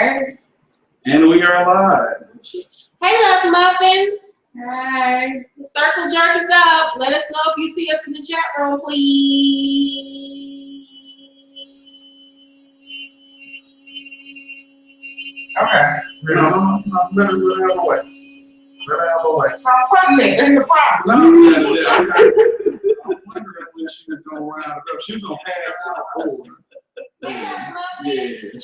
Hey. And we are live. Hey, Love Muffins. Hey. The circle jerk is up. Let us know if you see us in the chat room, please. Okay. No, let her have a way. Let her have a way. Fuck that. That's the problem. No, I wonder if she was going to run out of breath. She was going to pass out. Yeah.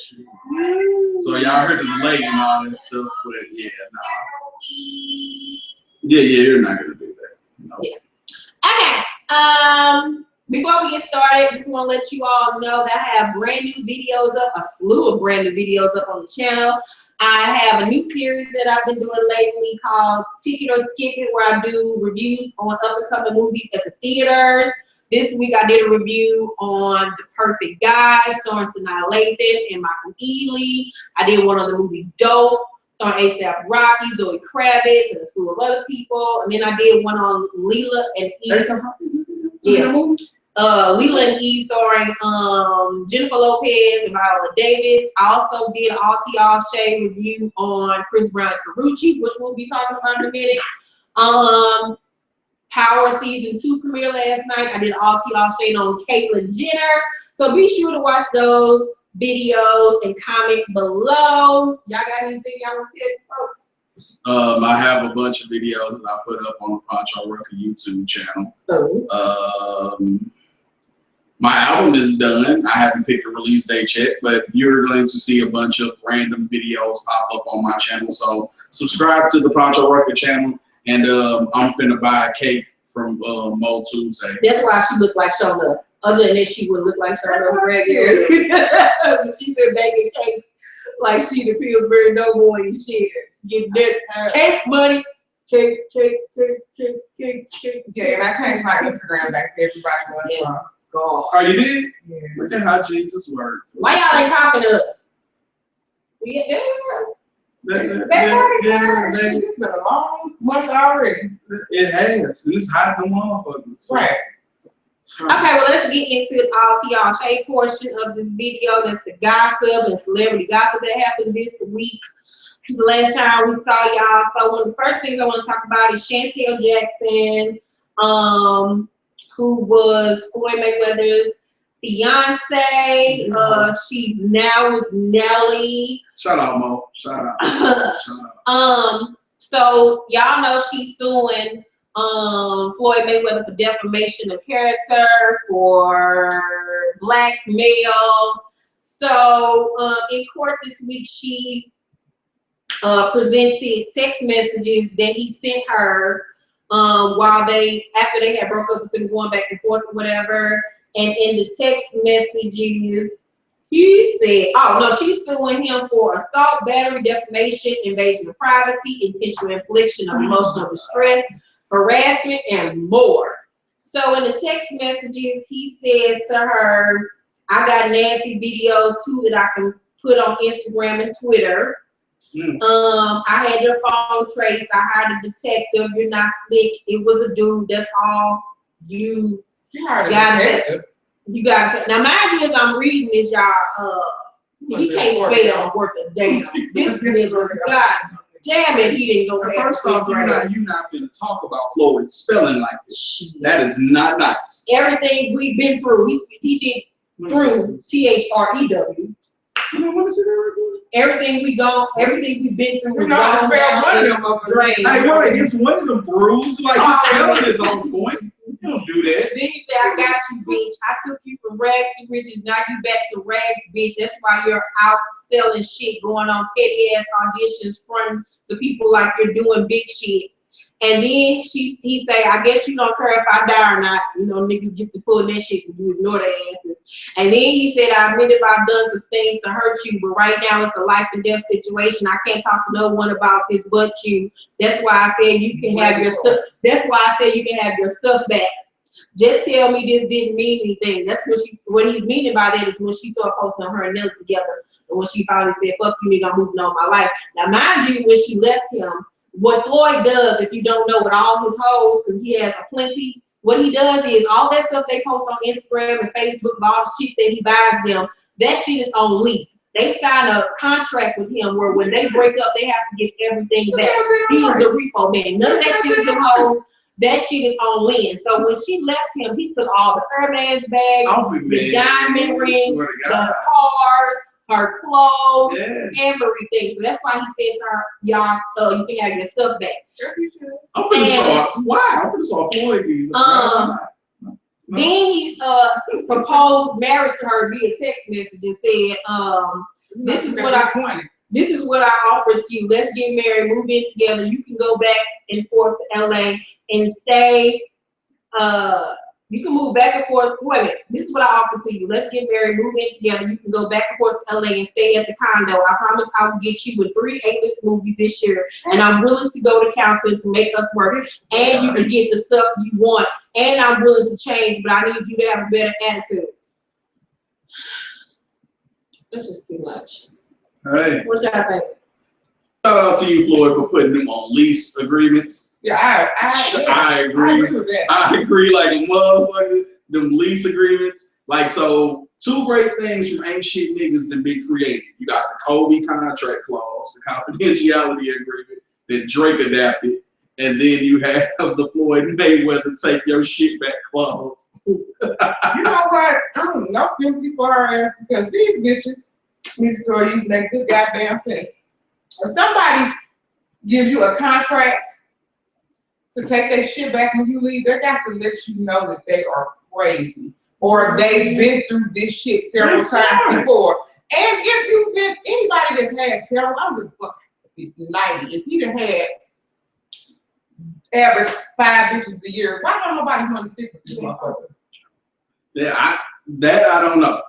So y'all heard the delay and all that stuff, but yeah, nah. Yeah, you're not going to do that. No. Yeah. Okay. Before we get started, just want to let you all know that I have brand new videos up, a slew of brand new videos up on the channel. I have a new series that I've been doing lately called Ticket or Skip It, where I do reviews on up-and-coming movies at the theaters. This week I did a review on The Perfect Guy, starring Sanaa Lathan and Michael Ealy. I did one on the movie Dope, starring A$AP Rocky, Zoe Kravitz, and a slew of other people. And then I did one on Leela and Eve. Yeah. Leela and Eve, starring Jennifer Lopez and Viola Davis. I also did an All Y'all Shade review on Chris Brown and Karrueche, which we'll be talking about in a minute. Power Season 2 premiere last night. I did All Y'all Shade on Caitlyn Jenner. So be sure to watch those videos and comment below. Y'all got anything y'all want to tell these folks? I have a bunch of videos that I put up on the Poncho Record YouTube channel. Oh. My album is done. I haven't picked a release date yet, but you're going to see a bunch of random videos pop up on my channel. So subscribe to the Poncho Record channel, and I'm finna buy a cake from Mo Tuesday. That's why she looked like Shona. Other than that, she would look like Shona regularly. She been baking cakes like she the Pillsbury Doughboy and shit. Get that cake money. Cake. Yeah, and I changed my Instagram back to everybody going Yes. Oh, you did? Yeah. Look at how Jesus worked. Why y'all ain't talking to us? That party time. It's been a long month already. It has. And it's hot in the motherfuckers. Right. Okay, well, let's get into the All Y'all Shade portion of this video. That's the gossip and celebrity gossip that happened this week. This is the last time we saw y'all. So one of the first things I want to talk about is Chantel Jackson, who was Floyd Mayweather's fiance. She's now with Nelly. Shout out, Mo. Shout out. So y'all know she's suing Floyd Mayweather for defamation of character, for blackmail. So in court this week, she presented text messages that he sent her after they had broke up with them, going back and forth or whatever. And in the text messages, he said, oh no, she's suing him for assault, battery, defamation, invasion of privacy, intentional infliction of emotional distress, harassment, and more. So in the text messages, he says to her, I got nasty videos too that I can put on Instagram and Twitter. I had your phone traced. I hired a detective. You're not slick. It was a dude. That's all you gotta say. You gotta say. Now, mind you, as I'm reading this, y'all, he can't spell worth a damn. This nigga, God damn it, he didn't go past. First off, you're not going to talk about Floyd spelling like this. That is not nice. Everything we've been through, he did through THREW. You don't want to see that record? Everything we've been through was gone down the drain. Hey, what? It's one of them bruises. Like, his spelling is on point. You don't do that. Then he said, I got you, bitch. I took you from rags to riches. Now you back to rags, bitch. That's why you're out selling shit, going on petty ass auditions, fronting to people like you're doing big shit. And then he say, I guess you don't care if I die or not. You know, niggas get to pulling that shit and you ignore their asses. And then he said, I admit if I've done some things to hurt you, but right now it's a life and death situation. I can't talk to no one about this but you. That's why I said you can have your stuff. That's why I said you can have your stuff back. Just tell me this didn't mean anything. That's what he's meaning by that is when she started posting her and Nelly together. And when she finally said, fuck you, nigga, I'm moving on my life. Now, mind you, when she left him, what Floyd does, if you don't know, with all his hoes, because he has a plenty, what he does is all that stuff they post on Instagram and Facebook, all the shit that he buys them, that shit is on lease. They sign a contract with him where when they break up, they have to get everything back. He is the repo man. None of that shit is in hoes. That shit is on Lynn. So when she left him, he took all the Hermes bags, the diamond rings, the cars, her clothes, everything. So that's why he said to her, y'all, you can have your stuff back. I'm finna start. Why? I'm finna start Floyd these. Then he proposed marriage to her via text message and said, this is what I offered to you. Let's get married, move in together. You can go back and forth to LA and stay. You can move back and forth. Wait a minute. This is what I offered to you. Let's get married, move in together. You can go back and forth to LA and stay at the condo. I promise I will get you with 3 A-list movies this year. And I'm willing to go to counseling to make us work. And you can get the stuff you want. And I'm willing to change, but I need you to have a better attitude. That's just too much. Hey. What y'all think? Shout out to you, Floyd, for putting them on lease agreements. Yeah, I agree. with that. I agree like a motherfucker. Them lease agreements. Like, so 2 great things from ain't shit niggas that been created. You got the Kobe contract clause, the confidentiality agreement that Drake adapted, and then you have the Floyd Mayweather take your shit back clause. You know what? No sympathy for her ass because these bitches need to start using that good goddamn sense. If somebody gives you a contract to take their shit back when you leave, they got to let you know that they are crazy or they've been through this shit several times before. And if you've been anybody that's had several, I don't give a fuck if 90. If he done had average 5 bitches a year, why don't nobody want to stick with this motherfucker? Yeah, I don't know.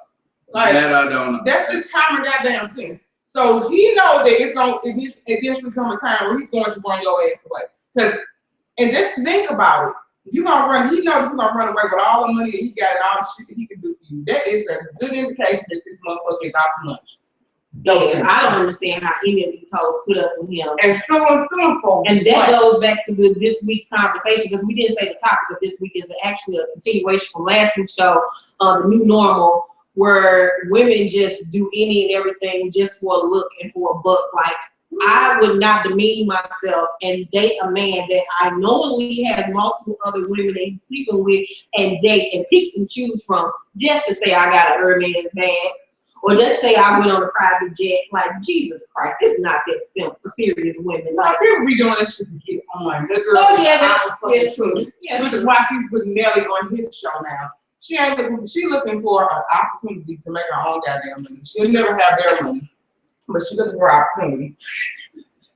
Like, that I don't know. That's just common goddamn sense. So he know that it's going to eventually come a time where he's going to run your ass away. And just think about it. You gonna run, he knows you're gonna run away with all the money that he got and all the shit that he can do for you. That is a good indication that this motherfucker is out to lunch. Yeah, I don't understand how any of these hoes put up with him. And so and that goes back to this week's conversation because we didn't say the topic of this week is actually a continuation from last week's show, the new normal, where women just do any and everything just for a look and for a buck. Like, I would not demean myself and date a man that I knowingly has multiple other women that he's sleeping with and date and picks and choose from just to say I got a Hermes bag or just say I went on a private jet. Like, Jesus Christ, it's not that simple. Serious women. Like, people be doing this shit to get on. The girl which is why she's putting Nelly on his show now. She looking for an opportunity to make her own goddamn money. She'll never have their money. But she looking for opportunity.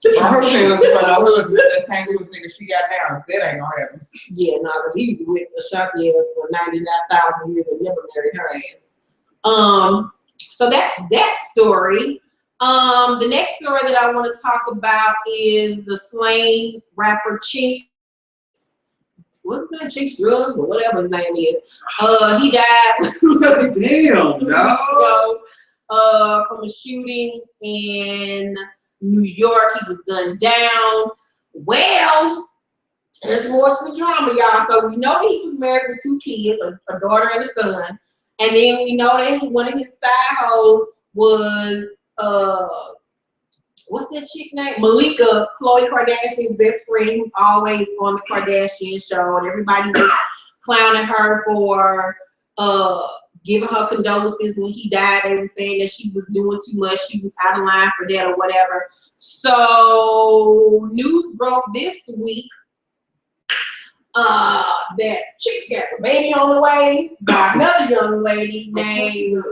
Her shit looking for no husband that St. Louis nigga she got down. That ain't gonna happen. Yeah, no, because he was with Ashanti ass for 99,000 years and never married her ass. So that's that story. The next story that I want to talk about is the slain rapper Cheeks. What's his name? Cheeks Drugs or whatever his name is. He died. Damn, no. From a shooting in New York. He was gunned down. Well, there's more to the drama, y'all. So we know that he was married with 2 kids, a daughter and a son. And then we know that one of his side hoes was, what's that chick name? Malika, Khloe Kardashian's best friend, who's always on the Kardashian show. And everybody was clowning her for, giving her condolences when he died. They were saying that she was doing too much. She was out of line for that or whatever. So news broke this week that Cheeks got a baby on the way by another young lady named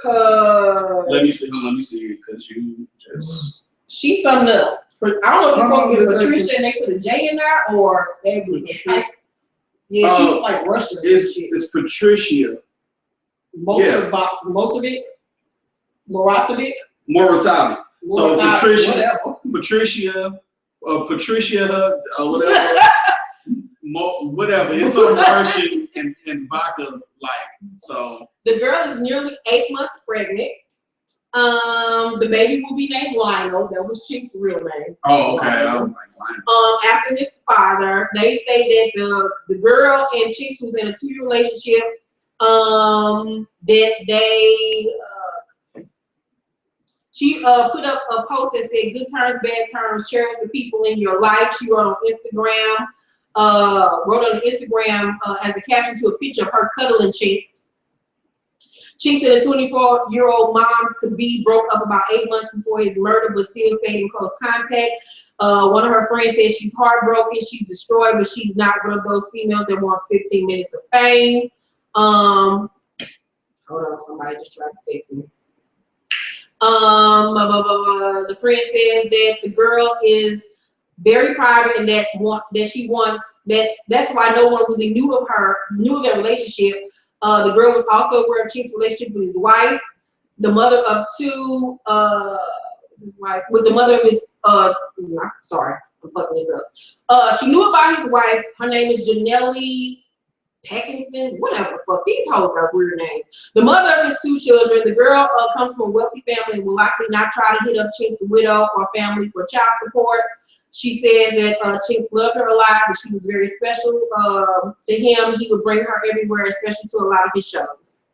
Let me see, because you just... She's something else. I don't know if it's supposed to be Patricia and they put a J in there or they was a type. Yeah, she's like Russian. It's Patricia. Motovic. So Patricia, whatever. Whatever. It's some Russian and vodka like. So the girl is nearly 8 months pregnant. The baby will be named Lionel. That was Cheeks' real name. Oh, okay. I was like Lionel. After his father, they say that the girl and Cheeks was in a 2-year relationship. That they She put up a post that said, "Good turns, bad turns, cherish the people in your life." She wrote on Instagram, as a caption to a picture of her cuddling Chinks. Chinks said a 24-year-old mom-to-be broke up about 8 months before his murder, but still stayed in close contact. One of her friends said she's heartbroken, she's destroyed, but she's not one of those females that wants 15 minutes of fame. Hold on, somebody just tried to text me. The friend says that the girl is very private and that's why no one really knew of their relationship. The girl was also aware of Chief's relationship with his wife, the mother of two, with the mother of his, sorry, I'm fucking this up. She knew about his wife. Her name is Janelle Peckinson, whatever the fuck. These hoes got weird names. The mother of his 2 children. The girl comes from a wealthy family and will likely not try to hit up Chink's widow or family for child support. She says that Chinks loved her a lot, but she was very special to him. He would bring her everywhere, especially to a lot of his shows.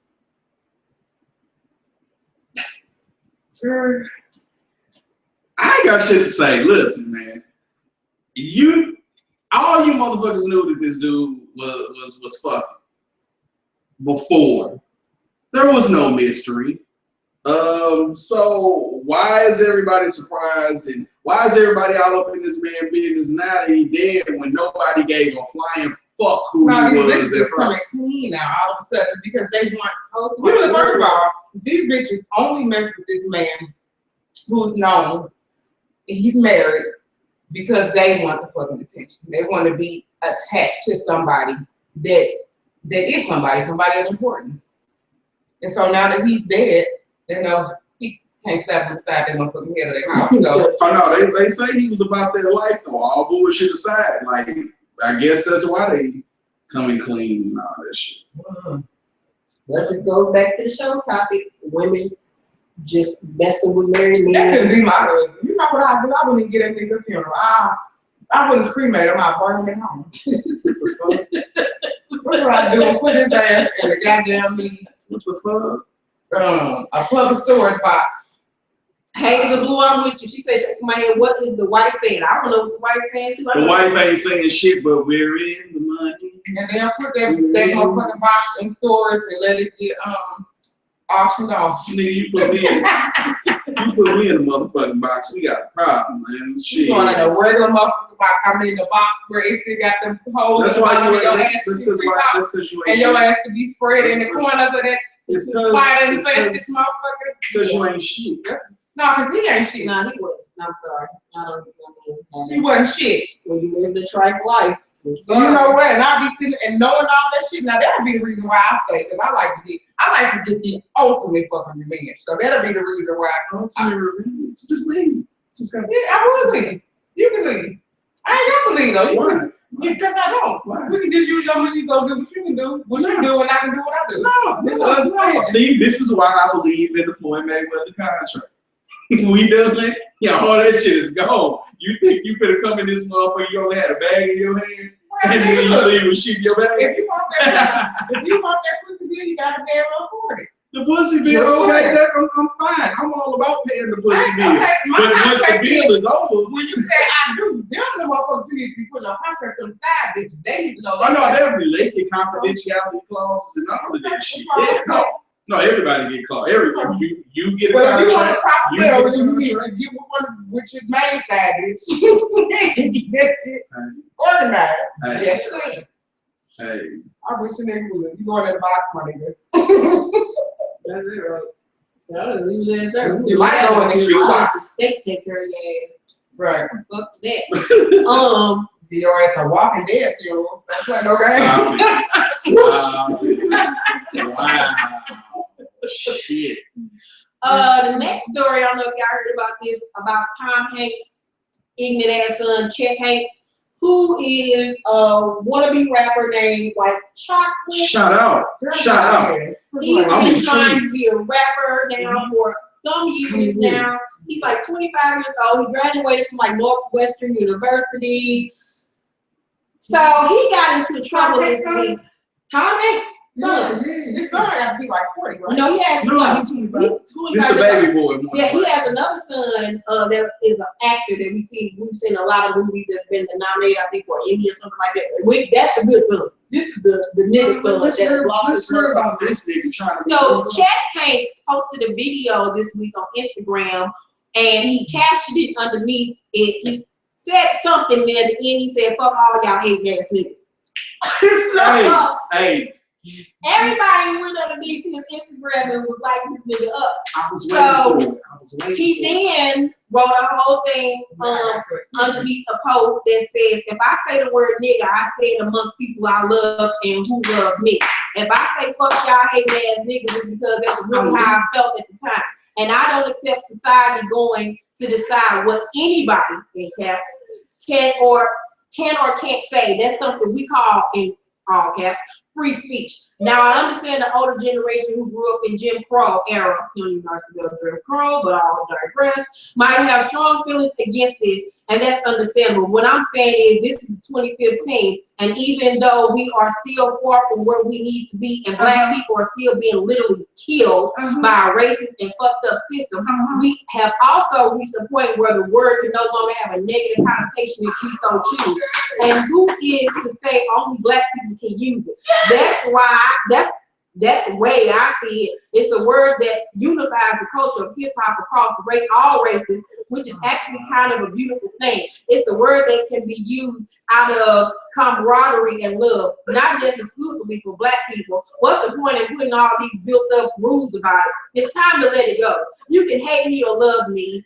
I ain't got shit to say. Listen, man. All you motherfuckers knew that this dude was fucking before. There was no mystery. So why is everybody surprised and why is everybody all up in this man's business now that he dead when nobody gave a flying fuck who he was at coming first? clean now all of a sudden because they want. First of all, these bitches only mess with this man who's known, he's married, because they want the fucking attention. They want to be attached to somebody that is somebody of importance. And so now that he's dead, they know he can't slap him beside that motherfucking head of their house. So Oh no, they say he was about their life though. All bullshit aside, like I guess that's why they coming clean and all that shit. But this goes back to the show topic: women just messing with married men. that couldn't be my husband. You know what I do? I wouldn't get that nigga funeral. I wouldn't cremate him. I'd burn him at home. What would I do? Put his ass in the goddamn meat. What the fuck? A public storage box. Hazel Blue, I'm with you. She said, shaking my head, what is the wife saying? I don't know what the wife's saying too. The wife ain't saying shit, but we're in the money. And then put that motherfucking box in storage and let it get auctioned off. Nigga, you put me in the motherfucking box. We got a problem, man. Shit. You want a regular motherfucking box? I mean, the box where it still got them holes. That's why you your ain't. ass That's because you ain't. and your ass to be spread in the corners of that. It's spider infested motherfucker. because you ain't shit. No, because he ain't shit. No, he wasn't. I'm sorry. I don't know. He wasn't shit. When you live the trite life. So you know what? And I'll be sitting and knowing all that shit. Now that'll be the reason why I stay, because I like to get the ultimate fucking revenge. So that'll be the reason why I come to revenge. Just leave. Just go. Yeah, I will leave. You can leave. I ain't got to leave though. Why? Because I don't. Why? We can just use your money, go do what you can do. What you do, and I can do what I do. No. See, this is why I believe in the Floyd Mayweather contract. We done it. Yeah, all that shit is gone. You think you could have come in this motherfucker, you only had a bag in your hand, and then you leave with shit in your bag? If you want that pussy bill, you gotta pay up for it. The pussy bill, okay, I'm fine. I'm all about paying the pussy bill. Okay, but once the bill is over, when you say I do, them the motherfuckers you need to be putting on contract on the side bitches. They need to know. Oh no, definitely. They get confidentiality clauses and all of that shit. Yeah, no, everybody get claused. Everybody. You get a contract. You want a proper bill, you need contract. to get one with your main side bitch. That shit organized. Hey. Yeah, Hey. I wish you nigga would. You going in the box, my nigga. That's it, right? So I don't leave it there. You might go in the shoe box. The steak take care of your ass. Right. Fuck that. Your ass a walking dead funeral. That's like no Wow. Shit. The next story, I don't know if y'all heard about this, about Tom Hanks' ignorant ass son, Chet Hanks, who is a wannabe rapper named White Chocolate. Shout out. He's been trying to be a rapper now for some years now. He's like 25 years old. He graduated from like Northwestern University. So he got into trouble this week. Tom Hanks. son. Yeah, this son got to be like 40, right? No, he has No, he's 25. This the baby boy. Yeah, he has another son that is an actor that we've seen a lot of movies that's been nominated, I think, for Emmy or something like that. That's the good son. This is the nigga son that has lost his hear about this nigga trying to. So Chet Hanks posted a video this week on Instagram, and he captioned it underneath it. He said something, and at the end he said, "Fuck all y'all hating ass niggas." Hey. Everybody went underneath his Instagram and was like this nigga up. I was waiting for it. He then wrote a whole thing underneath a post that says, if I say the word nigga, I say it amongst people I love and who love me. If I say fuck y'all hating ass niggas, it's because that's really how I felt at the time. And I don't accept society going to decide what anybody in caps can or can't say. That's something we call, in all caps, free speech. Now, I understand the older generation who grew up in Jim Crow era, you don't even know about Jim Crow, but I'll digress, might have strong feelings against this, and that's understandable. What I'm saying is this is 2015, and even though we are still far from where we need to be, and black people are still being literally killed by a racist and fucked up system, we have also reached a point where the word can no longer have a negative connotation if we so choose. And who is to say only black people can use it? That's why, that's the way I see it. It's a word that unifies the culture of hip hop across all races, which is actually kind of a beautiful thing. It's a word that can be used out of camaraderie and love, not just exclusively for black people. What's the point in putting all these built up rules about it? It's time to let it go. You can hate me or love me.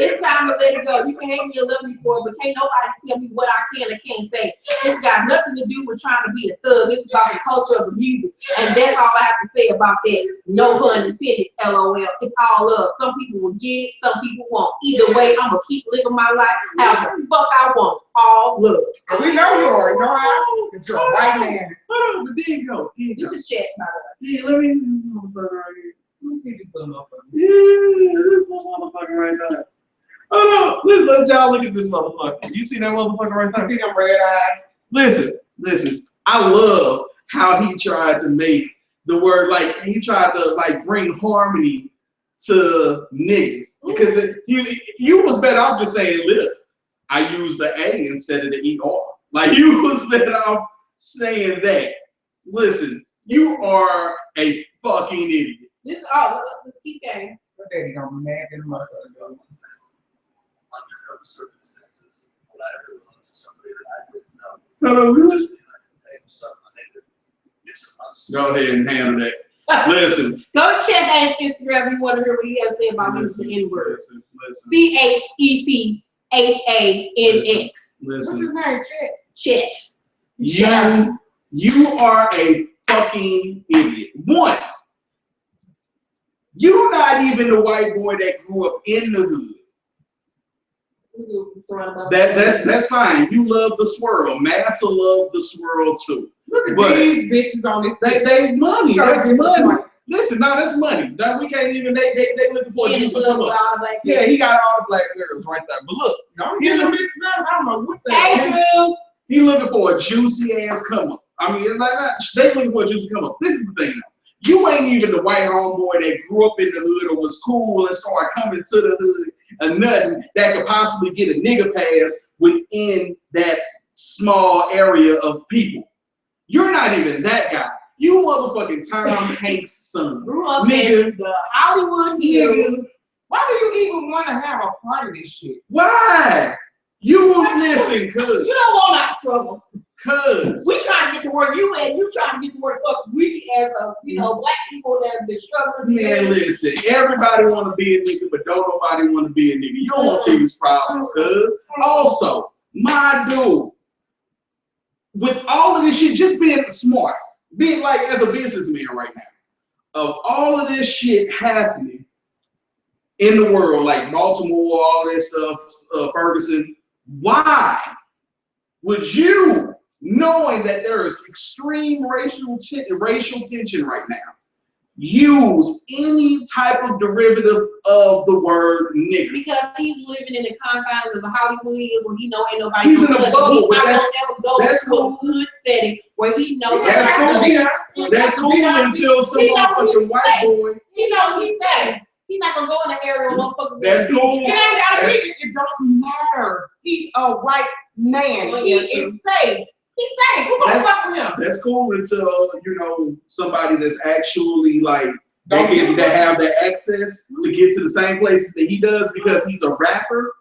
It's time to let it go. You can hate me or love me for it, but can't nobody tell me what I can or can't say. It's got nothing to do with trying to be a thug. It's about the culture of the music. And that's all I have to say about that. No pun intended, LOL. It's all love. Some people will get it, some people won't. Either way, I'm going to keep living my life how the fuck I want. All love. We know you already know how. It's your white man. Hold on, there you go. This is Chet, by the way. Yeah, let me see this motherfucker right here. Let me see this little motherfucker. Yeah, this little motherfucker right there. Hold on, let y'all look at this motherfucker. You see that motherfucker right there? You see them red eyes? Listen. I love how he tried to make the word, like, he tried to, like, bring harmony to niggas. Because you was better off just saying lip. I used the A instead of the ER. Like, you was better off saying that. Listen, you are a fucking idiot. This is all keep going. Your daddy gonna be mad at the motherfucker. Under circumstances, collateral to somebody that I didn't know. Go ahead and handle that. Listen. Go check out his Instagram if you want to hear what he has to say about using the N-word. Listen. CHETHANX. What's Listen. his name? Chet. You are a fucking idiot. One, you're not even the white boy that grew up in the hood. That's fine. You love the swirl. Massa love the swirl too. Look at these bitches on this. They money. That's money. Listen, no, that's money. No, we can't even. They looking for a juice to come up. Yeah, he got all the black girls right there. But look, don't get them bitches out. I don't know what the hell. He looking for a juicy ass come up. I mean, like they looking for a juicy come up. This is the thing though. You ain't even the white homeboy that grew up in the hood or was cool and started coming to the hood or nothing that could possibly get a nigga pass within that small area of people. You're not even that guy. You motherfucking Tom Hanks' son. Grew up nigga. In the Hollywood Hills. Why do you even want to have a part of this shit? Why? You won't listen, cuz. You don't want that struggle. Cuz. We trying to get to where you at. You trying to get to where the fuck we as a, black people that have been struggling. Man, listen. Everybody want to be a nigga, but don't nobody want to be a nigga. You don't want these problems, cuz. Also, my dude, with all of this shit, just being smart, being like as a businessman right now, of all of this shit happening in the world, like Baltimore, all this stuff, Ferguson, why would you, knowing that there is extreme racial tension right now, use any type of derivative of the word nigger. Because he's living in the confines of Hollywood is where he know ain't nobody. He's in a bubble, He's but not that's- gonna ever go that's to cool. a good setting where he knows. That's somebody. cool. That's cool until some He know motherfucking he's white safe. boy. He know he's safe. He's not gonna go in the area where motherfuckers. That's cool. It ain't gotta be. It don't matter. He's a white man. Oh, He yeah, is safe. He's safe. Who gonna That's- fuck with him? That's cool until, you know, somebody that's actually like, Don't give they a fuck. have the access to get to the same places that he does because he's a rapper,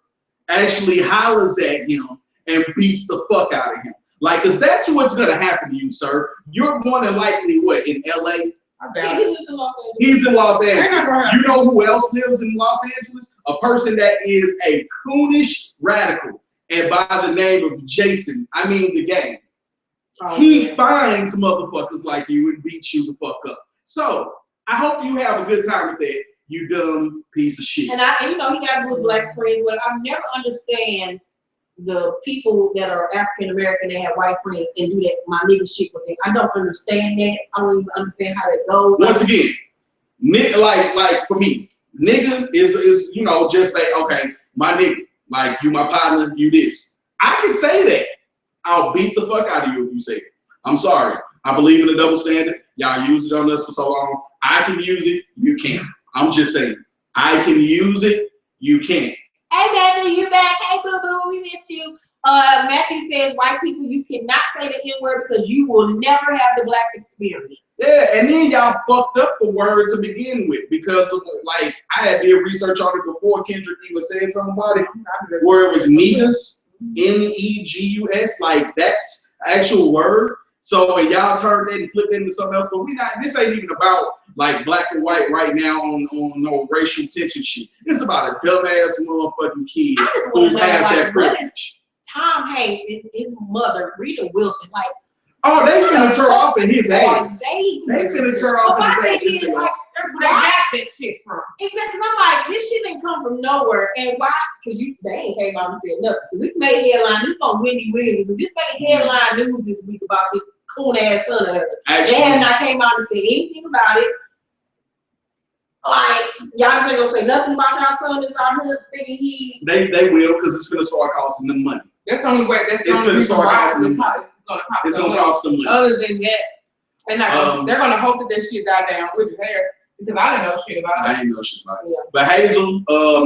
actually hollers at him and beats the fuck out of him. Like, cause that's what's gonna happen to you, sir. You're more than likely what, in LA? I Yeah, doubt he it. lives in Los Angeles. He's in Los Ain't Angeles. never heard. You know who else lives in Los Angeles? A person that is a coonish radical and by the name of Jason, I mean the gang. Oh, He man. finds motherfuckers like you and beats you the fuck up. So I hope you have a good time with that, you dumb piece of shit. And you know, he got good black friends. But I never understand the people that are African American that have white friends and do that my nigga shit with them. I don't understand that. I don't even understand how that goes. Once again, like for me, nigga is you know just say okay, my nigga, like you my partner, you this. I can say that. I'll beat the fuck out of you if you say it. I'm sorry. I believe in the double standard. Y'all used it on us for so long. I can use it. You can't. I'm just saying. I can use it. You can't. Hey Matthew, you back? Hey boo boo, we missed you. Matthew says white people, you cannot say the N-word because you will never have the black experience. Yeah, and then y'all fucked up the word to begin with because of, like I had did research on it before Kendrick even said something about it, where it was negus, Negus, like that's actual word. So when y'all turned that and flipped it into something else, but this ain't even about like black and white right now on no racial tension shit. It's about a dumbass motherfucking kid I just want to who know, has that like, what is privilege. Tom Hanks and his mother, Rita Wilson, like, Oh, they finna turn off in his are ass. they? They finna turn But off my in thing his ass. is, like, That's where they got that shit from. exactly, because I'm like, this shit didn't come from nowhere. And why? Because they ain't came out and said nothing. Because this made headline, this on Wendy Williams, and this made headline news this week about this coon ass son of hers. They have Actually, not came out and said anything about it. Like, y'all just ain't gonna say nothing about y'all son that's out here thinking he. they will because it's gonna start costing them money. That's the only way. That's the It's only gonna reason start why costing them money. it's gonna cost It's them gonna money. cost them money. Other than that, they're gonna hope that shit die down with your hair because I didn't know shit about it. I ain't know shit about it. Yeah. But Hazel,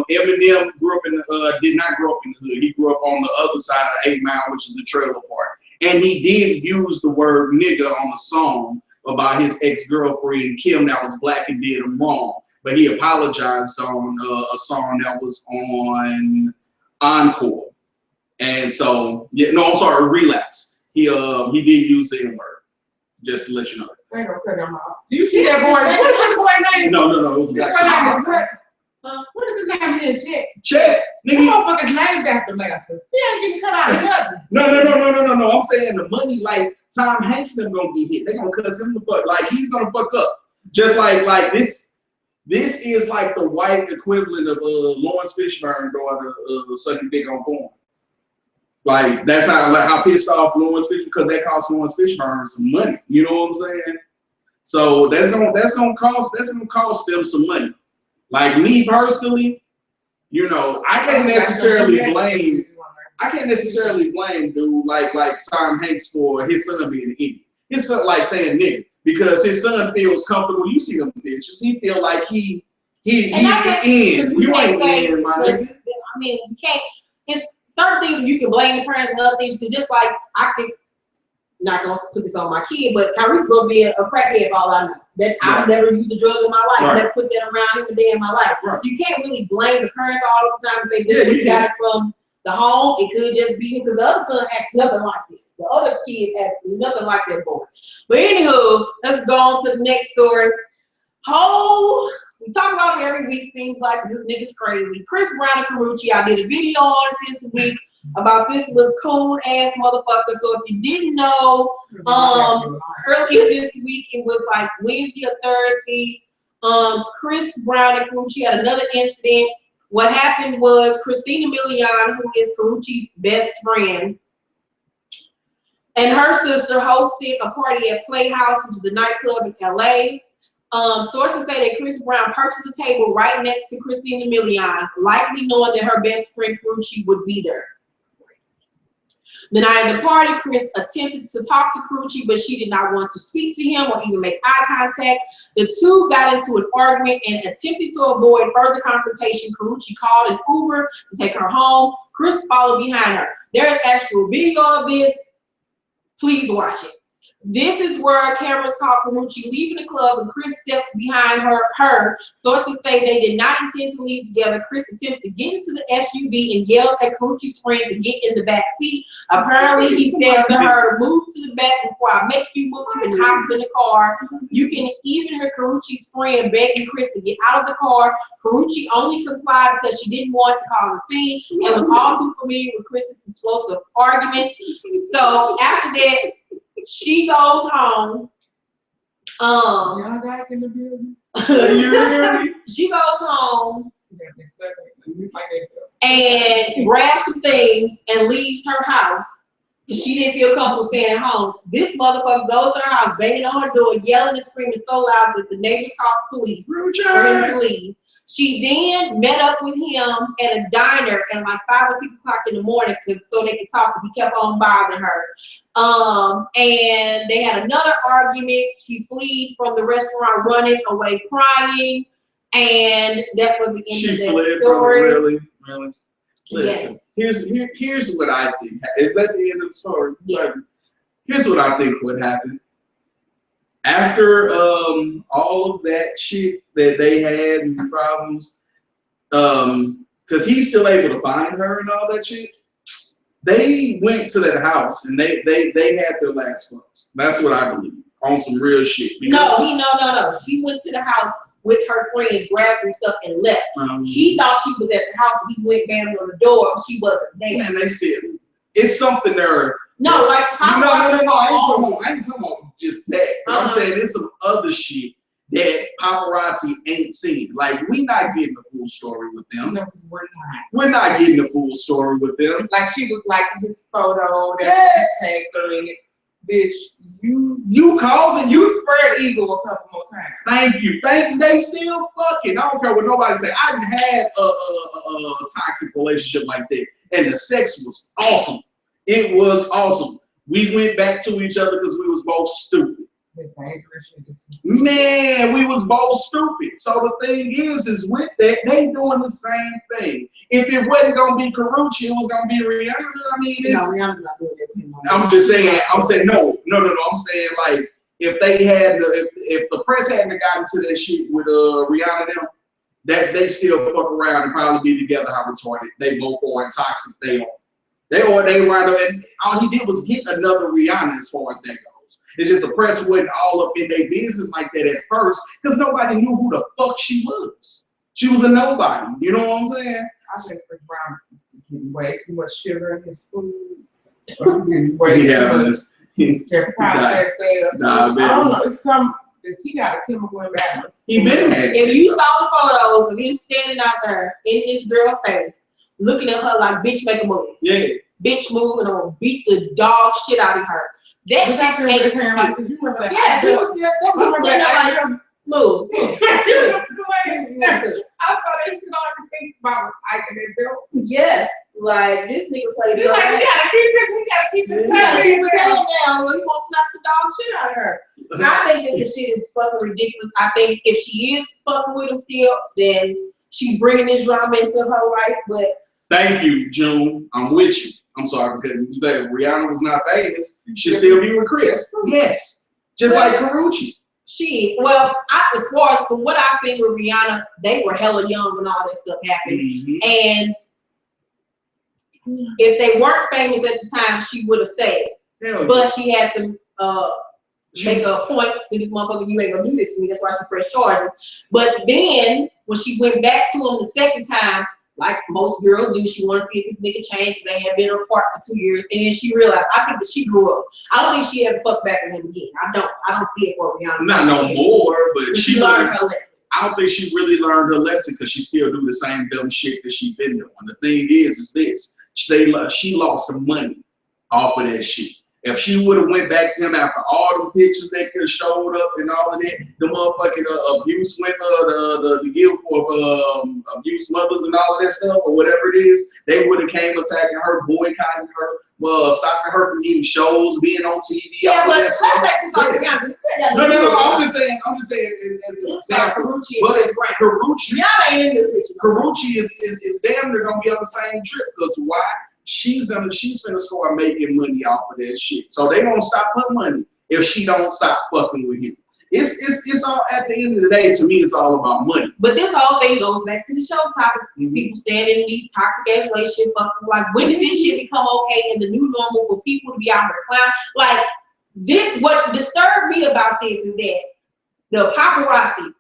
Eminem grew up in did not grow up in the hood. He grew up on the other side of 8 Mile, which is the trailer park. And he did use the word nigga on a song about his ex-girlfriend Kim that was black and did him wrong. But he apologized on a song that was on Encore. And so, yeah, no, I'm sorry, Relapse. He did use the N-word. Just to let you know. They ain't gonna cut them off. Do you see that boy? What is that boy name? No, it was a This black boy kid. name is what? What is his name again? Chet. Chet, That nigga. motherfucker's named after Master. He ain't getting cut out of nothing. No. I'm saying the money, like Tom Hanks, them gonna get hit. They gonna cuss him the fuck. Like he's gonna fuck up. Just like this. This is like the white equivalent of Lawrence Fishburne daughter sucking dick on porn. Like that's how pissed off Lawrence Fishburne because that cost Lawrence Fishburne some money. You know what I'm saying? So that's gonna cost them some money. Like me personally, you know, I can't necessarily blame dude like Tom Hanks for his son being an idiot. His son like saying nigga because his son feels comfortable. You see them pictures. He feel like he in. You ain't in, my nigga. I mean, you can't. It's certain things where you can blame the parents and other things. Because just like I could not gonna put this on my kid, but Karrueche gonna be a crackhead for all I know. That I've never used a drug in my life. Right. Never put that around him a day in my life. Right. So you can't really blame the parents all the time and say this Yeah, you got it from the home. It could just be him because the other son acts nothing like this. The other kid acts nothing like that boy. But anywho, let's go on to the next story. We talk about him every week, seems like, because this nigga's crazy. Chris Brown and Karrueche, I did a video on this week about this little coon ass motherfucker. So if you didn't know, earlier this week, it was like Wednesday or Thursday, Chris Brown and Karrueche had another incident. What happened was Christina Milian, who is Karrueche's best friend, and her sister hosted a party at Playhouse, which is a nightclub in LA. Sources say that Chris Brown purchased a table right next to Christina Milian's, likely knowing that her best friend Karrueche would be there. The night of the party, Chris attempted to talk to Karrueche, but she did not want to speak to him or even make eye contact. The two got into an argument and attempted to avoid further confrontation. Karrueche called an Uber to take her home. Chris followed behind her. There is actual video of this. Please watch it. This is where cameras caught Karrueche leaving the club and Chris steps behind her. Sources say they did not intend to leave together. Chris attempts to get into the SUV and yells at Karrueche's friend to get in the back seat. Apparently, he says to her, "Move to the back before I make you move," and hops in the car. You can even hear Karrueche's friend begging Chris to get out of the car. Karrueche only complied because she didn't want to cause a scene and was all too familiar with Chris's explosive arguments. So after that, she goes home. Y'all back in the building? She goes home and grabs some things and leaves her house because she didn't feel comfortable staying at home. This motherfucker goes to her house, banging on her door, yelling and screaming so loud that the neighbors called the police for him to leave. She then met up with him at a diner at like 5 or 6 o'clock in the morning so they could talk because he kept on bothering her. And they had another argument. She fled from the restaurant, running away, crying, and that was the end of the story. Really? Listen, Yes. here's what I think. Is that the end of the story? Yeah. Here's what I think would happen. After all of that shit that they had and problems, because he's still able to find her and all that shit, they went to that house and they had their last fucks. That's what I believe, on some real shit. No. She went to the house with her friends, grabbed some stuff, and left. He thought she was at the house, and he went banging on the door, but she wasn't there. Man, they still, it's something there. No, like no. I ain't talking about just that. I'm saying there's some other shit that paparazzi ain't seen. Like, we not getting the full story with them. No, we're not. We're not getting the full story with them. Like, she was like this photo that tagged her in it. Bitch, you causing, you spread eagle a couple more times. Thank you. They still fucking. I don't care what nobody say. I done had a toxic relationship like that, and the sex was awesome. It was awesome. We went back to each other because we was both stupid. Man, we was both stupid. So the thing is with that, they doing the same thing. If it wasn't gonna be Karrueche, it was gonna be Rihanna. I mean, it's, no, Rihanna's not doing that. I'm just saying. I'm saying no. I'm saying, like, if they had, if the press hadn't gotten to that shit with Rihanna, them, that they still fuck around and probably be together. How retarded they both are and toxic they are. They right up, and all he did was get another Rihanna as far as that goes. It's just the press wasn't all up in their business like that at first because nobody knew who the fuck she was. She was a nobody. You know what I'm saying? I think Chris Brown is getting way too much sugar in his food. Way too much. I don't know. It's some. He got a chemical imbalance. He been had. If you saw the photos of him standing out there in his girl face, looking at her like, "Bitch, make a move." Yeah. Bitch, move, and I'll beat the dog shit out of her. That shit ain't him. Like, you remember that? Yes, he was there. That was standing like, move. I saw that shit all I could think about was Ike and that girl. Yes, like this nigga plays. He's like, he gotta keep his head down. Well, he won't slap the dog shit out of her. I think that this shit is fucking ridiculous. I think if she is fucking with him still, then she's bringing this drama into her life. But thank you, June. I'm with you. I'm sorry because you think Rihanna was not famous. She'd still be with Chris. Yes, just like Karrueche. As far as from what I've seen with Rihanna, they were hella young when all that stuff happened. And if they weren't famous at the time, she would have stayed. But she had to make a point to this motherfucker, you ain't gonna do this to me. That's why she pressed charges. But then when she went back to him the second time, like most girls do, she wanted to see if this nigga changed because they had been apart for 2 years. And then she realized, I think that she grew up. I don't think she ever fucked back with him again. I don't see it for Rihanna. Not no more, but she learned her lesson. I don't think she really learned her lesson because she still do the same dumb shit that she been doing. The thing is this. She lost the money off of that shit. If she would have went back to him after all the pictures that could have showed up and all of that, the motherfucking abuse went the guilt for abuse mothers and all of that stuff or whatever it is, they would have came attacking her, boycotting her, stopping her from getting shows, being on TV. Yeah, but let's take this off the ground. No. I'm just saying as an example. But Karrueche, y'all ain't in the picture. Karrueche is damn near gonna be on the same trip because why? She's gonna start making money off of that shit. So they gonna stop her money if she don't stop fucking with him. It's all at the end of the day. To me, it's all about money. But this whole thing goes back to the show topics. People standing in these toxic ass relationships. Like, when did this shit become okay and the new normal for people to be out here clown? Like, this, what disturbed me about this is that the paparazzi,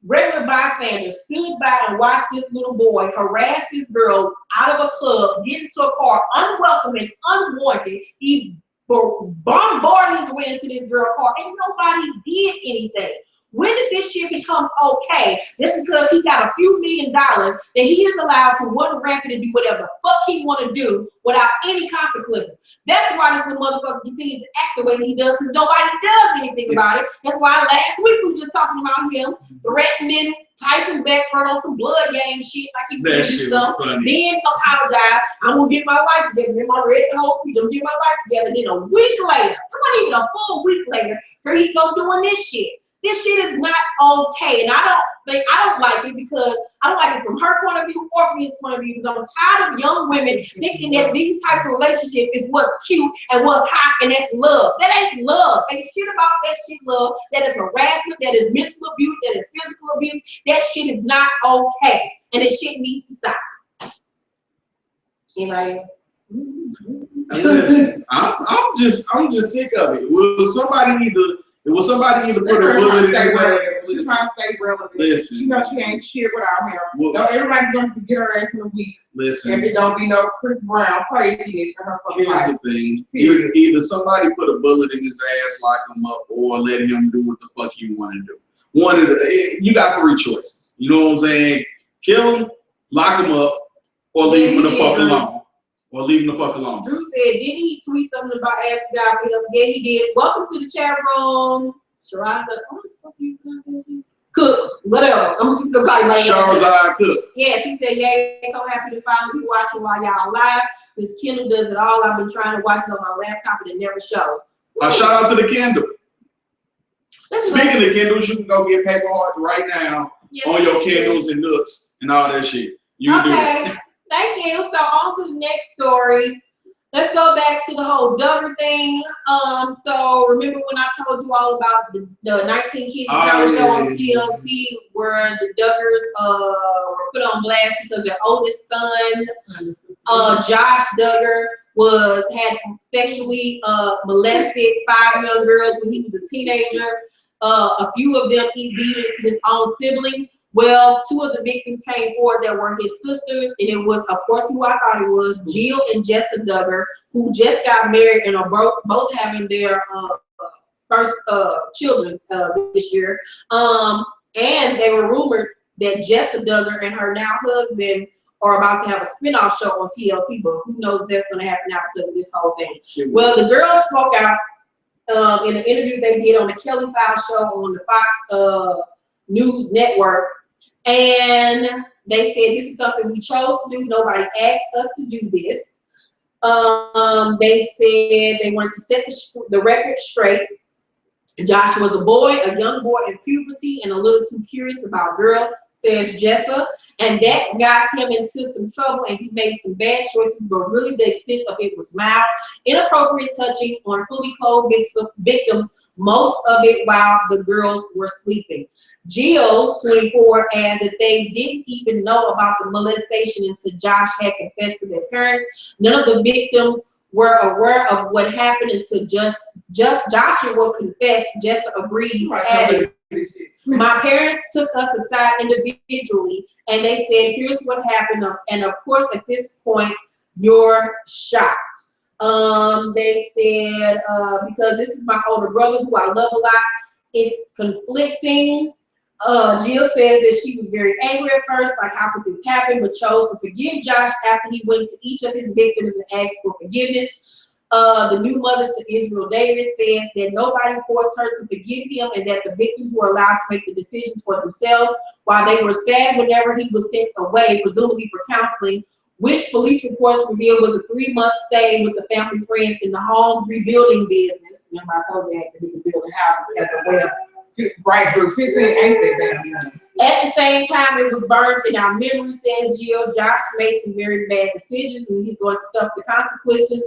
regular bystanders, stood by and watched this little boy harass this girl out of a club, get into a car, unwelcome and unwanted. He bombarded his way into this girl's car and nobody did anything. When did this shit become okay? Just because he got a few $1 million that he is allowed to run rampant and do whatever the fuck he want to do without any consequences. That's why this little motherfucker continues to act the way that he does, because nobody does anything about it. That's why last week we were just talking about him threatening Tyson Beckford on some blood game shit, like he did something. Then apologize. I'm gonna get my life together. Then I read the whole speech. I'm gonna get my life together. Then a week later, come on, even a full week later, here he go doing this shit. This shit is not okay, and I don't like it because I don't like it from her point of view or from his point of view, because I'm tired of young women thinking that these types of relationships is what's cute and what's hot and that's love. That ain't love. Ain't shit about that shit love. That is harassment. That is mental abuse. That is physical abuse. That shit is not okay, and this shit needs to stop. Anybody else? Listen, I'm just sick of it. Will somebody either put a bullet in his ass? She's trying to stay relevant. Listen. She knows she ain't shit without him. Well, no, everybody's going to get her ass in a week. Listen. If it don't be no Chris Brown craziness for her fucking life. Here's the thing. Either somebody put a bullet in his ass, lock him up, or let him do what the fuck you want to do. One of the, you got three choices. You know what I'm saying? Kill him, lock him up, or leave him the fuck alone. Or leave him the fuck alone. Drew said, didn't he tweet something about asking God for help? Yeah, he did. Welcome to the chat room. Sharaza, what the fuck you Cook, whatever. I'm just gonna call you right now. Sharaza Cook. Yeah, she said, yay, so happy to finally be watching while y'all live. This Kindle does it all. I've been trying to watch it on my laptop and it never shows. Shout out to the Kindle. Speaking of Kindles, you can go get paper hearts right now on your Kindles and Nooks and all that shit. You do it. Thank you. So on to the next story. Let's go back to the whole Duggar thing. So remember when I told you all about the 19 Kids show on TLC where the Duggars were put on blast because their oldest son, Josh Duggar, had sexually molested 5 young girls when he was a teenager. A few of them he beat his own siblings. Well, 2 of the victims came forward that were his sisters, and it was, of course, who I thought it was, Jill and Jessa Duggar, who just got married and are both having their first children this year. And they were rumored that Jessa Duggar and her now husband are about to have a spinoff show on TLC, but who knows if that's going to happen now because of this whole thing. Well, the girls spoke out in an interview they did on the Kelly Files show on the Fox News Network. And they said this is something we chose to do. Nobody asked us to do this. They said they wanted to set the record straight. Josh was a boy, a young boy in puberty, and a little too curious about girls, says Jessa. And that got him into some trouble, and he made some bad choices, but really the extent of it was mild, inappropriate touching on fully clothed victims, most of it while the girls were sleeping. Jill, 24, adds that they didn't even know about the molestation until Josh had confessed to their parents. None of the victims were aware of what happened until Joshua confess. Jessa agrees, adding, my parents took us aside individually and they said, here's what happened. And of course, at this point, you're shocked. They said, because this is my older brother who I love a lot, it's conflicting. Jill says that she was very angry at first, like how could this happen, but chose to forgive Josh after he went to each of his victims and asked for forgiveness. The new mother to Israel Davis says that nobody forced her to forgive him and that the victims were allowed to make the decisions for themselves, while they were sad whenever he was sent away, presumably for counseling, which police reports revealed was a 3-month stay with the family friends in the home rebuilding business. Remember I told you that we could build houses as a way of right through 15 ain't that bad. At the same time, it was burned in our memory, says Jill. Josh made some very bad decisions, and he's going to suffer the consequences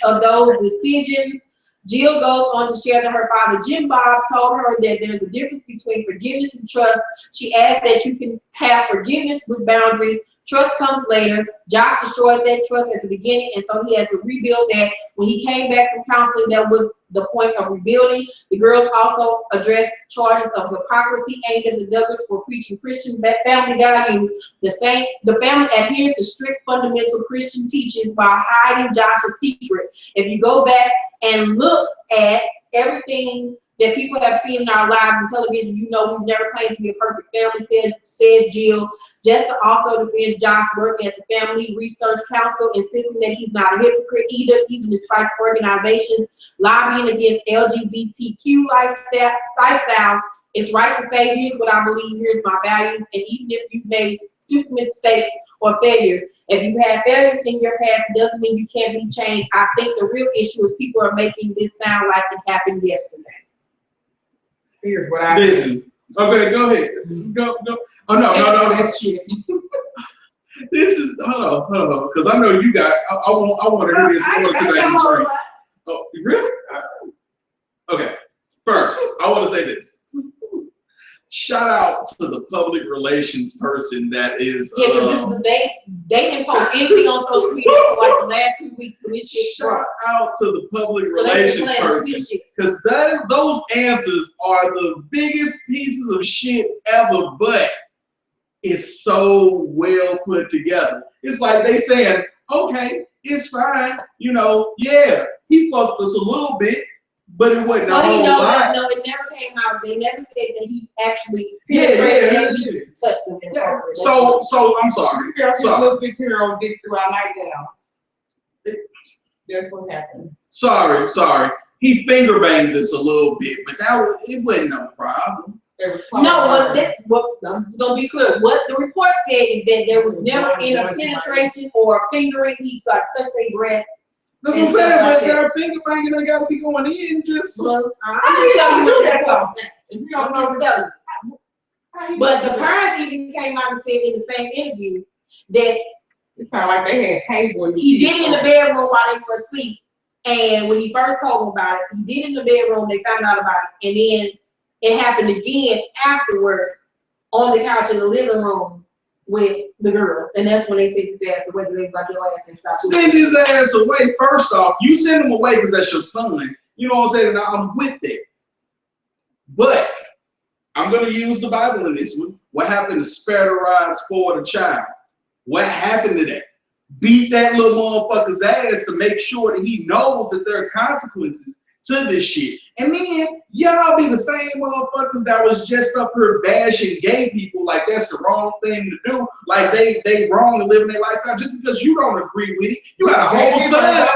of those decisions. Jill goes on to share that her father, Jim Bob, told her that there's a difference between forgiveness and trust. She adds that you can have forgiveness with boundaries. Trust comes later. Josh destroyed that trust at the beginning, and so he had to rebuild that. When he came back from counseling, that was the point of rebuilding. The girls also addressed charges of hypocrisy aimed at the Duggars for preaching Christian family values. The family adheres to strict fundamental Christian teachings while hiding Josh's secret. If you go back and look at everything that people have seen in our lives and television, you know we've never claimed to be a perfect family, says Jill. Jessica also defends Josh working at the Family Research Council, insisting that he's not a hypocrite either, even despite organizations lobbying against LGBTQ lifestyles. It's right to say, here's what I believe, here's my values, and even if you've made stupid mistakes or failures, if you have failures in your past, it doesn't mean you can't be changed. I think the real issue is people are making this sound like it happened yesterday. Here's what I Listen. Okay, go ahead. Go. Oh no. This is hold on, because I know you got. I want to hear this. I want to sit back and train. Oh, really? Okay. First, I want to say this. Shout out to the public relations person that is. Yeah, because they didn't post anything on social media for like the last 2 weeks when this shit. Shout out to the public relations person, because those answers are the biggest pieces of shit ever, but it's so well put together. It's like they saying, okay, it's fine, yeah, he fucked us a little bit, but it wasn't a whole lot. No, it never came out. They never said that he actually touched them. Yeah. So I'm sorry. So little bit here on dick through our nightgown. That's what happened. Sorry. He finger banged us a little bit, but it wasn't no problem. I'm just gonna be clear. What the report said is that there was never any penetration or fingering. He touched their breasts. That's what I'm saying, but their finger banging, they gotta be going in just. Well, I'm just telling you what that was. You don't know. But the parents even came out and said in the same interview that it sounded like they had cable. He did it in the bedroom while they were asleep. And when he first told them about it, he did it in the bedroom, they found out about it. And then it happened again afterwards on the couch in the living room with the girls. And that's when they sent his ass away. They was like, your ass and stop. Send his ass away. First off, you send him away because that's your son. You know what I'm saying? Now, I'm with it. But I'm going to use the Bible in this one. What happened to spare the rod, spoil the child? What happened to that? Beat that little motherfucker's ass to make sure that he knows that there's consequences to this shit. And then y'all be the same motherfuckers that was just up here bashing gay people like that's the wrong thing to do. Like they wrong to live in their lifestyle just because you don't agree with it. You got a whole son.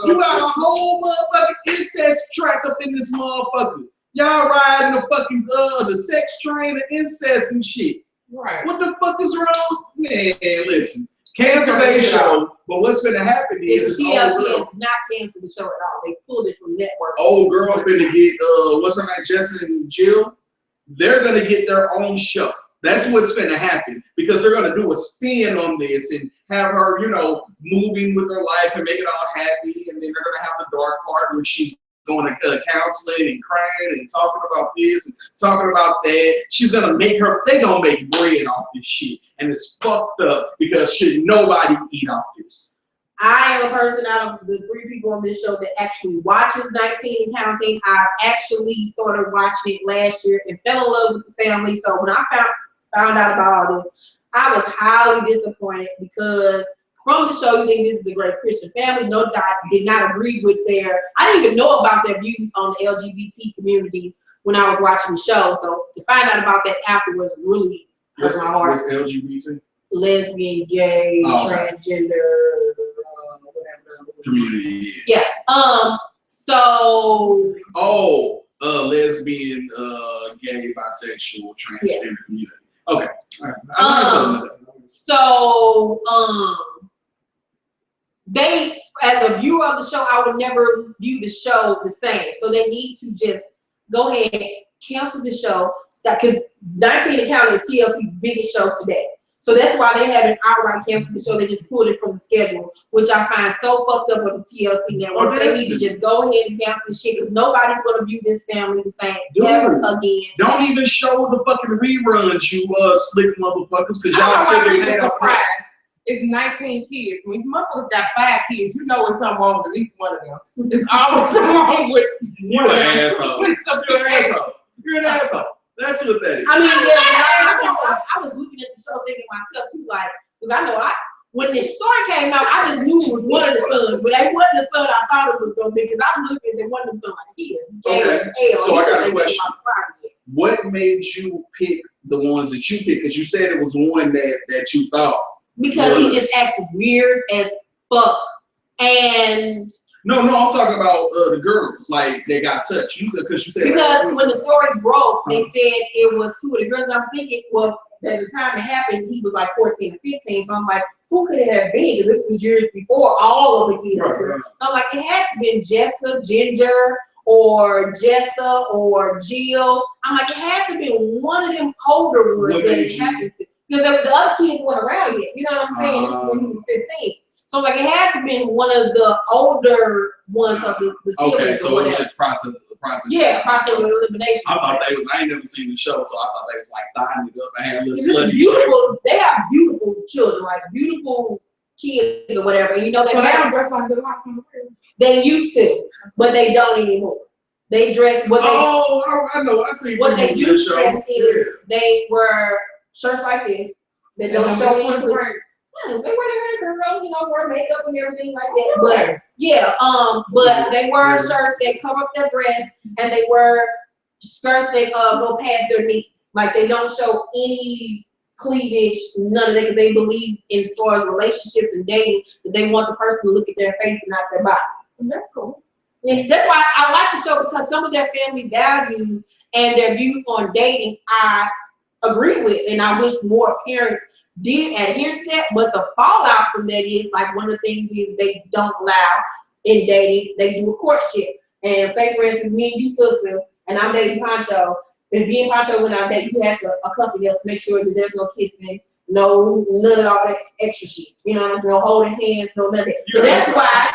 You got a whole motherfucking incest track up in this motherfucker. Y'all riding the fucking the sex train of incest and shit. Right. What the fuck is wrong? Man, listen. Cancel their show, but what's gonna happen is TLC is not cancel the show at all. They pulled it from network. Old girl finna get what's her name, Jessica and Jill. They're gonna get their own show. That's what's finna happen because they're gonna do a spin on this and have her, moving with her life and make it all happy. And then they're gonna have the dark part where she's going to counseling and crying and talking about this and talking about that. She's gonna they gonna make bread off this shit, and it's fucked up because should nobody eat off this. I am a person out of the 3 people on this show that actually watches 19 and Counting. I actually started watching it last year and fell in love with the family. So when I found out about all this, I was highly disappointed because from the show, you think this is a great Christian family. No, I did not agree with I didn't even know about their views on the LGBT community when I was watching the show. So to find out about that afterwards really hurt my heart. What's LGBT? Lesbian, gay, transgender, whatever Community. Yeah. So. Oh, lesbian, gay, bisexual, transgender community. Okay. All right. I learned something like that. So, they, as a viewer of the show, I would never view the show the same. So they need to just go ahead, cancel the show, because 19 and Counting is TLC's biggest show today. So that's why they haven't outright canceled the show. They just pulled it from the schedule, which I find so fucked up with the TLC network. They need to just go ahead and cancel this shit because nobody's going to view this family the same ever again. Don't even show the fucking reruns, you slick motherfuckers, because y'all still get paid off. It's 19 kids. When motherfuckers got 5 kids, you know it's something wrong with at least one of them. It's always something wrong with one of them. Asshole. You're an asshole. You're an asshole. That's what that is. I mean, I was looking at the show thinking myself too, like, because I know when this story came out, I just knew it was one of the sons, but it wasn't the son I thought it was going to be, because I'm looking at one of them sons like, okay. So I got a question. What made you pick the ones that you picked? Because you said it was one that you thought. Because he just acts weird as fuck. And no, I'm talking about the girls. Like, they got touched. Because you said when the story broke, they said it was 2 of the girls. And I'm thinking, well, at the time it happened, he was like 14 or 15. So I'm like, who could it have been? Because this was years before all of the kids. Right. So I'm like, it had to be Jessa, Ginger, or Jessa, or Jill. I'm like, it had to be one of them older ones that it happened to. Because the other kids weren't around yet. You know what I'm saying? This is when he was 15. So like it had to be one of the older ones of the siblings. Okay, so it was just process. Yeah, process of elimination. I ain't never seen the show, so I thought they was like thotting it up and had little slutty beautiful. They have beautiful children, like beautiful kids or whatever. And you know they don't dress like the house on the field. They used to, but they don't anymore. They dress what they. Oh, I know. I see what they do dress is they wear shirts like this that don't show any cleavage. They wear their girls, wear makeup and everything like that. But yeah, but they wear shirts that cover up their breasts, and they wear skirts that go past their knees. Like they don't show any cleavage, none of that, because they believe in as far as relationships and dating that they want the person to look at their face and not their body. And that's cool. And that's why I like the show, because some of their family values and their views on dating I agree with, and I wish more parents did adhere to that. But the fallout from that is, like, one of the things is they don't allow in dating, they do a courtship. And say, for instance, me and you sisters, and I'm dating Pancho. If me and Pancho went out there, you have to accompany us to make sure that there's no kissing, none of all that extra shit. You know, no holding hands, no nothing. So that's why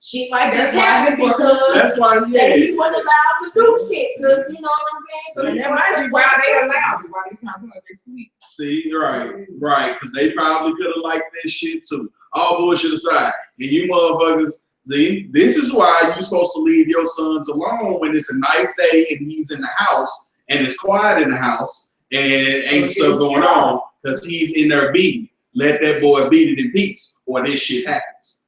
shit like this happened, because that's why he wasn't allowed to do shit. Because, you know what I'm saying? So that might be why they allowed it, why they kind of like they sweet. See, right, because they probably could have liked that shit too. All bullshit aside, and you motherfuckers. See, this is why you're supposed to leave your sons alone when it's a nice day and he's in the house and it's quiet in the house and ain't stuff going on, because he's in there beating. Let that boy beat it in peace, or this shit happens.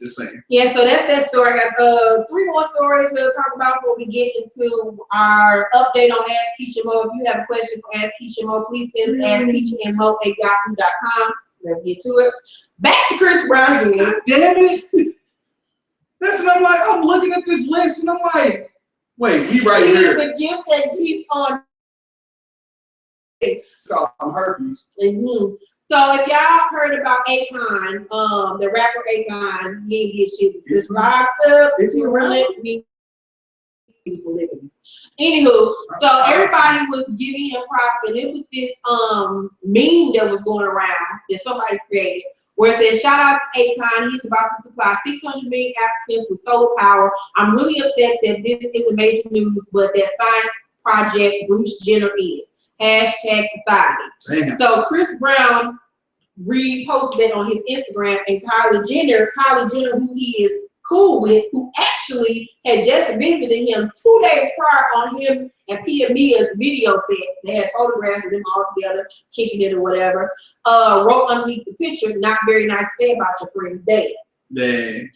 Just saying. Yeah, so that's that story. I got 3 more stories to talk about before we get into our update on Ask Keisha Mo. If you have a question for Ask Keisha Mo, please send AskKeishaMo@yahoo.com. Let's get to it. Back to Chris Brown again. God damn it. That's what I'm like. I'm looking at this list and I'm like, wait, we right here. It's a gift that keeps on. So I'm herpes. Mm-hmm. So if y'all heard about Akon, the rapper Akon, he ain't get shit. It's locked up. Is he around? Anywho, so everybody was giving him props, and it was this meme that was going around that somebody created, where it says, shout out to Akon, he's about to supply 600 million Africans with solar power. I'm really upset that this isn't major news, but that science project Bruce Jenner is. #society. Damn. So Chris Brown reposted it on his Instagram, and Kylie Jenner, who he is cool with, who actually had just visited him 2 days prior on him and Pia Mia's video set. They had photographs of them all together, kicking it or whatever. Wrote underneath the picture, not very nice to say about your friend's dad. Dang.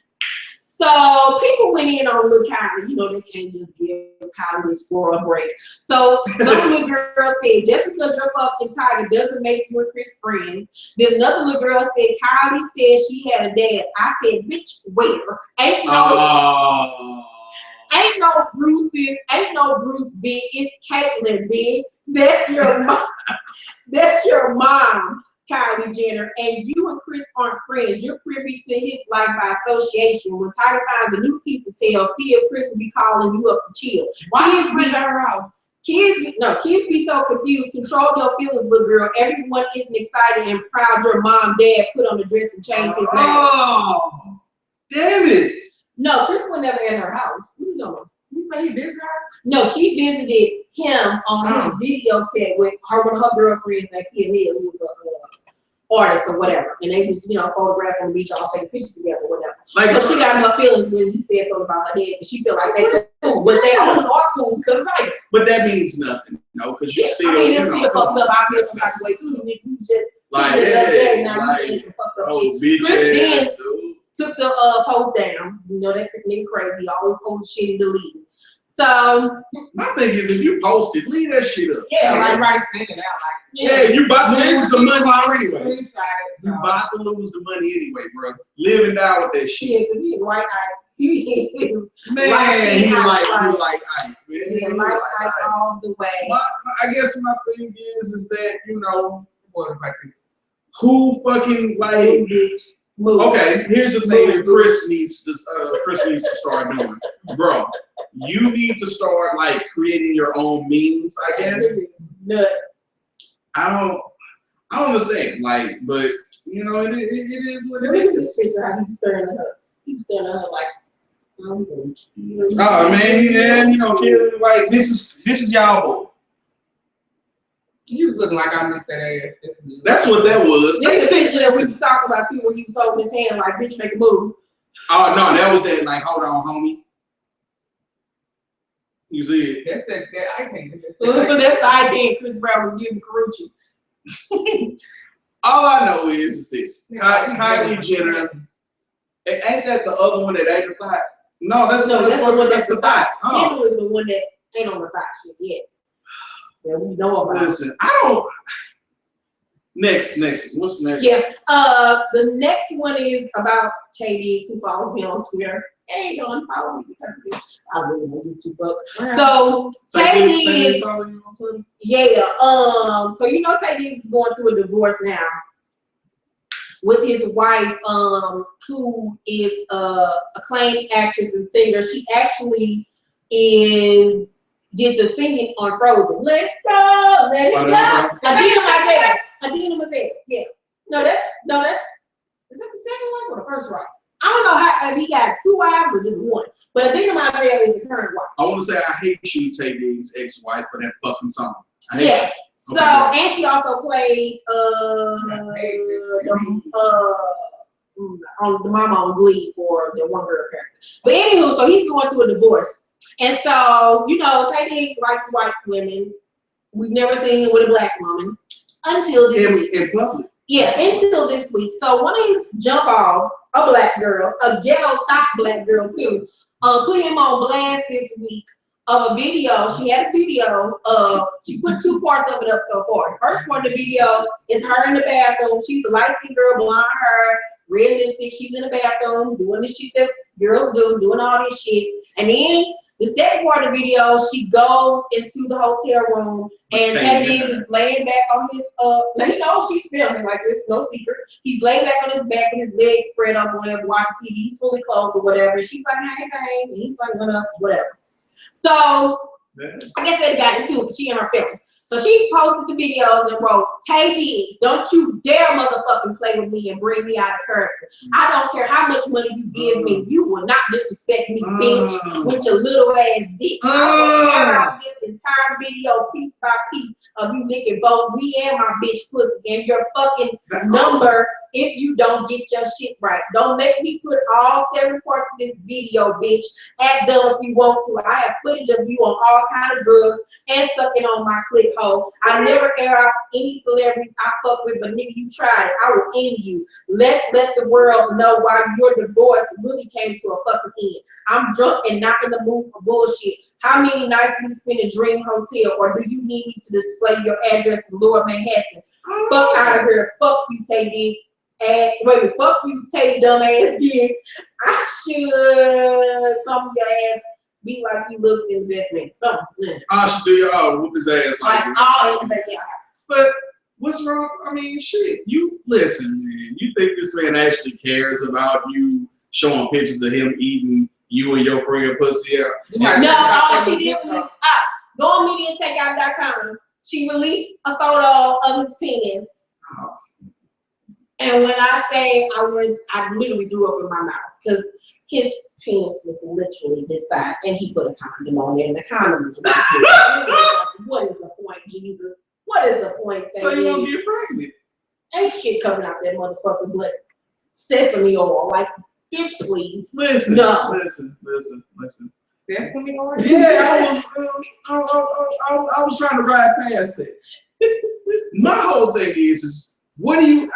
So people went in on little Kylie. You know, they can't just give Kylie this for a break. So some little girl said, just because you're fucking Tiger doesn't make you and Chris friends. Then another little girl said, Kylie said she had a dad. I said, bitch, where? Ain't no Bruce's, ain't no Bruce B. It's Caitlyn B. That's your mom. That's your mom, Kylie Jenner. And you and Chris aren't friends. You're privy to his life by association. When Tiger finds a new piece of tail, see if Chris will be calling you up to chill. Why is Chris her out? Kids be so confused. Control your feelings, little girl. Everyone isn't excited and proud your mom, dad put on the dress and changed his name. Oh, damn it. No, Chris was never at her house. Who's on? You say he visited her? No, she visited him on his video set with one of her girlfriends, like Keef, who was a artist or whatever. And they was, photographed on the beach, all taking pictures together, whatever. Like, so she got her feelings when he said something about her dad, because she feel like they cool, but they always are cool because Tiger. But that means nothing, because you still. I mean, it's still fucked up. I feel some type of way too. You just like, bitch Chris ass, then took the post down. You know that nigga crazy, always post shit and delete. So my thing is, if you post it, leave that shit up. Yeah, like everybody sending it out yeah, you about to lose the money anyway. You so. about to lose the money anyway, bro. Live and die with that shit. Yeah, because he's white eye. He is man, he like Ike. Yeah, like Ike all the way. I guess my thing is that What is like this? who fucking like. Move. Okay, here's the thing that Chris needs to start doing, bro. You need to start like creating your own memes, I guess. Nuts. I don't understand, like, but it is what it Look at is. this picture how he's staring at her. He's staring at her like, I'm gonna kill you. Oh man, kid, like this is y'all boy. You was looking like I missed that ass. That's what that was. This picture that we were talking about too, when he was holding his hand like, bitch, make a move. Oh no, that was that. Like, hold on, homie. You see it? That's that I can't do That's the idea Chris Brown was giving Karrueche. All I know is this. Kylie Jenner. Ain't that the other one that ain't the thigh? No, that's the one that's the thigh. Kendall is the one that ain't on the thigh shit yet. Yeah, we know about. Listen, I don't. Next. What's next? Yeah. The next one is about Tay Diggs, who follows me on Twitter. Hey, don't follow me because of this. I really know you $2. So Tay Diggs. Yeah. So Tay Diggs is going through a divorce now with his wife, who is a acclaimed actress and singer. She actually did the singing on Frozen. Let it go, let it go. Adina Mazel. Yeah. No, that's is that the second one or the first wife? I don't know if he got 2 wives or just one. But Adina Mazel is the current wife. I want to say I hate you, Tay Diggs' ex-wife, for that fucking song. Yeah. So and she also played on the mama on Glee for the one girl character. But anywho, so he's going through a divorce. And so, Tay Diggs likes white women. We've never seen him with a black woman until this week. In public. Yeah, until this week. So one of his jump offs, a black girl, a ghetto thought black girl too, put him on blast this week of a video. She had a video she put 2 parts of it up so far. The first part of the video is her in the bathroom. She's a light-skinned girl, blonde hair, red lipstick. She's in the bathroom doing the shit that girls do, doing all this shit. And then the second part of the video, she goes into the hotel room and Tay Diggs is laying back on his, she's filming, like this, no secret. He's laying back on his back with his legs spread up, whatever, watching TV. He's fully clothed or whatever. And she's like, hey, and he's like, whatever. So, I guess they got into it because she in her feelings. So she posted the videos and wrote, Tay Diggs, don't you dare motherfucking play with me and bring me out of character. I don't care how much money you give me. You will not disrespect me, bitch, with your little ass dick. I will tear out this entire video piece by piece of you licking both me and my bitch pussy and your fucking number if you don't get your shit right. Don't make me put all 7 parts of this video, bitch. Act dumb if you want to. I have footage of you on all kind of drugs and sucking on my clit hole. I never air out any celebrities I fuck with, but nigga, you tried. I will end you. Let's let the world know why your divorce really came to a fucking end. I'm drunk and not in the mood for bullshit. How many nights we spend in Dream Hotel, or do you need me to display your address in Lower Manhattan? Fuck out of here. Fuck you, Tay Diggs. And wait, fuck you, Tay dumbass Diggs. I should some of your ass be like you looked investment. Something. I should do your whoop his ass Like all in the backyard. But what's wrong? I mean, shit. You listen, man. You think this man actually cares about you showing pictures of him eating you and your friend pussy out? No, all she did was go on MediaTakeout.com. She released a photo of his penis. Oh. And when I say I literally threw up in my mouth because his penis was literally this size, and he put a condom on it, and the condom was right here. What is the point, Jesus? What is the point? So you won't get pregnant? Ain't shit coming out that motherfucker but sesame oil. Like, bitch, please. Listen, no. listen. Sesame oil? Yeah, I was trying to ride past it. My whole thing is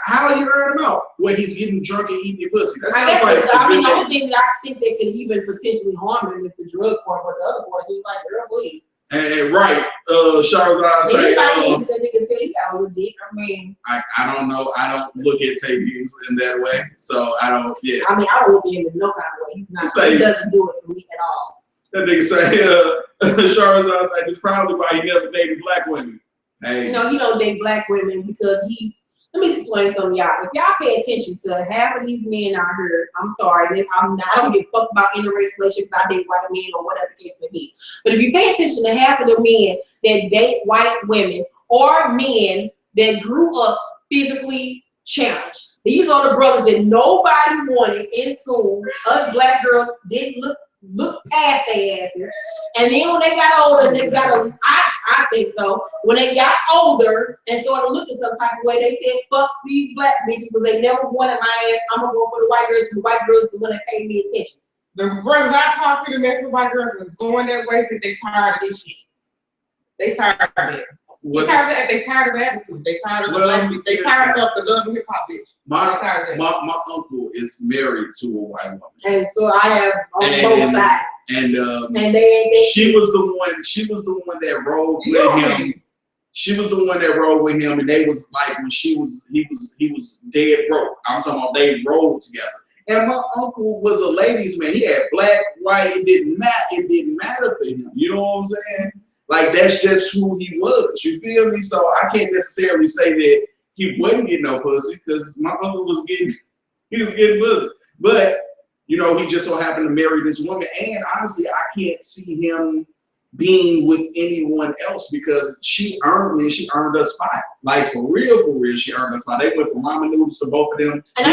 how you earn him out when he's getting drunk and eating your pussy? That sounds like the only thing that I think that could even potentially harm him is the drug part, but the other part is like, girl, please. And right, Charzad say, that nigga tell you I was dick. I mean, I don't know. I don't look at tapings in that way, so I don't. Yeah. I mean, I don't look at him in no kind of way. He's not. He doesn't do it for me at all. That nigga say, Charzad say, it's probably why he never dated black women. Hey. You know, he don't date black women because he's. Let me explain something, y'all. If y'all pay attention to half of these men out here, I'm sorry, I don't give a fuck about interracial relationships. I date white men or whatever the case may be. But if you pay attention to half of the men that date white women or men that grew up physically challenged, these are the brothers that nobody wanted in school. Us black girls didn't look past their asses. And then when they got older, I think so. When they got older and started looking some type of way, they said, fuck these black bitches because they never wanted my ass. I'm going to go for the white girls because the white girls are the one that paid me attention. The brothers I talked to, the mess with white girls was going that way since they tired of this shit. They tired of it. They tired of the attitude. They tired of the black bitch. They tired of the love and hip hop bitch. My uncle is married to a white woman. And so I have on both sides. And she was the one that rode with him. She was the one that rode with him, and they was like when he was dead broke. I'm talking about they rode together. And my uncle was a ladies' man. He had black, white. It didn't matter for him. You know what I'm saying? Like that's just who he was. You feel me? So I can't necessarily say that he wouldn't get no pussy because my uncle was getting pussy, but. You know, he just so happened to marry this woman. And honestly, I can't see him being with anyone else because she earned me. She earned a spot. Like, for real, she earned a spot. They went from mama noodles to both of them. And I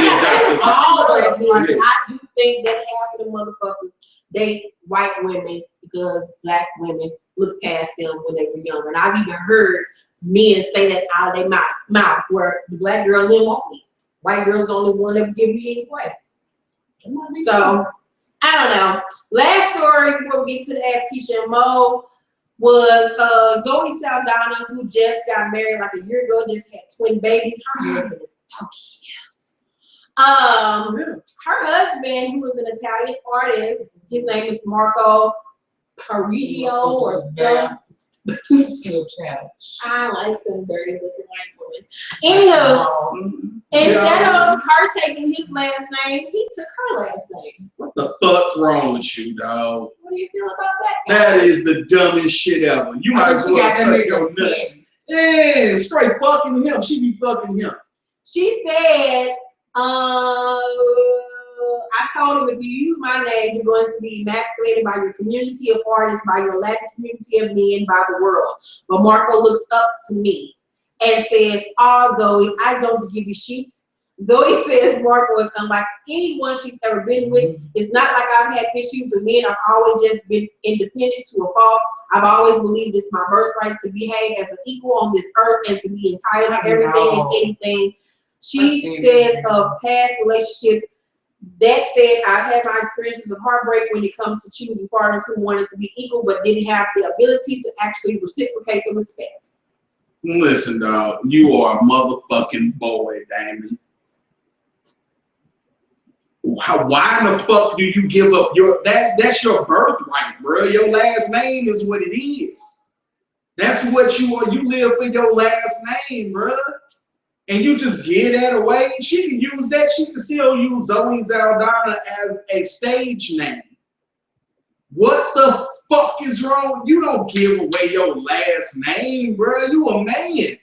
do think that half of the motherfuckers date white women because black women look past them when they were young. And I've even heard men say that out of their mouth where the black girls didn't want me. White girls only want to give me anyway. So, I don't know. Last story before we get to the Ask Keisha and Mo was Zoe Saldana, who just got married like a year ago, just had twin babies. Her husband is so cute. Her husband, who is an Italian artist, his name is Marco Karrueche or something. I like them dirty looking white boys. Anywho, instead of her taking his last name, he took her last name. What the fuck wrong with you, dog? What do you feel about that? That is the dumbest shit ever. You might as well take your nuts. Yeah, straight fucking him. She be fucking him. She said, I told him if you use my name, you're going to be emasculated by your community of artists, by your Latin community of men, by the world. But Marco looks up to me and says, "Oh, Zoe, I don't give you shit." Zoe says Marco is unlike anyone she's ever been with. It's not like I've had issues with men. I've always just been independent to a fault. I've always believed it's my birthright to behave as an equal on this earth and to be entitled to everything and anything She says of past relationships, that said, I've had my experiences of heartbreak when it comes to choosing partners who wanted to be equal but didn't have the ability to actually reciprocate the respect. Listen, dog, you are a motherfucking boy, Damon. Why in the fuck do you give up that's your birthright, bro? Your last name is what it is. That's what you are. You live for your last name, bro. And you just give that away. She can use that. She can still use Zoe Saldana as a stage name. What the fuck is wrong? You don't give away your last name, bro. You a man.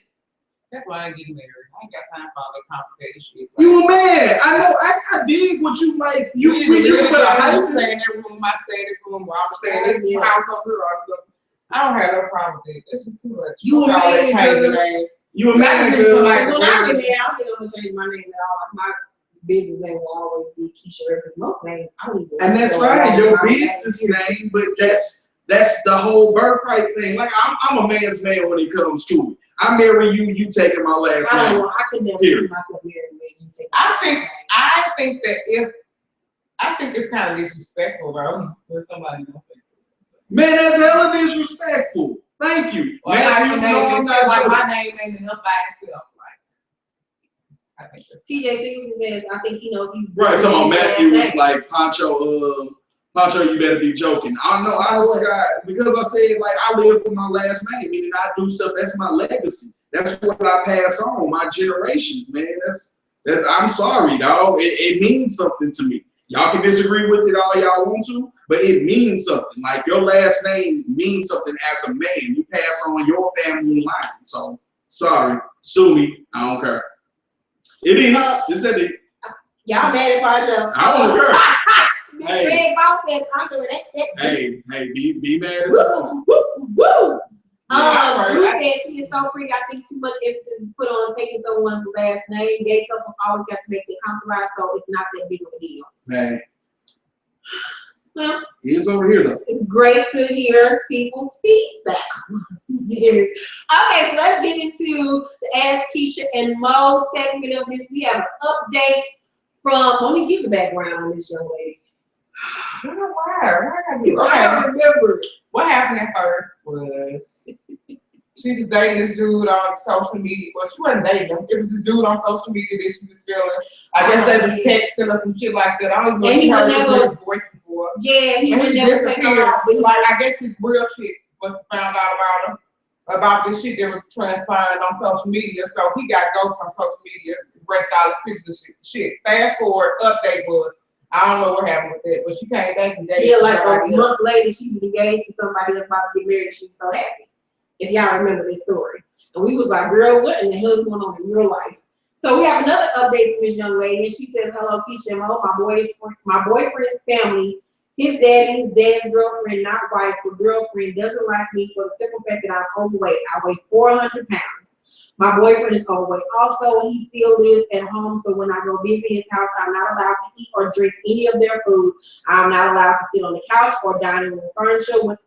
That's why I ain't getting married. I ain't got time for all that complicated shit. You a man. I know. I dig what you like. You put a hype stay in that room. I stay in this room. I'll stay in this house over here. I don't have no problem with it. It's just too much. You a man. You a man. When I get married, I don't think I'm gonna change my name at all. Like my business name will always be Keisha because most names I don't even. And that's right, your business name, but that's the whole birthright thing. Like I'm a man's man when it comes to it. I marry you, you taking my last name. I don't know. I could never see myself marrying you taking. I think that I think it's kind of disrespectful though when somebody don't say. Man, that's hella disrespectful. Thank you. Well, man, you know I'm not like my name ain't enough by itself. Like, I think TJ Singleton says, I think he knows he's right. Talking about Matthew was like Poncho, you better be joking. I know, honestly, God, because I said like I live with my last name, meaning I do stuff. That's my legacy. That's what I pass on, my generations, man. That's. I'm sorry, dog. It means something to me. Y'all can disagree with it all y'all want to, but it means something. Like your last name means something as a man. You pass on your family line. So sorry, sue me. I don't care. It is. Just said it. Y'all mad at Poncho? I don't care. Hey, hey, be mad at the Woo! Drew said she is so pretty. I think too much emphasis is put on taking someone's last name. Gay couples always have to make the compromise, so it's not that big of a deal. Man. Well, he is over here though. It's great to hear people's feedback. Yes. Okay, so let's get into the Ask Keisha and Mo segment of this. We have an update from. Let me give the background on this young lady. I don't know why. I don't remember. What happened at first was she was dating this dude on social media. Well, she wasn't dating him. It was this dude on social media that she was feeling. I guess they was texting or some shit like that. I don't even know if she heard his voice before. Yeah, he would never take her off. Like, I guess his real shit must have found out about this shit that was transpiring on social media. So he got ghosts on social media, rest all his pictures and shit. Fast forward, update was, I don't know what happened with that, but she came back and dated. Yeah, like a month later, she was engaged to somebody else about to get married. She was so happy. If y'all remember this story. And we was like, girl, what in the hell is going on in your life? So we have another update from this young lady. And she says, hello, Keisha and Mo, my boyfriend's family, his dad's girlfriend, not wife, but girlfriend, doesn't like me for the simple fact that I'm overweight. I weigh 400 pounds. My boyfriend is overweight. Also, he still lives at home, so when I go visit his house, I'm not allowed to eat or drink any of their food. I'm not allowed to sit on the couch or dining room furniture.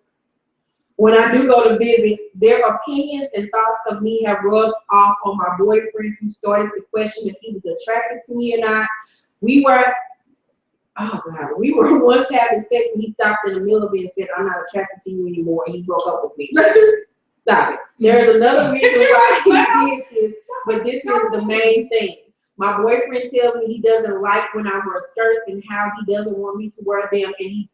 When I do go to visit, their opinions and thoughts of me have rubbed off on my boyfriend, who started to question if he was attracted to me or not. We were once having sex, and he stopped in the middle of it and said, I'm not attracted to you anymore, and he broke up with me. Stop it. There's another reason why he did this, but this is the main thing. My boyfriend tells me he doesn't like when I wear skirts and how he doesn't want me to wear them, and he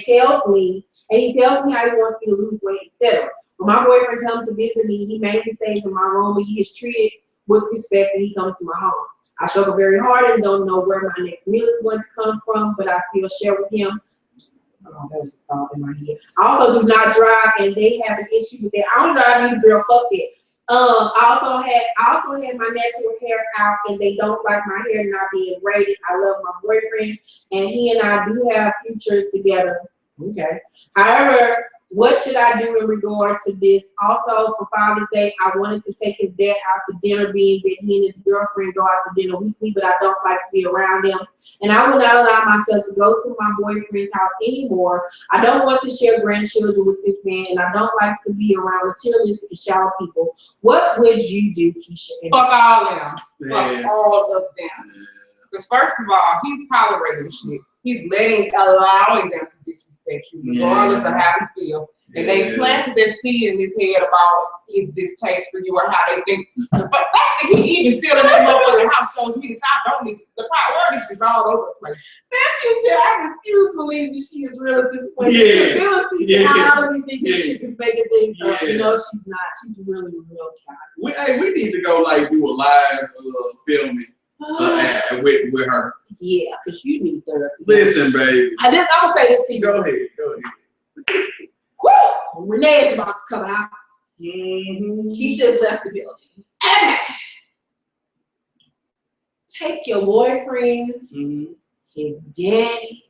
tells me how he wants me to lose weight, etc. When my boyfriend comes to visit me, he mainly stays in my room, and he is treated with respect when he comes to my home. I struggle very hard and don't know where my next meal is going to come from, but I still share with him. Oh, that was in my head. I also do not drive, and they have an issue with that. I don't drive either, girl. Fuck it. I also had my natural hair out, and they don't like my hair not being braided. I love my boyfriend, and he and I do have future together. Okay. However, What should I do in regard to this? Also, for Father's Day, I wanted to take his dad out to dinner, being that he and his girlfriend go out to dinner weekly, but I don't like to be around them. And I will not allow myself to go to my boyfriend's house anymore. I don't want to share grandchildren with this man, and I don't like to be around materialistic and shallow people. What would you do, Keisha? Fuck all of them. Yeah. Fuck all of them. Because first of all, he's tolerating shit. He's allowing them to disrespect you, regardless of how he feels. And they planted that seed in his head about his distaste for you or how they think. But the fact that he even still in that motherfucking house shows me that y'all don't need the priorities is all over the place. Matthew said, I refuse to believe that she is real at this point. Yeah. How does he think that she is making things up? You know, she's not. She's really real. We need to go like do a live filming with her. Yeah, because you need therapy. Listen, baby. I'm gonna say this to you. Go ahead. Woo! Renee is about to come out. Mm-hmm. Keisha's left the building. Okay. Take your boyfriend, his daddy,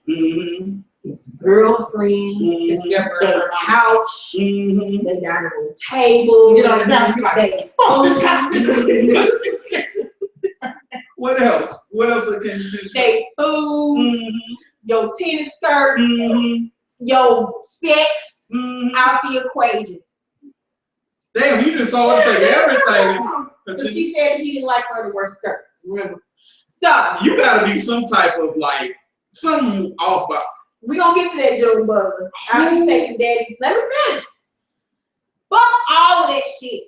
his girlfriend, their couch, they got a little table. Get on the couch and be like, fuck this couch. What else? What else can you do? They food, your tennis skirts, your sex out the equation. Damn, you just saw her take everything. But she said he didn't like her to wear skirts, remember? So you gotta be some type of like something off by. We gonna get to that, Joe Butler. I be taking daddy. Let me finish. Fuck all of that shit.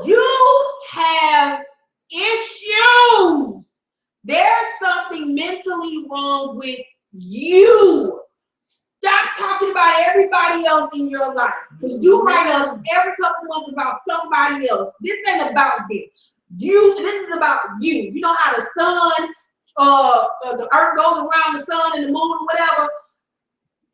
You have issues. There's something mentally wrong with you. Stop talking about everybody else in your life. Because you write us every couple months about somebody else. This ain't about them. This is about you. You know how the sun, the earth goes around the sun and the moon or whatever.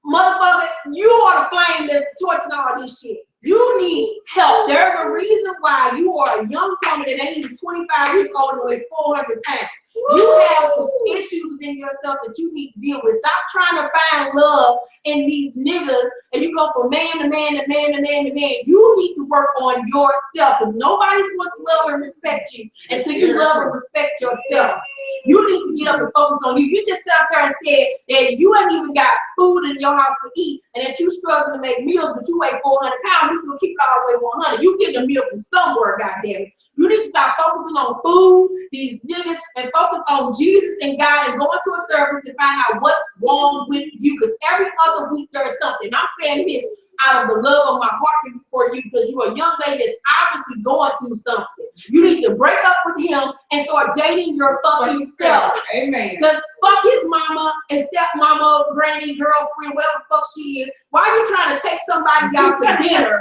Motherfucker, you are the flame that's torching all this shit. You need help. There's a reason why you are a young woman that ain't even 25 years old and weighs 400 pounds. You have some issues within yourself that you need to deal with. Stop trying to find love in these niggas and you go from man to man to man to man to man. You need to work on yourself because nobody's going to love and respect you until you love and respect yourself. You need to get up and focus on you. You just sat up there and said that you ain't even got food in your house to eat and that you struggle to make meals, but you weigh 400 pounds. You still keep it all the way 100. You getting a meal from somewhere, goddammit. You need to stop focusing on food, these niggas, and focus on Jesus and God and going to a therapist and find out what's wrong with you. Because every other week there's something. I'm saying this out of the love of my heart for you because you're a young lady that's obviously going through something. You need to break up with him and start dating your fucking self. Amen. Because fuck his mama and stepmama, granny, girlfriend, whatever the fuck she is. Why are you trying to take somebody out to dinner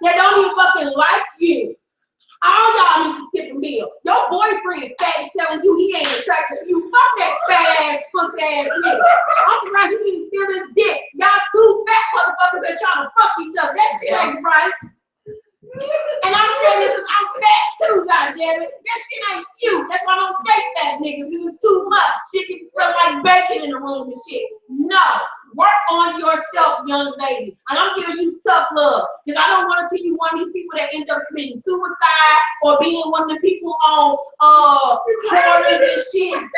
that don't even fucking like you? All y'all need to skip a meal. Your boyfriend fat telling you he ain't attracted to you. Fuck that fat ass, pussy ass nigga. I'm surprised you didn't feel this dick. Y'all two fat motherfuckers that trying to fuck each other. That shit ain't right. And I'm saying this because I'm fat too, goddammit. That shit ain't cute. That's why I don't date fat niggas. This is too much. Shit can smell like bacon in the room and shit. No. Work on yourself, young lady. And I'm giving you tough love. Because I don't want to see you one of these people that end up committing suicide or being one of the people on corners and shit.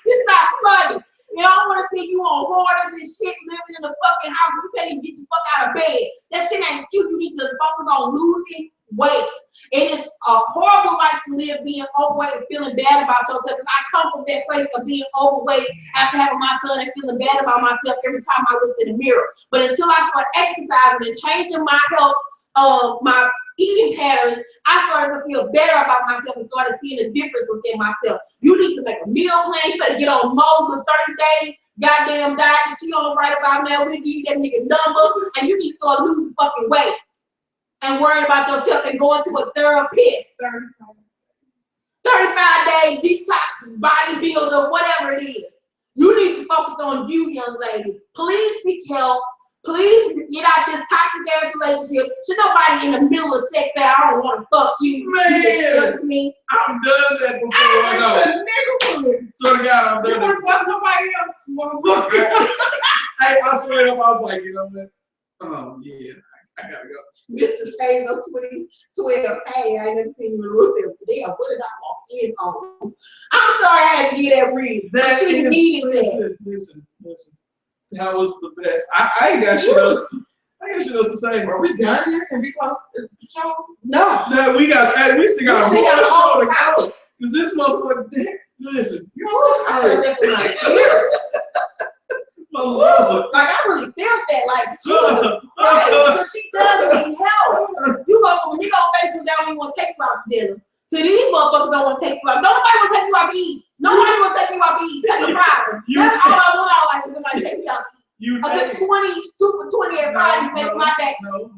It's not funny. You don't want to see you on corners and shit living in the fucking house. You can't even get the fuck out of bed. That shit ain't cute. You need to focus on losing weight. It is a horrible life to live being overweight and feeling bad about yourself. Because I come from that place of being overweight after having my son and feeling bad about myself every time I look in the mirror. But until I start exercising and changing my health, my eating patterns, I started to feel better about myself and started seeing a difference within myself. You need to make a meal plan. You better get on mode with 30-day goddamn diet that she on right about now. We'll give you that nigga number and you need to start losing fucking weight. And worrying about yourself and going to a therapist. 35-day detox, bodybuilder, whatever it is. You need to focus on you, young lady. Please seek help. Please get out this toxic ass relationship. Should nobody in the middle of sex say, I don't want to fuck you. Man, You disgust me. I've done that before. I know. Swear to God, I've You done want it. to fuck nobody else, motherfucker. Hey, I swear, I was like, you know what? Oh, yeah, I gotta go. Mr. Taser 2012. Hey, I ain't never seen you in Russell. Damn, what did I walk in on? I'm sorry I had to get that read. That She is, needed that. listen. That was the best. I ain't got shit else to say. Are we done here? Can we close the show? No. No, we still got a We got a whole whole show to go. topic. Cause this motherfucker, listen, You know what? I felt that for my spirit. motherfucker. Like, I really felt that. Like, Jesus Christ. Because she does need help. You go from, you go on Facebook, they don't even want to take you out to dinner. So these motherfuckers don't want to take you out. Nobody want to take you out to eat. Nobody want to take you out to eat. That's a problem. That's all I want out like is somebody take me out to eat. A good 2 for 20 at Fridays makes my day. No,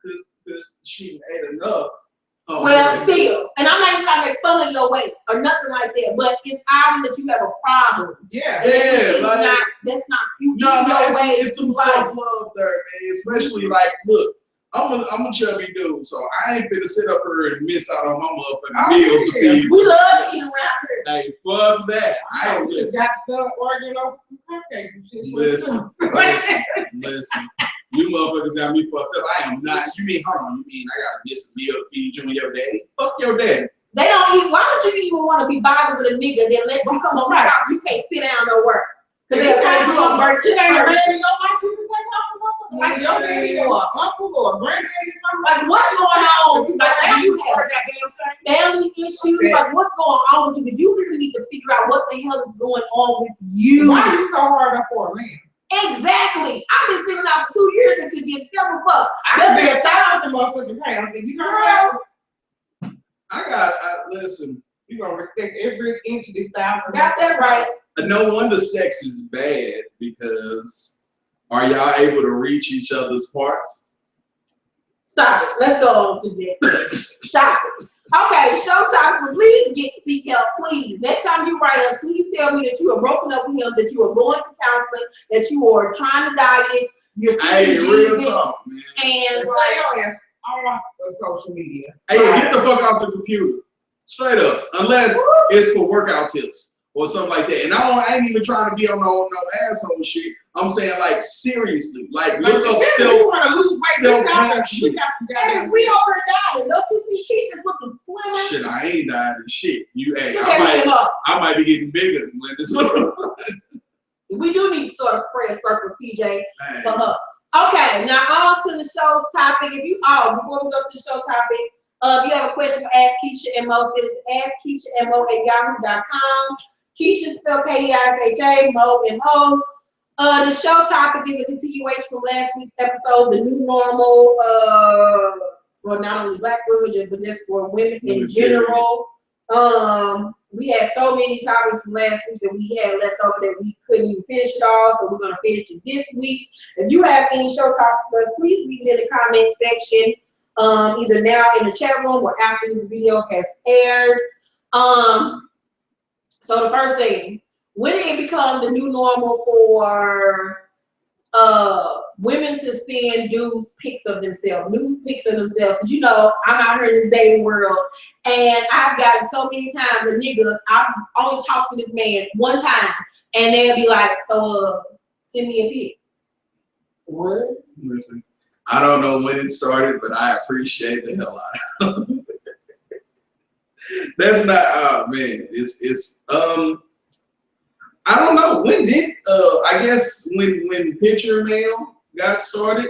because she ate enough. Oh, Well, man. still, and I'm not even trying to make fun of your weight or nothing like that, but it's obvious that you have a problem. Yeah. That's not you. No, your weight it's some right. self-love there, man. Especially like, look, I'm a chubby dude, so I ain't finna sit up here and miss out on my motherfucking meals to feed. We love to eat around here. Hey, fuck that. I ain't just got done arguing over some cupcakes and shit. Listen. You motherfuckers got me fucked up. I am not. You mean, hold on, you mean I gotta miss a meal to feed you and your daddy? Fuck your daddy. They don't eat. Why don't you even want to be bothered with a nigga that let you come over his house? You can't sit down no work. Because they'll pay you on birthday. It ain't a man in your life you can take off the motherfucker. Like your daddy or an uncle or a granddaddy or something. Like, what's going on? Like, you have family issues. Like, what's going on with you? Because you really need to figure out what the hell is going on with you. Why are you so hard up for a man? Exactly. I've been single out for 2 years and could give several fucks. I've been 1,000 motherfucking pounds. If you know that, Listen. you gonna respect every inch of this 1,000. Got that right. No wonder sex is bad because are y'all able to reach each other's parts? Stop it. Let's go on to this. Stop it. Okay, show topic. Please seek help, please. Next time you write us, please tell me that you are broken up with him, that you are going to counseling, that you are trying to diet, you're seeing real Jesus, talk, man. and Play your ass off of social media. Hey, get the fuck off the computer. Straight up. Unless it's for workout tips or something like that. And I ain't even trying to be on no asshole shit. I'm saying, like, seriously. Like, look up self-help shit. and we over dying. Don't you see Keisha's looking slimmer? Shit, I ain't dying and shit. Hey, Look at me up. I might be getting bigger than this one. We do need to start a prayer circle, TJ, for her. Okay, now on to the show's topic. Before we go to the show topic, if you have a question for Ask Keisha Mo, send it to askkeishamo@yahoo.com. Keisha spelled Keisha, Mo M-O. The show topic is a continuation from last week's episode, the new normal for not only Black women, but just for women in general. We had so many topics from last week that we had left over that we couldn't even finish it all, so we're going to finish it this week. If you have any show topics for us, please leave it in the comment section, either now in the chat room or after this video has aired. So the first thing, when did it become the new normal for women to send dudes pics of themselves, nude pics of themselves? Because, you know, I'm out here in this dating world, and I've gotten so many times a nigga, I've only talked to this man one time, and they'll be like, so send me a pic. What? Listen, I don't know when it started, but I appreciate the hell out of it. That's not, oh man, it's I don't know, when did, I guess when picture mail got started.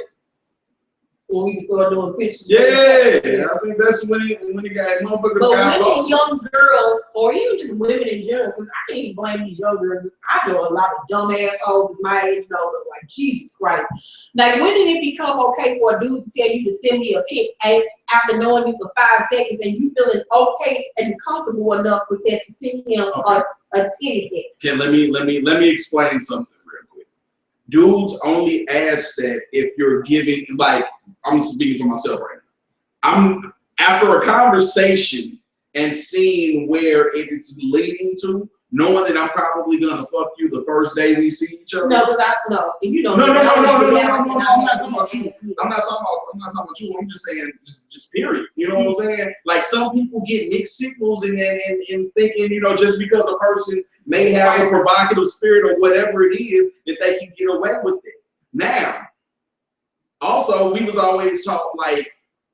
When we started doing pictures. Yeah, I think that's when it got, motherfuckers but got women, low. young girls, or even just women in general, because I can't even blame these young girls. I know a lot of dumb assholes is my age, though, like, Jesus Christ. Like, when did it become okay for a dude to tell you to send me a pic after knowing you for 5 seconds and you feeling okay and comfortable enough with that to send him a titty pic? Okay, let me explain something real quick. Dudes only ask that if you're giving, like, I'm speaking for myself right now. After a conversation and seeing where it's leading to, knowing that I'm probably gonna fuck you the first day we see each other? No, because if you don't. No, I'm not talking I'm about you. I'm not talking about you. I'm just saying, just period. You know what I'm saying? Like some people get mixed signals and thinking, you know, just because a person may have a provocative spirit or whatever it is, that they can get away with it. Now, also, we was always taught like,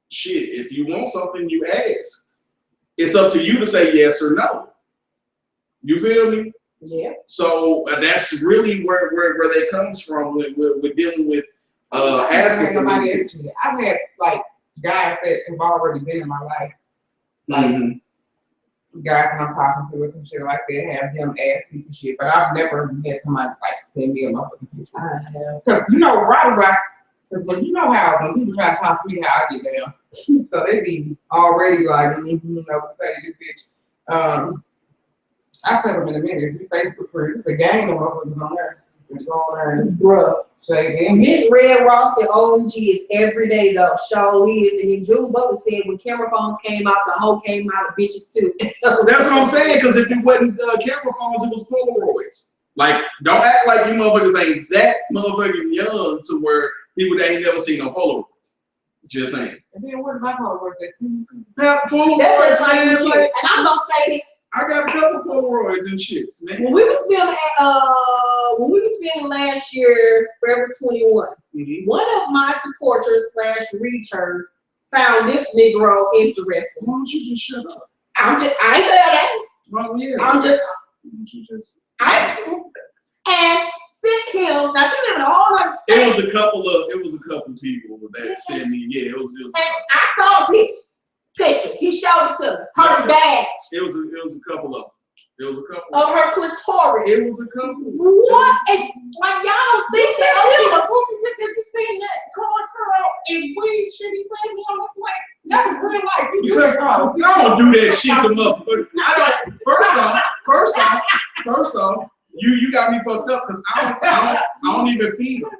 shit, if you want something, you ask. It's up to you to say yes or no. You feel me? Yeah. So that's really where that comes from with dealing with asking for money. I've had like guys that have already been in my life, like guys that I'm talking to or some shit like that, have them ask me for shit. But I've never had somebody like send me a motherfucking picture. Because you know right away, because when you know how when people try to talk to me, how I get down, so they be already like, you know, say this bitch. I'll tell them in a minute. If you Facebook friends, it's a gang of motherfuckers on there. It's on there and bruh. Miss Red Ross said OMG is every day though. Show is. And then June Butler said when camera phones came out, the hoe came out of bitches too. That's what I'm saying, because if it wasn't camera phones, it was Polaroids. Like, don't act like you motherfuckers ain't that motherfucking young to where people that ain't never seen no Polaroids. Just saying. And then what about Polaroids? Polaroids, that's just like you. And I'm gonna say this. I got a couple Polaroids and shits, man. When we was filming last year, Forever 21, one of my supporters / readers found this Negro interesting. Why don't you just shut up? I ain't saying that. Well, yeah. And sent him. Now she lived in a whole other state. It was a couple people that sent me. Yeah, it was. And I saw the picture. He showed it to me. Her badge. It was a couple of them. It was a couple of her clitoris. It was a couple. What? And like y'all don't think that? You seen that curl and weed shit he played me on the plate? That was real life. Because I don't do that shit to motherfuckers. I don't. First off, you got me fucked up because I don't even feed them.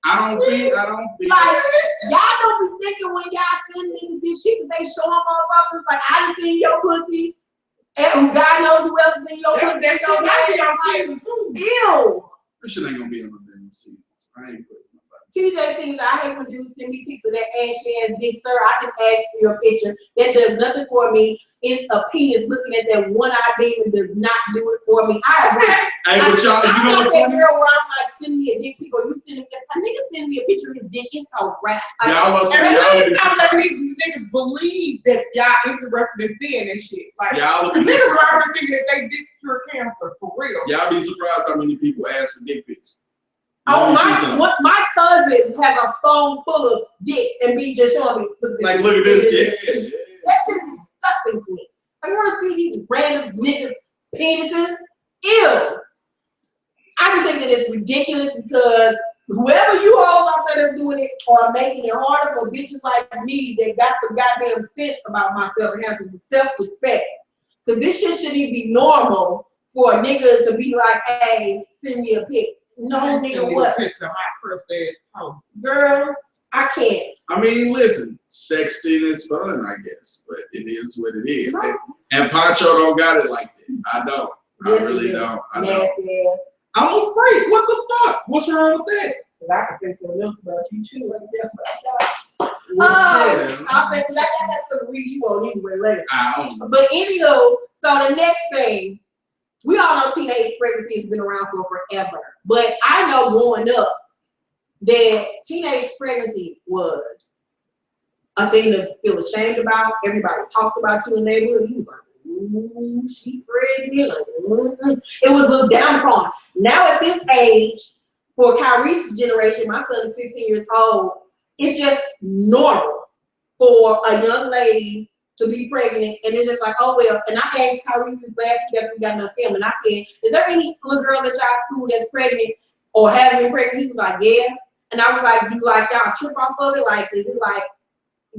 I don't feel. Like, y'all don't be thinking when y'all send niggas this shit that they show them motherfuckers like I done seen your pussy. And God knows who else is in your pussy. That shit might be on season too. Ew. This shit ain't gonna be on the business season. I ain't putting TJ says, I hate when dudes send me pics of that ashy ass dick, sir. I can ask for your picture. That does nothing for me. It's a penis looking at that one-eyed demon does not do it for me. I agree. Hey, but y'all, you know what's that girl where I'm like, send me a dick pic or you send me a nigga send me a picture of his dick. It's a wrap. I'm letting these niggas believe that y'all interested in seeing this shit. Like, niggas are already thinking that they dicks cure cancer for real. Y'all be surprised how many people ask for dick pics. Oh, my cousin has a phone full of dicks and be just showing me. Like, look at this. Yeah. That shit is disgusting to me. I want to see these random niggas' penises. Ew. I just think that it's ridiculous because whoever you hoes out there that's doing it are making it harder for bitches like me that got some goddamn sense about myself and have some self-respect. Because this shit shouldn't even be normal for a nigga to be like, hey, send me a pic. No, nigga, what? Picture of my first ass toe. Girl, I can't. I mean, listen, sexting is fun, I guess, but it is what it is. No. And Pancho don't got it like that. I don't. Yes, I really don't. Nasty ass. I'm a freak. What the fuck? What's wrong with that? I can say something else about you too. Like that's what I got. I'll say because I got that to read you on anyway later. I don't know. But anywho, so the next thing. We all know teenage pregnancy has been around for forever. But I know growing up that teenage pregnancy was a thing to feel ashamed about. Everybody talked about you in the neighborhood. You was like, ooh, she pregnant. Like, It was looked down upon. Now at this age, for Kyrie's generation, my son is 15 years old, it's just normal for a young lady to be pregnant, and it's just like, oh well. And I asked Karrueche this last week after we got enough film, and I said, is there any little girls at y'all school that's pregnant or has been pregnant? He was like, yeah. And I was like, do like y'all trip off of it? Like, is it like,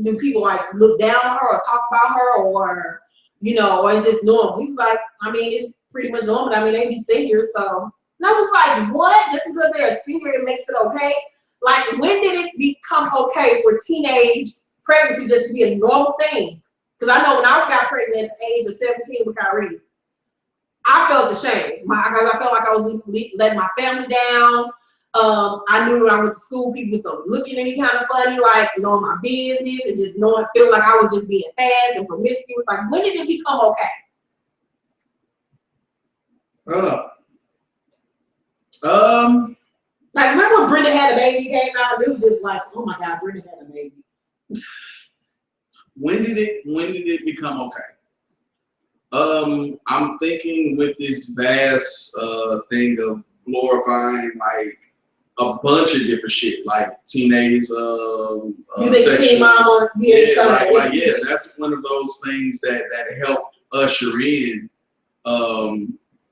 do people like look down on her or talk about her or, you know, or is this normal? He was like, I mean, it's pretty much normal. I mean, they be seniors, so. And I was like, what? Just because they're a senior, it makes it okay? Like, when did it become okay for teenage pregnancy just to be a normal thing? Because I know when I got pregnant at the age of 17 with Kyrieche, I felt ashamed because I felt like I was letting my family down. I knew when I went to school, people started looking at me kind of funny, like knowing my business and just feeling like I was just being fast and promiscuous. Like, when did it become okay? Like, remember when Brenda had a baby came out? It was just like, oh my God, Brenda had a baby. When did it become okay? I'm thinking with this vast thing of glorifying like a bunch of different shit, like teenage you think Teen Mama? Yeah, that's one of those things that helped usher in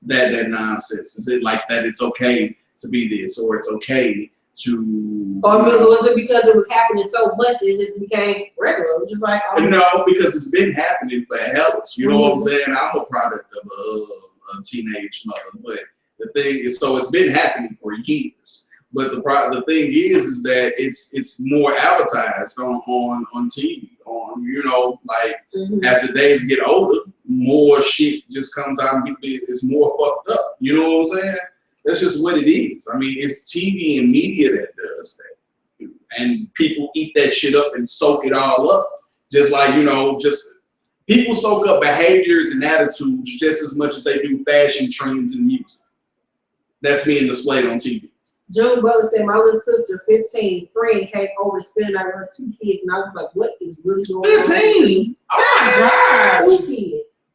that nonsense. Is it like that it's okay to be this, or it's okay to, or was it because it was happening so much that it just became regular? It was just like, no, because it's been happening for hells. You know what I'm saying? I'm a product of a teenage mother, but the thing is, so it's been happening for years. But the thing is that it's more advertised on TV, like as the days get older, more shit just comes out and it's more fucked up. You know what I'm saying? That's just what it is. I mean, it's TV and media that does that. And people eat that shit up and soak it all up. Just like, just people soak up behaviors and attitudes just as much as they do fashion trends and music. That's being displayed on TV. June Butler said, my little sister, 15, friend came over spending night with her 2 kids, and I was like, what is really going on? 15? Oh my God. 2 kids.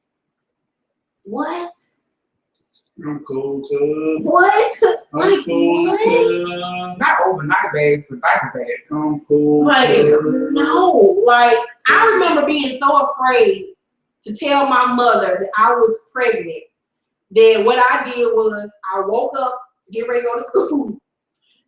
What? I'm cool, cuz. What? I'm cool, cuz. Not overnight bags, but diaper bags. I'm cool. Like, no. Like, I remember being so afraid to tell my mother that I was pregnant, that what I did was I woke up to get ready to go to school,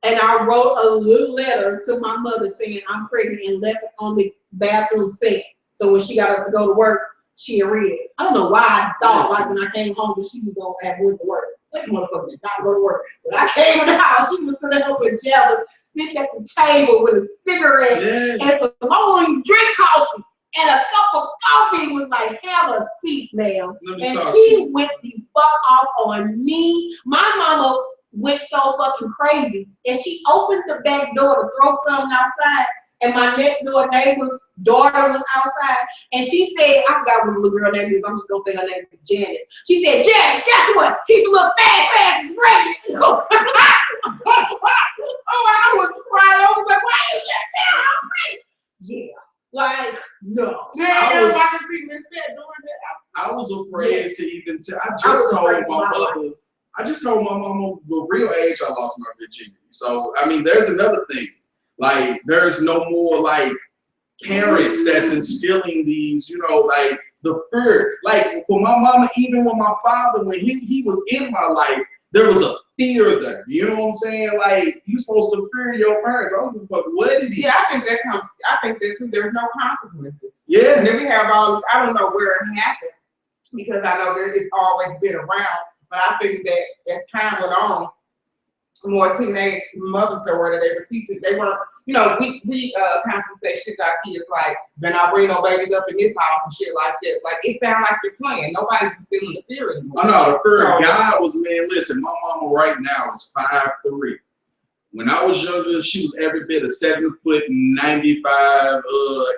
and I wrote a little letter to my mother saying I'm pregnant and left it on the bathroom sink. So when she got up to go to work, she'd read it. I don't know why I thought like when I came home that she was gonna have went to work. That motherfucker did not go to work. When I came in the house, she was sitting up in pajamas, sitting at the table with a cigarette and some morning drink coffee and a cup of coffee. Was like, have a seat, ma'am. And she went the fuck off on me. My mama went so fucking crazy, and she opened the back door to throw something outside, and my next door neighbor's daughter was outside, and she said, I forgot what the little girl name is, I'm just gonna say her name is Janice. She said, Janice, guess what? She's a little fast and pregnant. Oh, I was crying. I was like, why you just tell her I'm pregnant? Yeah. Like, no. I was afraid to even tell. I just told my mama the real age I lost my virginity. So, I mean, there's another thing. Like, there's no more, like, parents that's instilling these, like, the fear. Like, for my mama, even with my father, when he was in my life, there was a fear there. You know what I'm saying? Like, you're supposed to fear your parents. I don't give a fuck what it is. Yeah, I think that too. There's no consequences. Yeah. And then we have all this, I don't know where it happened, because I know that it's always been around. But I think that as time went on, more teenage mothers or whether they were teaching, they weren't, we constantly say shit to our kids like, "Then I bring no babies up in this house" and shit like that. Like, it sounds like they're playing. Nobody's feeling the fear anymore. Oh no, the fear of God was, man, listen, my mama right now is 5'3". When I was younger, she was every bit of 7 foot 95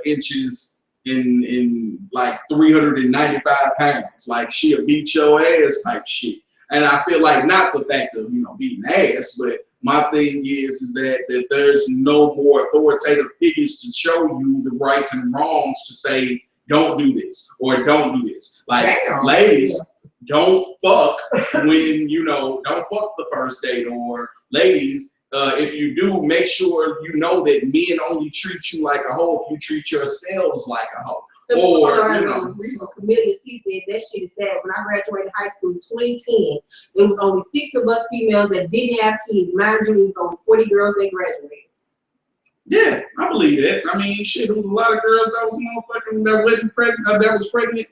inches in like 395 pounds. Like, she'll beat your ass type shit. And I feel like, not the fact of, beating ass, but my thing is that there's no more authoritative figures to show you the rights and wrongs to say, don't do this or don't do this. Like, ladies, don't fuck when, don't fuck the first date. Or ladies, if you do, make sure you know that men only treat you like a hoe if you treat yourselves like a hoe. Committed, he said that shit is sad. When I graduated high school in 2010, there was only 6 of us females that didn't have kids. Mind you, it was only 40 girls that graduated. Yeah, I believe that. I mean, shit, there was a lot of girls that was motherfucking that wasn't pregnant, that was pregnant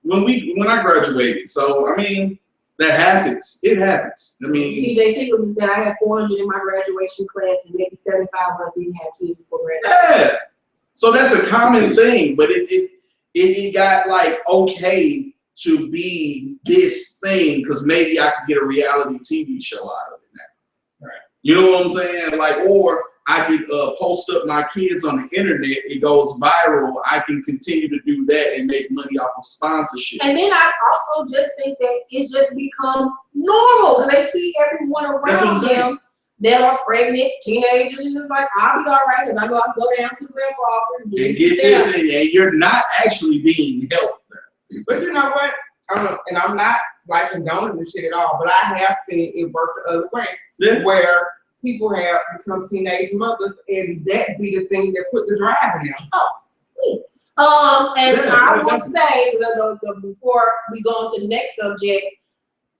when I graduated. So I mean, that happens. It happens. I mean, TJ Singleton said I had 400 in my graduation class, and maybe 75 of us didn't have kids before graduation. Yeah. So that's a common thing, but it got like okay to be this thing because maybe I could get a reality TV show out of it now. Right. You know what I'm saying? Like, or I could post up my kids on the internet. It goes viral. I can continue to do that and make money off of sponsorship. And then I also just think that it's just become normal because they see everyone around them that are pregnant, teenagers. It's just like, I'll be all right because I know I can go down to the rep office. And get this, and you're not actually being helped there. But you know what? And I'm not like condoning this shit at all, but I have seen it work the other way, where people have become teenage mothers, and that be the thing that put the drive in them. And I will say, before we go on to the next subject,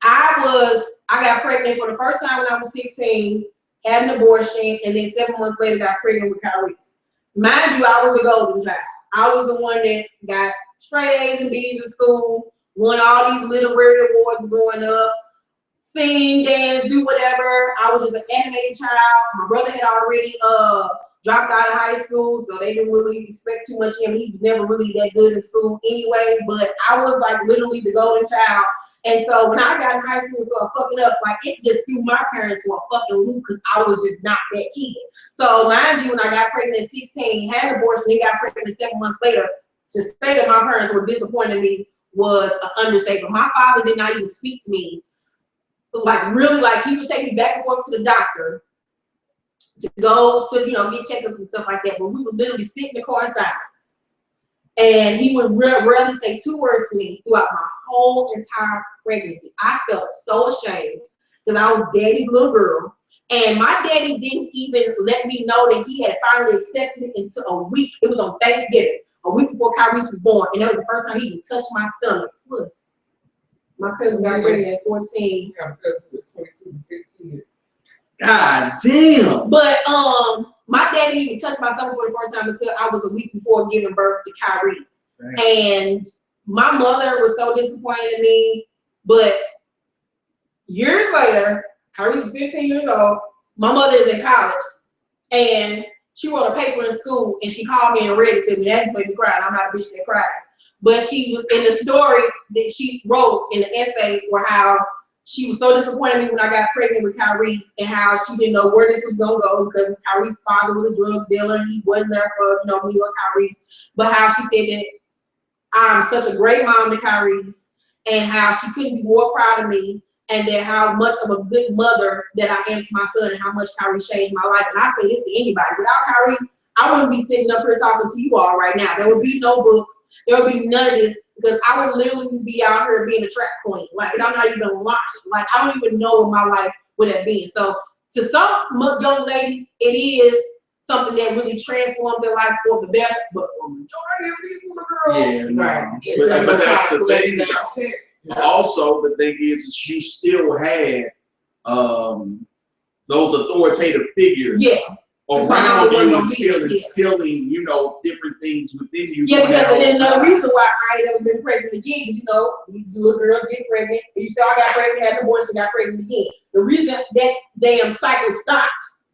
I got pregnant for the first time when I was 16, had an abortion, and then 7 months later got pregnant with Karrueche. Mind you, I was a golden child. I was the one that got straight A's and B's in school, won all these literary awards growing up, sing, dance, do whatever. I was just an animated child. My brother had already dropped out of high school, so they didn't really expect too much of him. He was never really that good in school anyway, but I was like literally the golden child. And so when I got in high school and started fucking up, like it just threw my parents for a fucking loop because I was just not that kid. So mind you, when I got pregnant at 16, had an abortion, then got pregnant 7 months later, to say that my parents were disappointed in me was an understatement. My father did not even speak to me. Like really, like he would take me back and forth to the doctor to go to, you know, get checkups and stuff like that. But we would literally sit in the car in silence. And he would rarely say 2 words to me throughout my whole entire pregnancy. I felt so ashamed because I was daddy's little girl. And my daddy didn't even let me know that he had finally accepted it until a week. It was on Thanksgiving, a week before Karrueche was born. And that was the first time he even touched my stomach. Look, my cousin got pregnant at 14. Yeah, because he was 22 to 16. God damn. But my daddy didn't even touch my stomach for the first time until I was a week before giving birth to Karrueche. And my mother was so disappointed in me. But years later, Karrueche is 15 years old. My mother is in college. And she wrote a paper in school and she called me and read it to me. That just made me cry. I'm not a bitch that cries. But she was in the story that she wrote in the essay where how she was so disappointed in me when I got pregnant with Karrueche and how she didn't know where this was gonna go because Karrueche's father was a drug dealer and he wasn't there for, you know, me or Karrueche. But how she said that I'm such a great mom to Karrueche and how she couldn't be more proud of me and that how much of a good mother that I am to my son and how much Karrueche changed my life. And I say this to anybody. Without Karrueche, I wouldn't be sitting up here talking to you all right now. There would be no books. There would be none of this because I would literally be out here being a track queen. Like, and I'm not even lying. Like, I don't even know what my life would have been. So, to some young ladies, it is something that really transforms their life for the better. But for the majority of these little girls, right. But that's the thing. Also, the thing is you still had those authoritative figures. Yeah. Around you and still instilling, you know, different things within you. Yeah, because there's no reason why I ain't ever been pregnant again. You know, these little girls get pregnant. You saw I got pregnant, had an abortion, got pregnant again. The reason that damn cycle stopped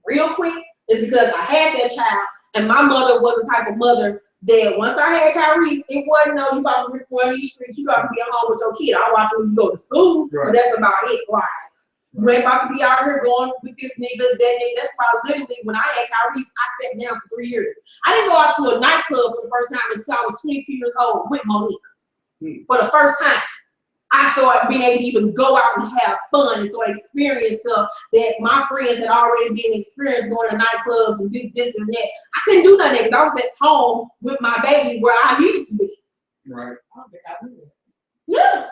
real quick is because I had that child, and my mother was the type of mother that once I had Karrueche, it wasn't no, you about to rip one of these streets, you got to be at home with your kid. I'll watch when you go to school, but that's about it. Like, you ain't about to be out here going with this nigga, that nigga. That's why literally when I had Karrueche, I sat down for 3 years. I didn't go out to a nightclub for the first time until I was 22 years old with Monique. For the first time, I started being able to even go out and have fun and start experiencing stuff that my friends had already been experienced going to nightclubs and do this and that. I couldn't do none of that because I was at home with my baby where I needed to be. Right. I don't think I knew that. Yeah.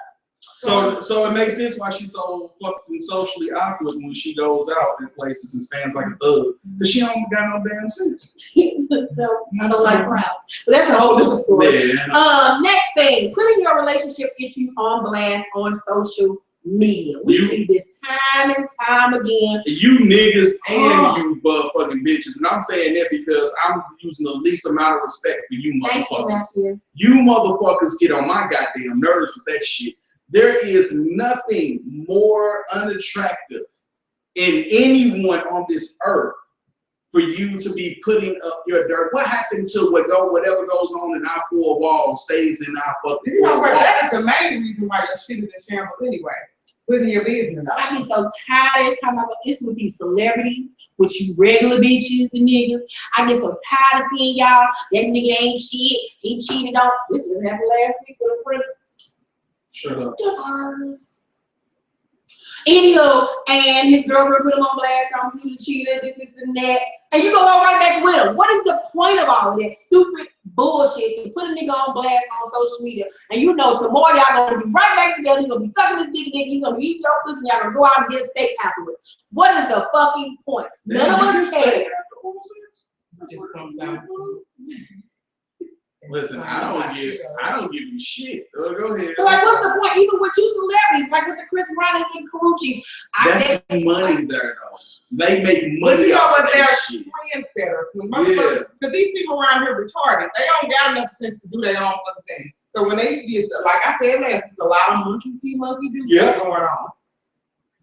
So it makes sense why she's so fucking socially awkward when she goes out in places and stands like a thug. Because she don't got no damn sense. No, I don't like crowds. But that's a whole different story. Yeah. Next thing, putting your relationship issues on blast on social media. We see this time and time again. You niggas and you motherfucking bitches. And I'm saying that because I'm using the least amount of respect for you motherfuckers. You motherfuckers get on my goddamn nerves with that shit. There is nothing more unattractive in anyone on this earth for you to be putting up your dirt. What happened to whatever goes on in our four walls stays in our fucking You know four what? walls. That is the main reason why your shit is in shambles anyway. Putting your business out. I get so tired of talking about this with these celebrities, with you regular bitches and niggas. I get so tired of seeing y'all. That nigga ain't shit. He cheated on. This just happened last week with a friend. Shut up. Divorce. Anywho, and his girlfriend put him on blast. He was a cheater, this and that. And you go right back with him. What is the point of all of that stupid bullshit to put a nigga on blast on social media? And you know tomorrow y'all gonna be right back together. You're gonna be sucking this dick, you're gonna be eating your pussy, and y'all gonna go out and get a steak afterwards. What is the fucking point? None of us care. Listen, I don't give you shit. Go ahead. So like, what's the point? Even with you celebrities, like with the Chris Brown's and Karrueches. That's money there, though. They make But money you know off what? of They're that shit. trendsetters. Because these people around here retarded. They don't got enough sense to do their own fucking thing. So when they see, like I said last, there's a lot of monkey see, monkey do shit going on.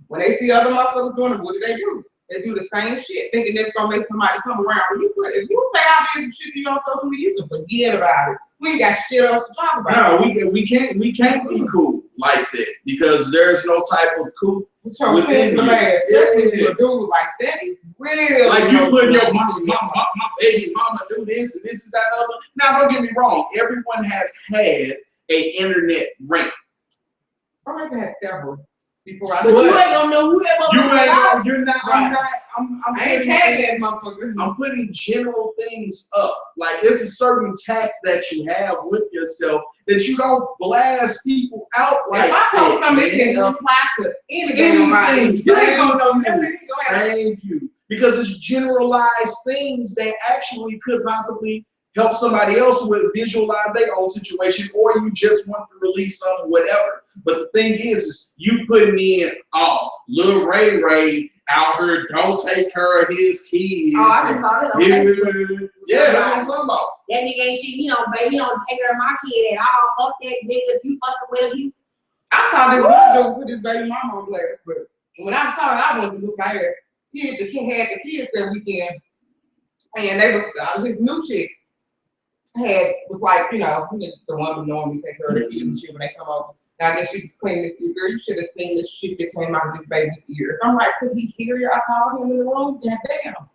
When they see other motherfuckers doing it, what do? They do the same shit, thinking that's gonna make somebody come around. If you say I did some shit to you on social media, you can forget about it. We ain't got shit else to talk about. No, we can't be cool like that because there's no type of cool within you. Especially if you're a dude like that is real. Like you put your my baby mama do this and this is that other. Now don't get me wrong, everyone has had a internet rant. I've had several. Before I but you ain't gonna know who that motherfucker is. You're not. Right. I ain't tagging that motherfucker. I'm putting general things up. Like there's a certain tact that you have with yourself that you don't blast people out like if I post that. something that can apply to anything, you ain't gonna know nothing. Thank you. Because it's generalized things that actually could possibly help somebody else with visualize their own situation, or you just want to release something, whatever. But the thing is you putting in, Lil Ray out here, don't take care of his kids. Oh, I just saw that on Facebook. Yeah, that's what I'm talking about. That nigga ain't shit, baby, don't take care of my kid at all. Fuck that nigga, if you fucking with him, I saw this one dude put his baby mama on blast, but when I saw it, I wanted to look like it. He had the kids that weekend, and they was his new chick. Was like, the one who normally take care of the kids and shit when they come over. And I guess she was cleaning this ear. Girl, you should have seen the shit that came out of this baby's ears. I'm like, could he hear you? I called him in the room. Goddamn.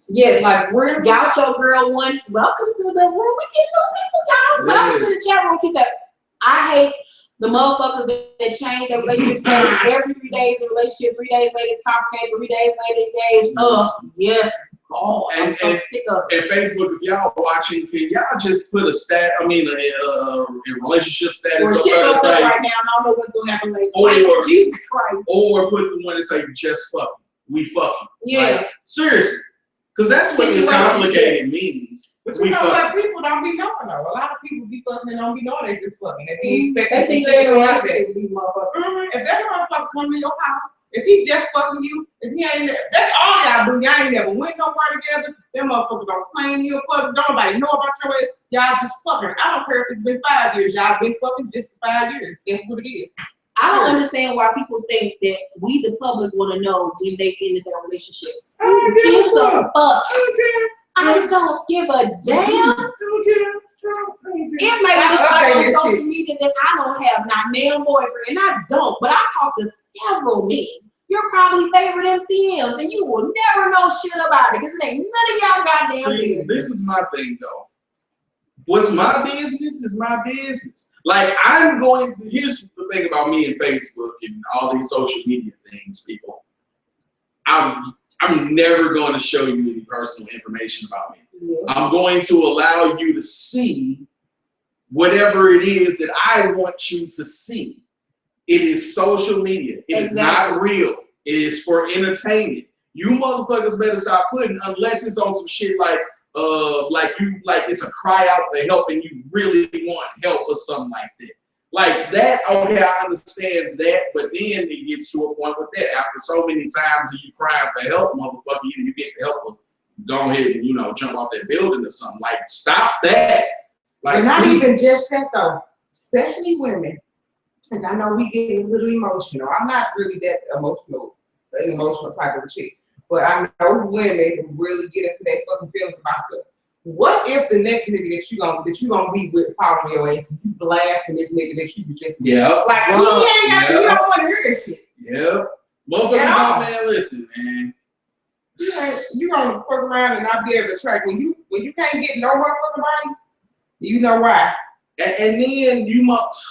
Yes, like we're got your girl one. Welcome to the room. We get new people down. Welcome to the chat room. She said, I hate the motherfuckers that change their relationship status every 3 days in a relationship. 3 days later, it's complicated. 3 days later, engaged. Yes. Oh, I'm so sick of it. And Facebook, if y'all watching, can y'all just put a a relationship status or up shit there goes to up say, right now, and I don't know what's gonna happen later. Or Jesus Christ. Or put the one that say just fucking. We fucking. Yeah. Like, seriously. Because that's what this complicated means. But you know what? People don't be knowing though. A lot of people be fucking and don't be knowing they just fucking. They think they're in a relationship with these motherfuckers. If that motherfucker come to your house, if he just fucking you, if he ain't, that's all y'all do. Y'all ain't never went nowhere together. Them motherfuckers don't claim you a fuck. Don't nobody know about your ass. Y'all just fucking. I don't care if it's been 5 years. Y'all been fucking just for 5 years. That's what it is. I don't understand why people think that we, the public, want to know when they get into their relationship. I don't give a fuck. I don't give a damn. It may look like on social media that I don't have not male boyfriend, and I don't, but I talk to several men. You're probably favorite MCMs, and you will never know shit about it because it ain't none of y'all goddamn business. This is my thing though. What's my business is my business. Like here's the thing about me and Facebook and all these social media things, people. I'm never going to show you any personal information about me. Yeah. I'm going to allow you to see whatever it is that I want you to see. It is social media. It is not real. It is for entertainment. You motherfuckers better stop putting, unless it's on some shit like it's a cry out for help and you really want help or something like that. Like that, okay, I understand that, but then it gets to a point with that. After so many times of you crying for help, motherfucker, either you get the help or go ahead and, jump off that building or something. Like, stop that. Like, but not even just that, though. Especially women. Because I know we get a little emotional. I'm not really that emotional type of a chick. but I know women really get into their fucking feelings about stuff. What if the next nigga that you gonna be with following your ass and you blasting this nigga that you was just with? Yep. Like he ain't got you don't want to hear this shit. Yep. Motherfuckers don't, man, listen, man. You gonna fuck around and not be able to track when you can't get no motherfucking body, you know why. And then you must.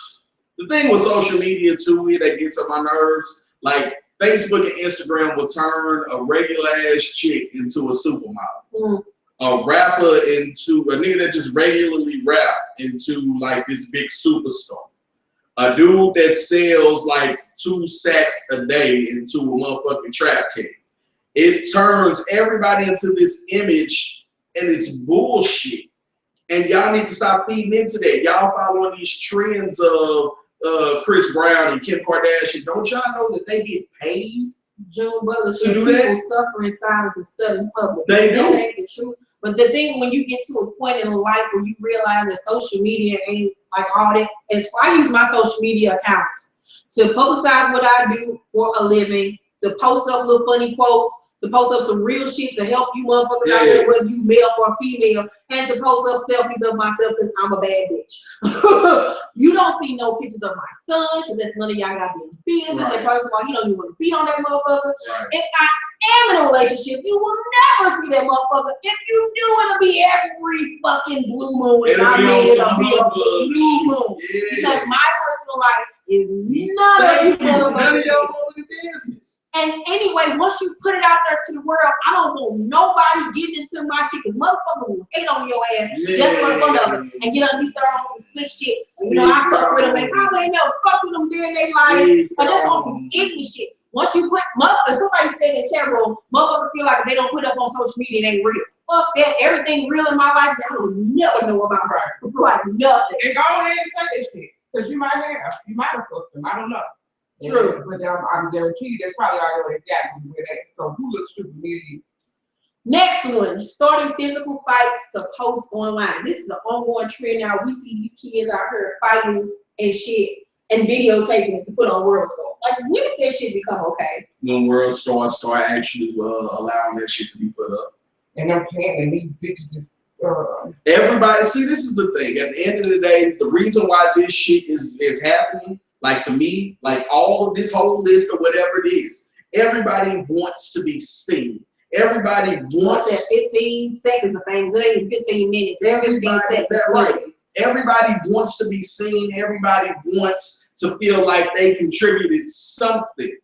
The thing with social media too, that gets on my nerves, like Facebook and Instagram will turn a regular ass chick into a supermodel. A rapper into a nigga that just regularly rap into like this big superstar. A dude that sells like 2 sacks a day into a motherfucking trap king. It turns everybody into this image and it's bullshit. And y'all need to stop feeding into that. Y'all following these trends of Chris Brown and Kim Kardashian. Don't y'all know that they get paid? June Butler said do people that? suffer in silence and study in public. They do. That ain't the truth. But the thing, when you get to a point in life where you realize that social media ain't like all that. I use my social media accounts to publicize what I do for a living, to post up little funny quotes, to post up some real shit to help you motherfuckers out there, whether you male or female, and to post up selfies of myself because I'm a bad bitch. You don't see no pictures of my son because that's none of y'all got business. Right. And first of all, you don't even want to be on that motherfucker. Right. If I am in a relationship, you will never see that motherfucker. If you do, it'll be every fucking blue moon. It'll And I be made on it some a blue humbug moon. shit. Because my personal life is none of you None of y'all motherfuckers. want business. And anyway, once you put it out there to the world, I don't want nobody getting into my shit because motherfuckers will hate on your ass just for fun of it and get underneath there on some slick shit. You know, I fuck with them and probably ain't never fuck with them during their life, but just on some ignorant shit. Once you put, somebody said in the chat room, motherfuckers feel like if they don't put up on social media, it ain't real. Fuck that. Everything real in my life, I don't never know about her. Like nothing. And go ahead and say that shit. Because you might have fucked them. I don't know. True. But I'm guarantee you that's probably all your ass got with that. So who looks stupid near you? Next one, starting physical fights to post online. This is an ongoing trend now. We see these kids out here fighting and shit and videotaping it to put on World Star. Like, when did that shit become okay? When World Star start actually allowing that shit to be put up. And I'm paying and these bitches just everybody, see, this is the thing. At the end of the day, the reason why this shit is happening, like to me, like all of this whole list or whatever it is, everybody wants to be seen. Everybody wants that 15 seconds of fame. It ain't 15 minutes. 15 seconds. Right. Everybody wants to be seen. Everybody wants to feel like they contributed something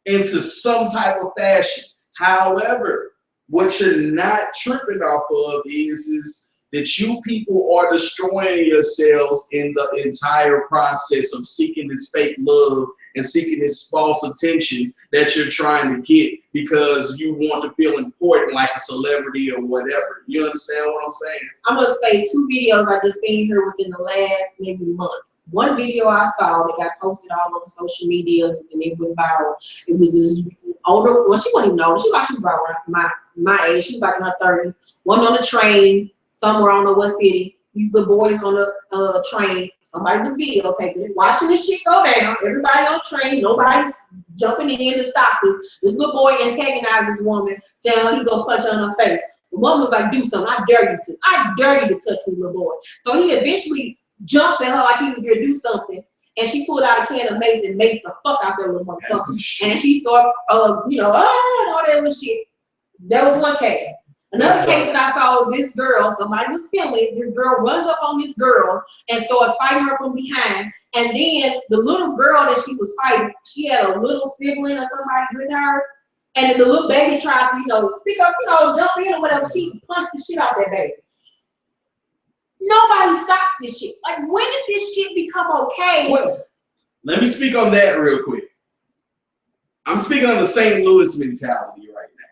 into some type of fashion. However, what you're not tripping off of is that you people are destroying yourselves in the entire process of seeking this fake love and seeking this false attention that you're trying to get because you want to feel important like a celebrity or whatever. You understand what I'm saying? I'm going to say 2 videos I just seen here within the last maybe month. One video I saw that got posted all over social media and it went viral. It was this older, well, she wasn't even older. She was about my age. She was like in her 30s. One on the train, somewhere, I don't know what city. These little boys on the train. Somebody was videotaping it, watching this shit go down. Everybody on the train, nobody's jumping in to stop this. This little boy antagonized this woman, saying he gonna punch her in her face. The woman was like, do something. I dare you to. I dare you to touch me, little boy. So he eventually jumps at her like he was gonna do something. And she pulled out a can of mace and maced the fuck out that little motherfucker. And she started, and all that little shit. That was one case. Another case that I saw, this girl, somebody was filming, this girl runs up on this girl and starts fighting her from behind. And then the little girl that she was fighting, she had a little sibling or somebody with her. And then the little baby tried to, stick up, jump in or whatever. She punched the shit out that baby. Nobody stops this shit. Like, when did this shit become okay? Well, let me speak on that real quick. I'm speaking on the St. Louis mentality right now.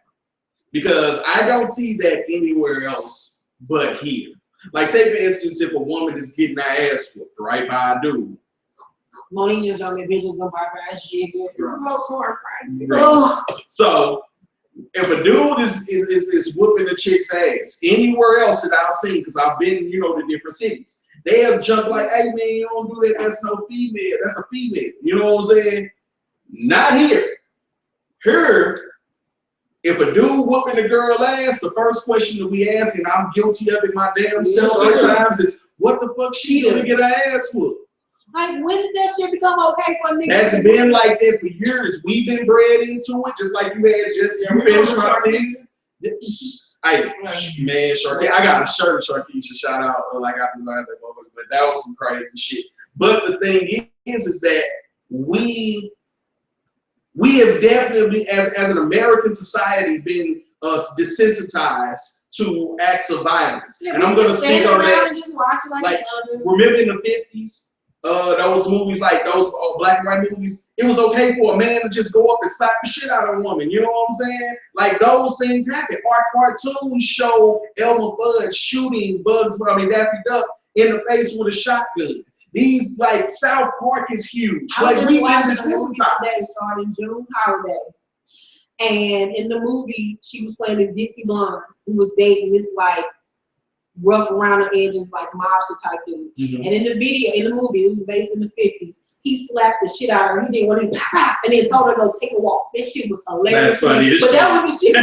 Because I don't see that anywhere else but here. Like, say, for instance, if a woman is getting her ass whooped, right, by a dude. Money just on the bitches on my ass shit. So, if a dude is whooping a chick's ass, anywhere else that I've seen, because I've been, to different cities, they have jumped like, hey, man, you don't do that. That's no female. That's a female. You know what I'm saying? Not here. Here, if a dude whooping a girl ass, the first question that we ask, and I'm guilty of it my damn self sometimes, is what the fuck she do to get her ass whooped? Like, when did that shit become okay for niggas? That's been like that for years. We've been bred into it, just like you had just finished my scene. Hey, man, Sharky, I got a shirt, Sharkeisha, shout out, like I designed that moment, but that was some crazy shit. But the thing is that we have definitely, as an American society, been desensitized to acts of violence. Yeah, and I'm going to speak on that. And just watch like remember in the 50s, those movies, like those black and white movies, it was okay for a man to just go up and slap the shit out of a woman. You know what I'm saying? Like, those things happen. Our cartoons show Elmer Fudd shooting Daffy Duck in the face with a shotgun. These, like, South Park is huge. Like, we've been desensitized. Today starting June holiday, and in the movie she was playing this Dixie Blonde who was dating this like rough around the edges, like mobster type dude. And in the movie, it was based in the 50s. He slapped the shit out of her. He did what he and then told her to go take a walk. This shit was hilarious. That's funny. But that was the shit.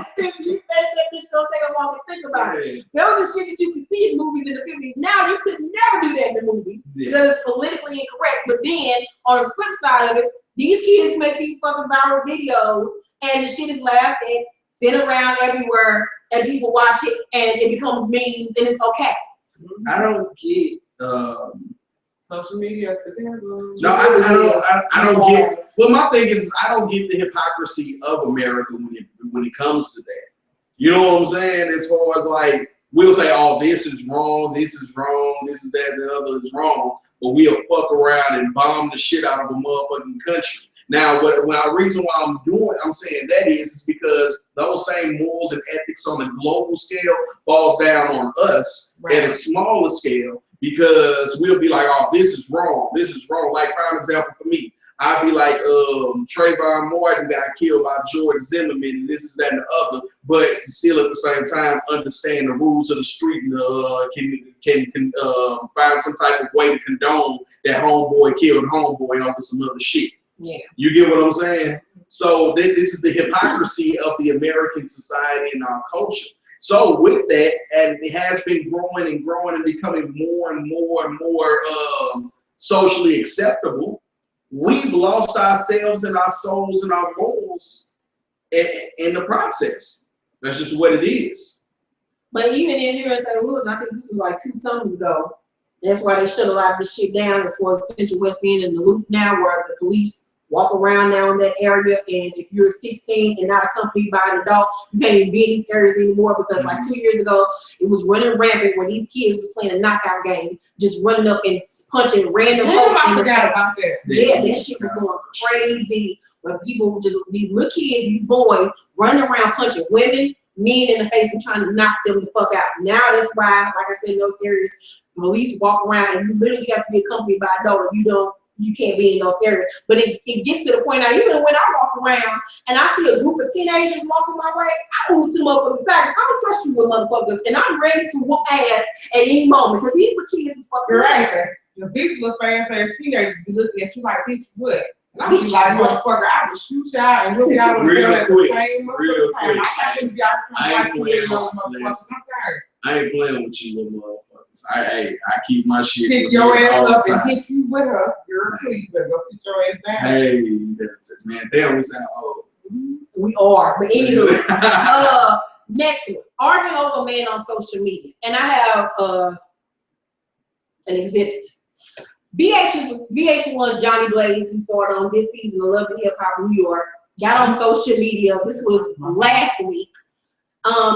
You think that bitch gonna take a walk and think about it. That was the shit that you could see in movies in the 50s. Now you could never do that in the movie because it's politically incorrect. But then on the flip side of it, these kids make these fucking viral videos and the shit is laughed at, sent around everywhere, and people watch it and it becomes memes and it's okay. I don't get social media is the devil. No, I don't get. Well, my thing is, I don't get the hypocrisy of America when it comes to that. You know what I'm saying? As far as like, we'll say, oh, this is wrong, this is wrong, this is that, and the other is wrong, but we'll fuck around and bomb the shit out of a motherfucking country. Now, the reason why I'm saying that is because those same morals and ethics on a global scale falls down on us at a smaller scale, because we'll be like, oh, this is wrong. Like, prime example for me, I'd be like, Trayvon Martin got killed by George Zimmerman, and this is that and the other, but still at the same time understand the rules of the street and can find some type of way to condone that homeboy killed homeboy over some other shit. Yeah. You get what I'm saying? So this is the hypocrisy of the American society and our culture. So with that, and it has been growing and becoming more and more socially acceptable, we've lost ourselves and our souls and our morals in the process. That's just what it is. But even in here in St. Louis, I think this was like 2 summers ago. That's why they shut a lot of this shit down as far as Central West End and the Loop now, where the police walk around now in that area, and if you're 16 and not accompanied by an adult, you can't even be in these areas anymore, because like 2 years ago, it was running rampant where these kids was playing a knockout game, just running up and punching random folks in the face. About that. Yeah, that shit was going crazy. When people just, these little kids, these boys, running around punching women, men in the face and trying to knock them the fuck out. Now that's why, like I said, in those areas, police walk around and you literally have to be accompanied by a dog. You can't be in those areas. But it gets to the point now, even when I walk around and I see a group of teenagers walking my way, I move to them up on the side. I don't trust you with motherfuckers, and I'm ready to whoop ass at any moment, because these were kids is fucking right. These little fast ass teenagers be looking at you like, bitch, what? And I be like, motherfucker, I would shoot you out and whip you out on the girl at the same time. I'm tired. I ain't playing with you little motherfuckers. I keep my shit. Pick your ass up and hit you with her. Girl, please, better go sit your ass down. Hey, that's it, man. Damn, we sound old. We are. But anyway, next one. Arguing over man on social media. And I have an exhibit. VH1 Johnny Blaze, who started on this season of Love and Hip Hop New York, got on social media. This was last week.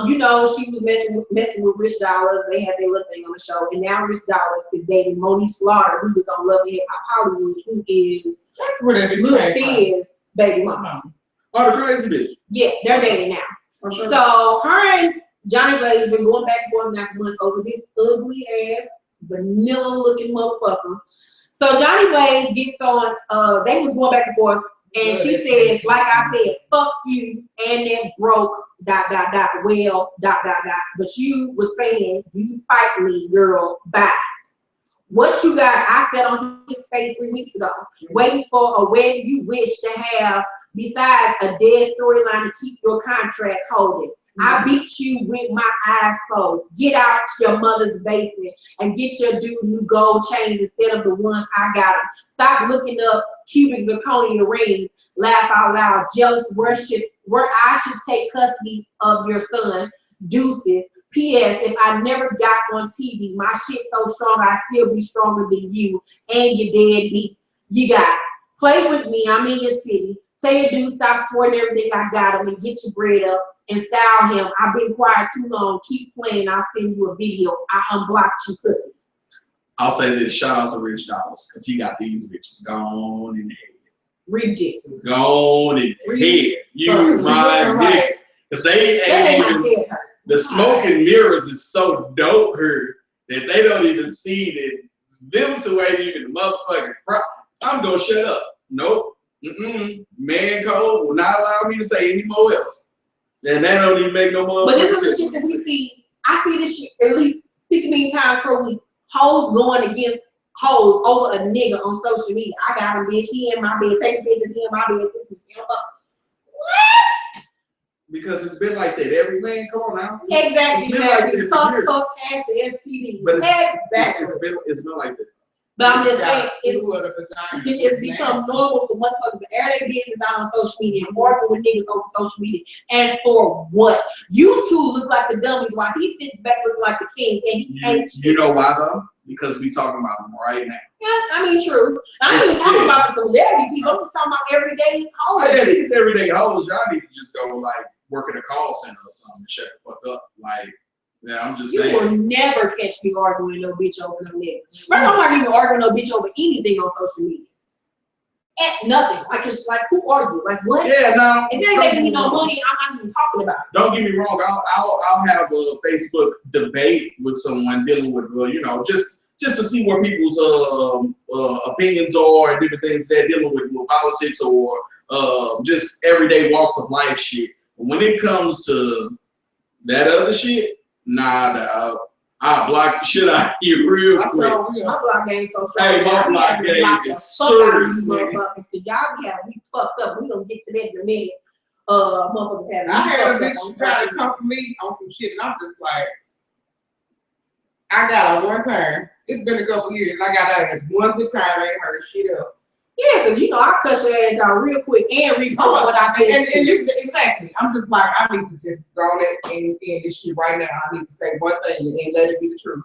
You know, she was messing with Rich Dollars. They had their little thing on the show, and now Rich Dollars is dating Monique Slaughter, who was on Love and Hip Hop Hollywood, who is that's where that Lil Fizz baby mama. Oh, the crazy bitch. Yeah, they're dating now. Oh, sure. So her and Johnny Blaze been going back and forth now for months over this ugly ass, vanilla looking motherfucker. So Johnny Blaze gets on. They was going back and forth. And she says, like I said, fuck you, and then broke, ... well, ... But you were saying, you fight me, girl, bye. What you got, I said on his face 3 weeks ago, waiting for a wedding you wish to have besides a dead storyline to keep your contract holding. I beat you with my eyes closed. Get out your mother's basement and get your dude new gold chains instead of the ones I got him. Stop looking up cubic zirconia rings. Laugh out loud. Jealous where I should take custody of your son. Deuces. P.S. If I never got on TV, my shit so strong I still be stronger than you and your deadbeat. You got it. Play with me. I'm in your city. Tell your dude stop sweating everything I got him and get your bread up and style him. I've been quiet too long. Keep playing. I'll send you a video. I unblocked you, pussy. I'll say this. Shout out to Rich Dollars because he got these bitches gone in the head. Ridiculous. Gone in the head. You my nigga. Because they ain't even. The smoke and mirrors is so dope here that they don't even see that them two ain't even motherfucking I'm gonna shut up. Nope. Man code will not allow me to say any more else. And that don't even make no more. But this is the shit that we see. I see this shit at least 15 times per week. Hoes going against hoes over a nigga on social media. I got him, bitch. He in my bed. Take the pictures. He in my bed. This is what? Because it's been like that. Every man, come on now. Exactly. It's been like that for years. Past the STD. But exactly. It's been like that. But I'm just saying, it's become normal for motherfuckers to air their business out on social media and argue with niggas over social media. And for what? You two look like the dummies while he's sitting back looking like the king. And he ain't. You know why though? Because we talking about them right now. Yeah, I mean, true. I'm not even talking about the celebrity people. I'm just talking about everyday hoes. Oh, yeah, these everyday hoes, y'all need to just go like work at a call center or something and shut the fuck up. Like, yeah, I'm just saying. You will never catch me arguing no bitch over no nigga. First, I'm not even arguing no bitch over anything on social media. At nothing. Like, it's like, who are you? Like, what? Yeah, no. If you ain't making me no money, I'm not even talking about it. Don't get me wrong. I'll have a Facebook debate with someone dealing with, you know, just to see where people's opinions are and different things they're dealing with politics or just everyday walks of life shit. But when it comes to that other shit, nah, dog. I block the shit out of you real quick. My block game so strong. Hey, my block game is serious, nigga. Because y'all be having me fucked up. We gonna get to that in a minute. Motherfuckers having I had a bitch try to come for me on some shit, and I'm just like, I got a one time. It's been a couple years, and I got out. It's one good time. I ain't heard shit else. Yeah, because you know I cuss your ass out real quick and repost what I said. And you, exactly. I'm just like, I need to just go on it and end this shit right now. I need to say one thing and let it be the truth.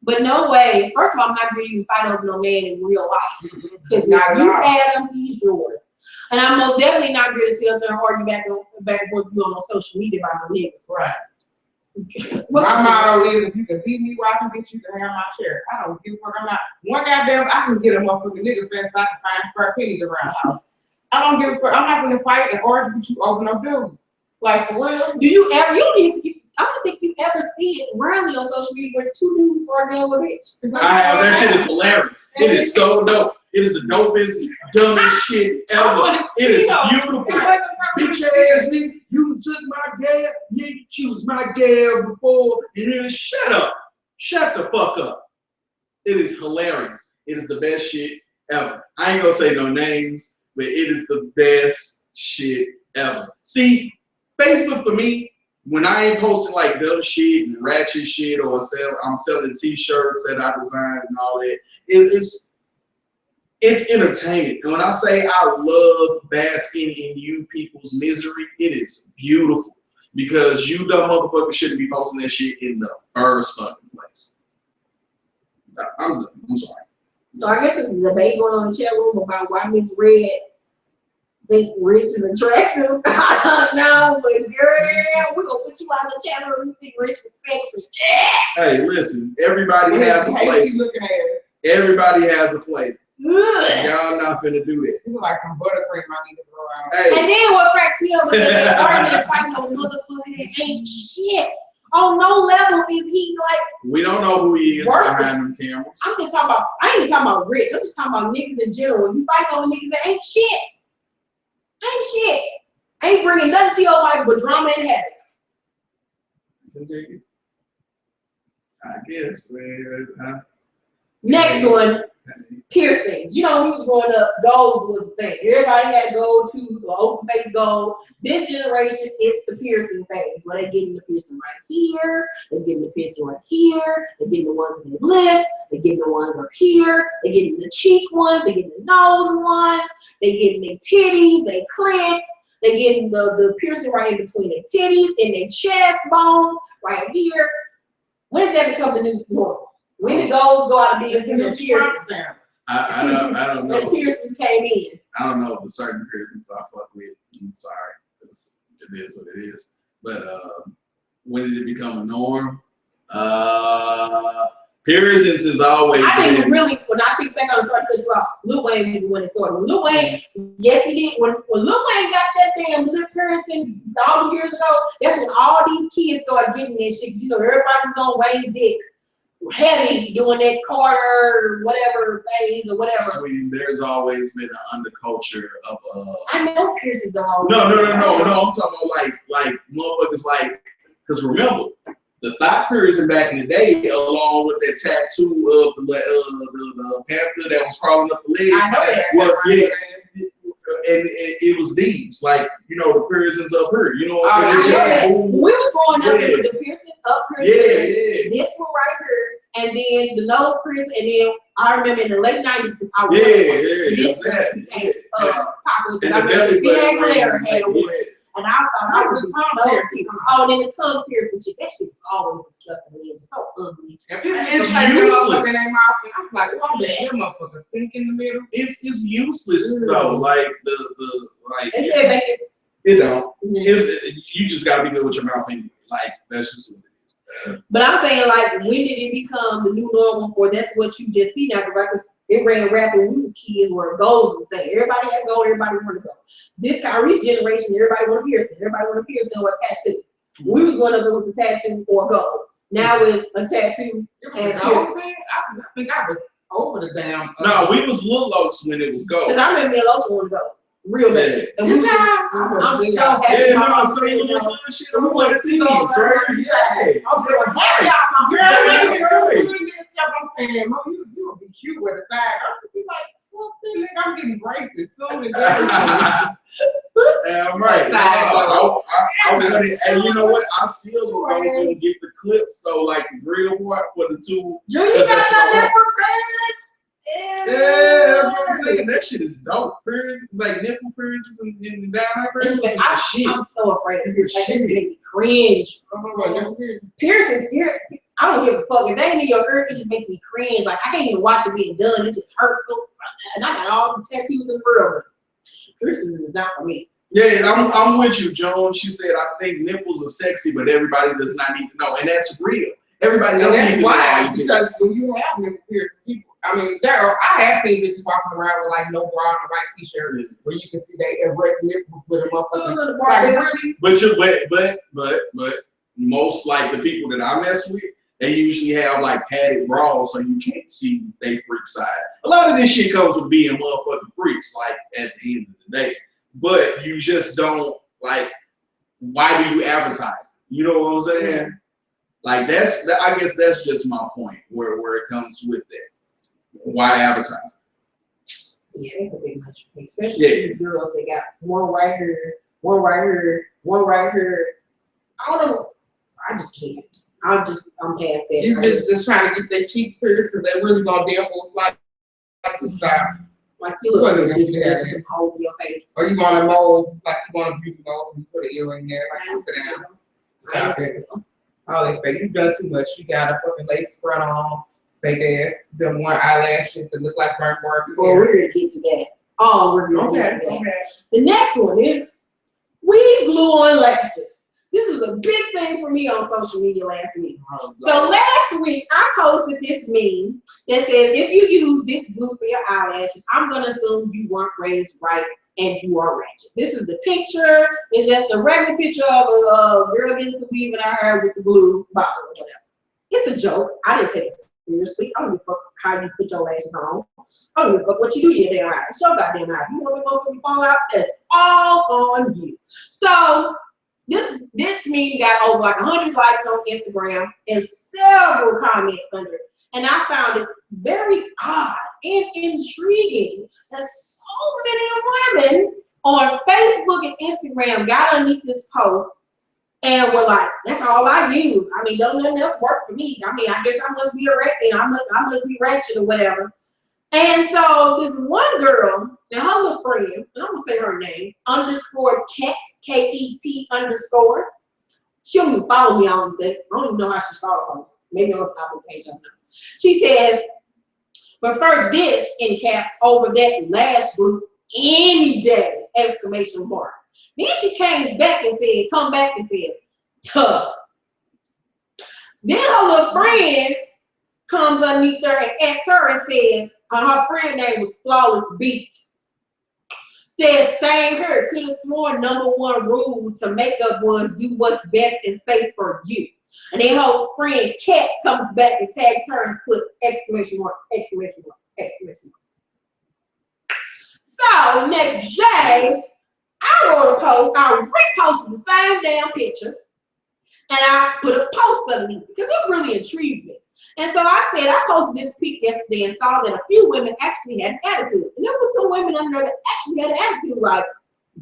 But no way. First of all, I'm not going to fight over no man in real life. Because if you had him, he's yours. And I'm most definitely not going to sit up there and argue back and forth with you on social media about no nigga. Right. My motto is, if you can beat me, I can beat you to have my chair. I don't give a fuck. I'm not one goddamn. I can get a motherfucking nigga fast. I can find spare pennies around the house. I don't give a fuck. I'm not gonna fight and argue with you over no building. Like for real. Do you ever? I don't think you ever see it rarely on social media where two dudes arguing with a bitch. I have. That shit is hilarious. It is so dope. It is the dopest, dumbest shit ever. It is beautiful. Bitch ass nigga, you took my gal, nigga, she was my gal before, and then shut up. Shut the fuck up. It is hilarious. It is the best shit ever. I ain't gonna say no names, but it is the best shit ever. See, Facebook for me, when I ain't posting like dumb shit and ratchet shit or I'm selling t-shirts that I designed and all that, it's entertainment. And when I say I love basking in you people's misery, it is beautiful. Because you dumb motherfuckers shouldn't be posting that shit in the first fucking place. I'm sorry. So I guess this is a debate going on in the chat room about why Miss Red think Rich is attractive. I don't know, but girl, we're gonna put you on the channel and you think Rich is sexy. Yeah. Hey, listen, everybody has a flavor. Everybody has a flavor. Y'all not finna do that. You look like some buttercream I need to throw out. Hey. And then what cracks me up is that arguing fighting on motherfucker that ain't shit. On no level is he like. We don't know who he is behind them cameras. I'm just talking about. I ain't talking about Rich. I'm just talking about niggas in general. You fight on niggas that ain't shit. Ain't shit. Ain't bringing nothing to your life but drama and havoc. I guess, man. Next one. piercings. You know, when we was growing up, golds was the thing. Everybody had gold tooth or open face gold. This generation, it's the piercing phase where they getting the piercing right here, they're getting the piercing right here, they're getting the ones in their lips, they're getting the ones up here, they're getting the cheek ones, they're getting the nose ones, they're getting their titties, they clit, they're getting the piercing right in between their titties and their chest bones right here. When did that become the new normal? When did golds go out of business and piercings? I don't know. When piercings came in. I don't know, but certain piercings I fuck with. I'm sorry, because it is what it is. But when did it become a norm? Piercings is always. I think really, when I think back on the start to cut you off, Lil Wayne was when it started. When Lil Wayne, yes he did. When Lil Wayne got that damn lip piercing all the years ago, that's when all these kids started getting that shit. You know, everybody was on Wayne dick. Heavy doing that Carter whatever phase or whatever. Sweetie, there's always been an underculture of I know piercings are always. No. I'm talking about like motherfuckers like, because remember the thigh piercing back in the day, along with that tattoo of the panther that was crawling up the leg. I know that. Was and it was these, like, you know, the piercings up here. You know what I'm saying? When we was growing up, it was the piercing up here. Yeah. This one right here, and then the nose piercing, and then I remember in the late 90s, because I was this one became popular, because I remember C.A. Claire had one. And I thought I was so cute. Oh, and then the tongue piercing shit. That shit was always disgusting to me. It's so ugly. It's useless. I was like, oh, that motherfucker stink in the middle. It's useless though. Like the like. It don't. It's, you just gotta be good with your mouth anyway. Like that's just what it is. But I'm saying, like, when did it become the new normal for that's what you just see now? Because it ran rap when we was kids where goals was the thing. Everybody had gold, everybody wanted to go. This Karrueche generation, everybody want to pierce it. Everybody want to pierce it or a tattoo. When we was growing up, it was a tattoo or gold. Now it's a tattoo and gold, man. I think I was over the damn. No, we was little Lokes when it was gold. Because I remember me and Los wanted to go. Real bad. And we I'm so happy. Yeah, no, so you little son shit. We wanted to teams, right? Yeah. I'm so happy. I'm saying, Mo, you will be cute with a side. I should be like, fuck that nigga, I'm getting braces soon. Yeah, right. I want it, and you know what? I still going to get the clips, so like the grill part for the two. You got that nipple Yeah, that's what I'm saying. That shit is dope. Piercings, like nipple piercings and down piercings. I'm so afraid of this. Like, this make me cringe. Piercings, I don't give a fuck. If they ain't in your ear, it just makes me cringe. Like, I can't even watch it being done. It just hurts. And I got all the tattoos in the world. Piercings is not for me. Yeah, I'm with you, Joan. She said, I think nipples are sexy, but everybody does not need to know. And that's real. Everybody don't need to know. Why? Because when you have nipple piercing people, I mean, I have seen bitches walking around with like no bra and a white t-shirt where you can see they erect nipples with a motherfucker. Like, really? But most like the people that I mess with, they usually have like padded bras so you can't see they freak side. A lot of this shit comes with being motherfucking freaks, like at the end of the day. But you just don't like. Why do you advertise? You know what I'm saying? Like I guess that's just my point where it comes with that. Why advertise? Yeah, it's a bit much for me, especially these girls. They got one right here, one right here, one right here. I don't know. I just can't. I'm past that. These bitches just trying to get their cheeks pierced because they really gonna dimple like the style. Like you look like you have holes in your face. Or you want to mold like you want to beauty nose and you put an earring there. Like sit down. Stop it. All that fake. You've done too much. You got a fucking lace spread on, fake ass, them one eyelashes that look like burnt Barbie. Well, we're gonna get to that. Oh, we're gonna get to that. Okay. The next one is weave glue on lashes. This is a big thing for me on social media last week. So last week, I posted this meme that says, if you use this glue for your eyelashes, I'm going to assume you weren't raised right and you are ratchet. This is the picture. It's just a regular picture of a girl getting some weave in her hair with the glue bottle or whatever. It's a joke. I didn't take it seriously. I don't give a fuck how you put your lashes on. I don't give a fuck what you do to your damn eyes. It's your goddamn eyes. You want to fall out? That's all on you. So this meme got over like 100 likes on Instagram and several comments under it. And I found it very odd and intriguing that so many women on Facebook and Instagram got underneath this post and were like, that's all I use. I mean, don't nothing else work for me. I mean, I guess I must be a ratchet. I must be ratchet or whatever. And so this one girl and her little friend, and I'm gonna say her name, underscore Ket, K-E-T underscore. She don't even follow me on the thing. I don't even know how she saw the post. Maybe on the Apple page, I don't know. She says, prefer this in caps over that lash group any day, exclamation mark. Then she came back and said, come back and says, tough. Then her little friend comes underneath her and asks her and says, her friend name was Flawless Beat. Says, same here, could have sworn #1 rule to makeup was do what's best and safe for you. And then her friend Kat comes back and tags her and put exclamation mark, exclamation mark, exclamation mark. So next day, I wrote a post, I reposted the same damn picture, and I put a post underneath because it really intrigued me. And so I said, I posted this pic yesterday and saw that a few women actually had an attitude. And there was some women under there that actually had an attitude like,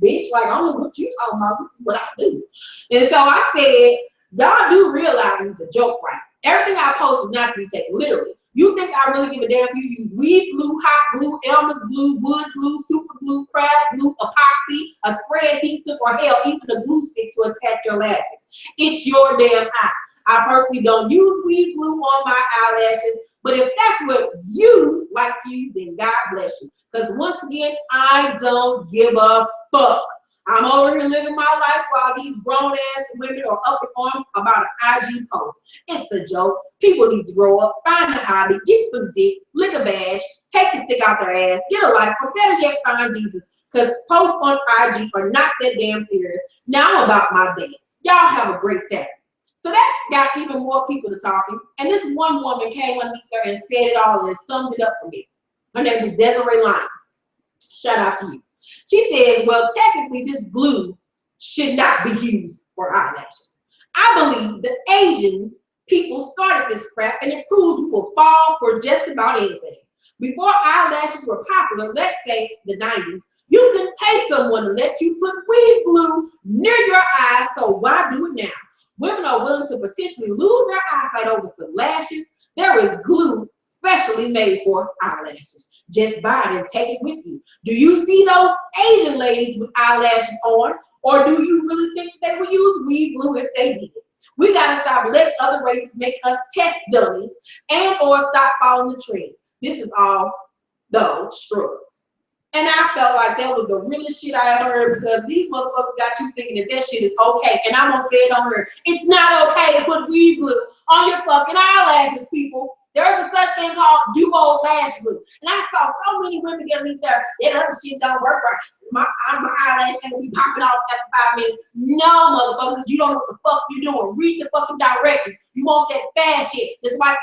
bitch, like, I don't know what you talking about. This is what I do. And so I said, y'all do realize it's a joke, right? Everything I post is not to be taken literally. You think I really give a damn if you use weed glue, hot glue, Elmer's glue, wood glue, super glue, crab glue, epoxy, a spray adhesive, or hell, even a glue stick to attach your lashes. It's your damn eye. I personally don't use weed glue on my eyelashes, but if that's what you like to use, then God bless you. Because once again, I don't give a fuck. I'm over here living my life while these grown-ass women are up in arms about an IG post. It's a joke. People need to grow up, find a hobby, get some dick, lick a badge, take the stick out their ass, get a life, or better yet, find Jesus. Because posts on IG are not that damn serious. Now I'm about my day. Y'all have a great Saturday. So that got even more people to talking. And this one woman came underneath there and said it all and summed it up for me. Her name is Desiree Lyons. Shout out to you. She says, well, technically this glue should not be used for eyelashes. I believe the Asians people started this crap and it proves we will fall for just about anything. Before eyelashes were popular, let's say the 90s, you could pay someone to let you put weed glue near your eyes, so why do it now? Women are willing to potentially lose their eyesight over some lashes. There is glue specially made for eyelashes. Just buy it and take it with you. Do you see those Asian ladies with eyelashes on? Or do you really think they would use weed glue if they did? We gotta stop letting other races make us test dummies and or stop following the trends. This is all those shrugs. And I felt like that was the realest shit I ever heard because these motherfuckers got you thinking that that shit is okay. And I'm gonna say it on her. It's not okay to put weed glue on your fucking eyelashes, people. There's a such thing called do-old lash glue. And I saw so many women get me there. That other shit don't work right. My eyelash ain't gonna be popping off after 5 minutes. No, motherfuckers, you don't know what the fuck you're doing. Read the fucking directions. You want that fast shit. It's like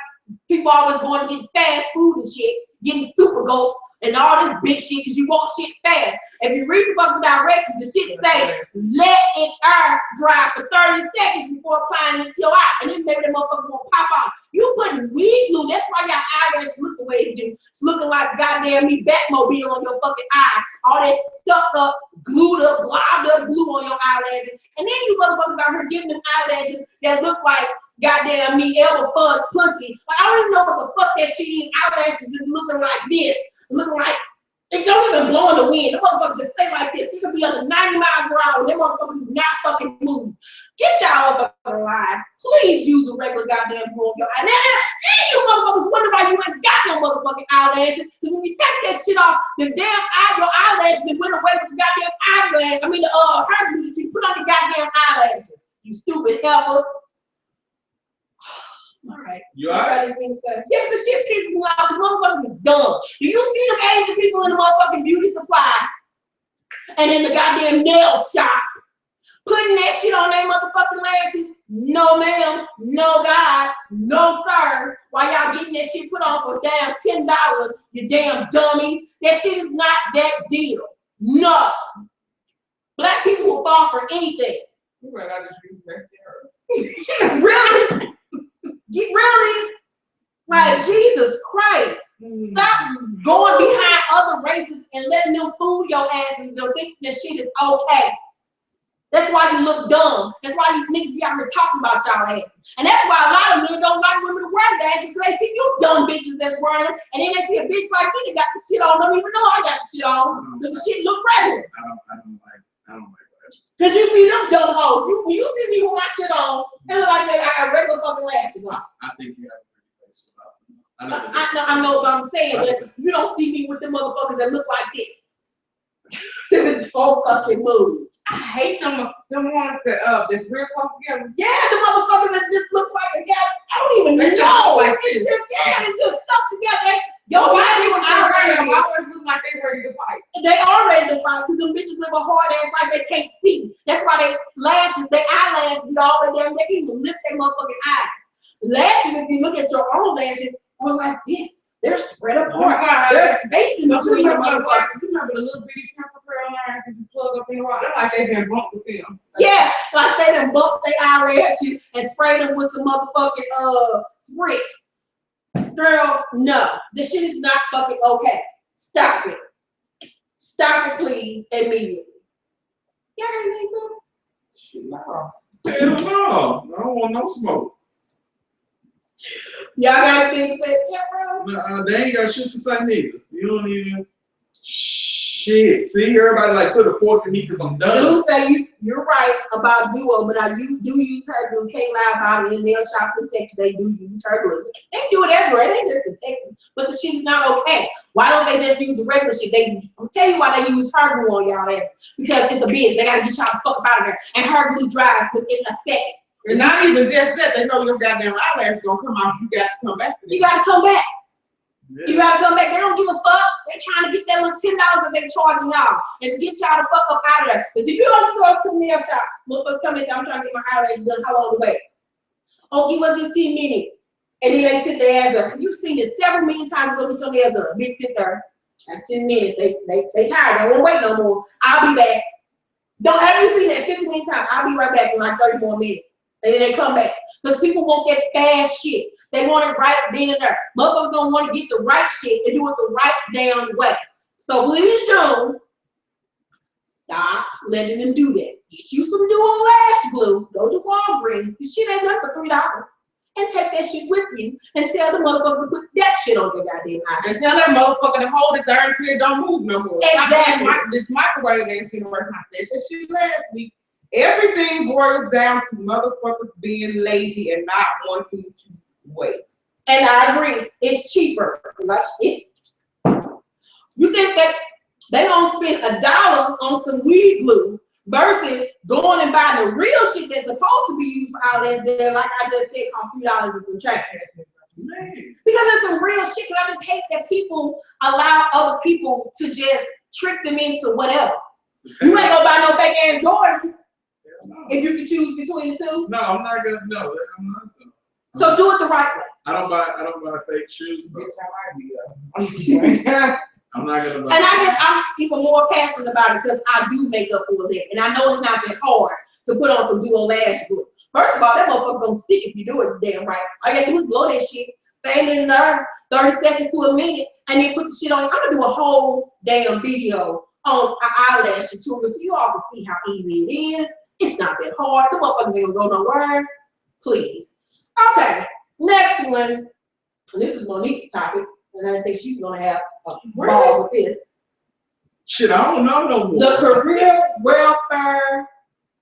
people always going to get fast food and shit, getting super goats and all this big shit because you want shit fast. If you read the fucking directions, the shit say, let it air dry for 30 seconds before applying it to your eye. And then maybe the motherfucker won't pop off. You putting weed glue, that's why your eyelashes look the way they do. It's looking like goddamn me Batmobile on your fucking eye. All that stuck up, glued up, globbed up glue on your eyelashes. And then you motherfuckers out here giving them eyelashes that look like goddamn me Elba Fuzz pussy. Like, I don't even know what the fuck that shit is. Eyelashes is looking like this. Looking like, it don't even blow in the wind. The motherfuckers just stay like this. It could be under 90 miles per hour. Them motherfuckers do not fucking move. Get y'all up on live. Please use a regular goddamn glue on your eye. Now you motherfuckers wonder why you ain't got no motherfucking eyelashes. Because when you take that shit off, the damn eye, your eyelashes that went away with the goddamn eyelash. I mean, the hair glue that you put on the goddamn eyelashes. You stupid helpers. All right. You all right? Yes, the shit pisses me off because motherfuckers is dumb. Do you see them Asian people in the motherfucking beauty supply and in the goddamn nail shop putting that shit on their motherfucking lashes? No, ma'am. No, God. No, sir. Why y'all getting that shit put on for damn $10? You damn dummies. That shit is not that deal. No. Black people will fall for anything. Really? Really? Like, Jesus Christ. Stop going behind other races and letting them fool your asses and think that shit is okay. That's why you look dumb. That's why these niggas be out here talking about y'all asses. And that's why a lot of men don't like women to wear lashes, because they see you dumb bitches that's wearing them, and then they see a bitch like me that got the shit on, don't even know I got the shit on, because the shit look regular. I don't like lashes. Because you see them dumb hoes. When you see me with my shit on, they look like they got regular fucking lashes on. I think you have a pretty face without them. I know what I'm saying, but you don't see me with the motherfuckers that look like this. Don't fucking move. I hate them ones that's real close together. Yeah, the motherfuckers that just look like a guy. I don't even They just know. look like It's this. just stuck together. Yo, Why bitches do was I already. always look like they ready to fight? They are ready to fight because them bitches live a hard ass like they can't see. That's why they eyelashes be all the way down. They can't even lift their motherfucking eyes. Lashes, if you look at your own lashes, are like this. They're spread apart. There's space in between the motherfuckers. You remember the little bitty pencil curl lines that you plug up in the wall? They're like they been bumped with them. Yeah, like they done bumped their eyelashes and sprayed them with some motherfucking spritz. Girl, no. This shit is not fucking okay. Stop it. Stop it, please, immediately. Y'all got anything to say? Shit, no. Hell no. I don't want no smoke. Y'all got anything to say? Yeah, bro. They ain't got shit to say neither. You don't even shit. See, everybody like put a fork in me because I'm done. Dude say you're right about duo, but I do use her glue. Can't lie about it. In nail shops in Texas, they do use her glue. They do it everywhere. They just in Texas, but the shit's not okay. Why don't they just use the regular shit? I'll tell you why they use her glue on y'all ass. Because it's a business. They gotta get y'all the fuck up out of there. And her glue dries within a second. And not even just that, they know your goddamn eyelash gonna come out. You got to come back to them. You gotta come back. Yeah. You gotta come back. They don't give a fuck. They're trying to get that little $10 that they charging y'all and to get y'all the fuck up out of there. Because if you don't go up to the nail shop, motherfuckers come and say, I'm trying to get my eyelashes done. How long to wait? Oh, give us 15 minutes. And then they sit their ass up. You've seen this several million times. Go get your nails done. Bitch, sit there. At 10 minutes. They tired. They won't wait no more. I'll be back. Don't ever you seen that 50 million times. I'll be right back in like 30 more minutes. And then they come back. Because people want that fast shit. They want it right then and there. Motherfuckers don't want to get the right shit and do it the right damn way. So please don't stop letting them do that. Get you some dual lash glue. Go to Walgreens. This shit ain't nothing for $3. And take that shit with you and tell the motherfuckers to put that shit on your goddamn eye. And tell that motherfucker to hold it there until it don't move no more. Exactly. This microwave that shit works. I said that shit last week. Everything boils down to motherfuckers being lazy and not wanting to wait. And I agree, it's cheaper. Like it. You think that they don't spend $1 on some weed glue versus going and buying the real shit that's supposed to be used for eyelash there, like I just said, cost $3 and some change. Man. Because it's some real shit. Cause I just hate that people allow other people to just trick them into whatever. You ain't gonna buy no fake ass Jordans if you can choose between the two. No, I'm not gonna. No, I'm not. So do it the right way. I don't buy fake shoes. Bitch, I might be I'm not gonna buy. And I guess I'm even more passionate about it because I do makeup for a living, and I know it's not that hard to put on some dual lash glue. First of all, that motherfucker gonna stick if you do it damn right. All you gotta do is blow that shit, fade it in there, 30 seconds to a minute, and then put the shit on. I'm gonna do a whole damn video on an eyelash tutorial so you all can see how easy it is. It's not that hard. The motherfuckers ain't gonna go nowhere. Please. Okay, next one. This is Monique's topic, and I think she's gonna have a ball with this. Shit, I don't know no more. The career welfare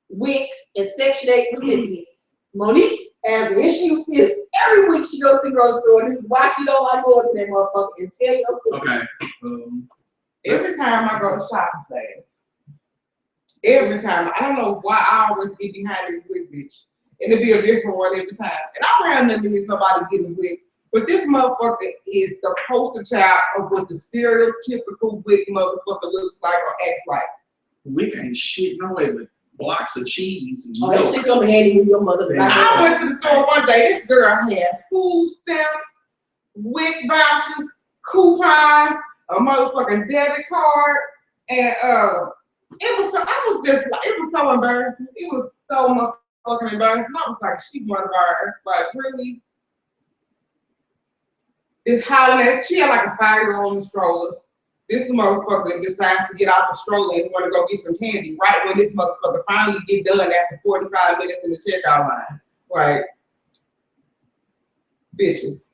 WIC and Section 8 recipients. Monique has an issue with this every week she goes to the grocery store, and this is why she don't like going to that motherfucker and tell your story. Okay. Every time I go to shopping sale, every time, I don't know why I always get behind this WIC bitch. And it'll be a different one every time. And I don't have nothing against nobody getting WIC, but this motherfucker is the poster child of what the stereotypical WIC motherfucker looks like or acts like. WIC ain't shit no way but blocks of cheese and Oh, that milk. shit come handy with your mother. I went to the store one day, this girl had food stamps, WIC vouchers, coupons, a motherfucking debit card, and it was so embarrassing. It was so much fucking embarrassing. I was like, she one of ours. Like, really? This holiday, she had like a 5-year-old in the stroller. This motherfucker decides to get out the stroller and want to go get some candy right when this motherfucker finally get done after 45 minutes in the checkout line. Like, bitches.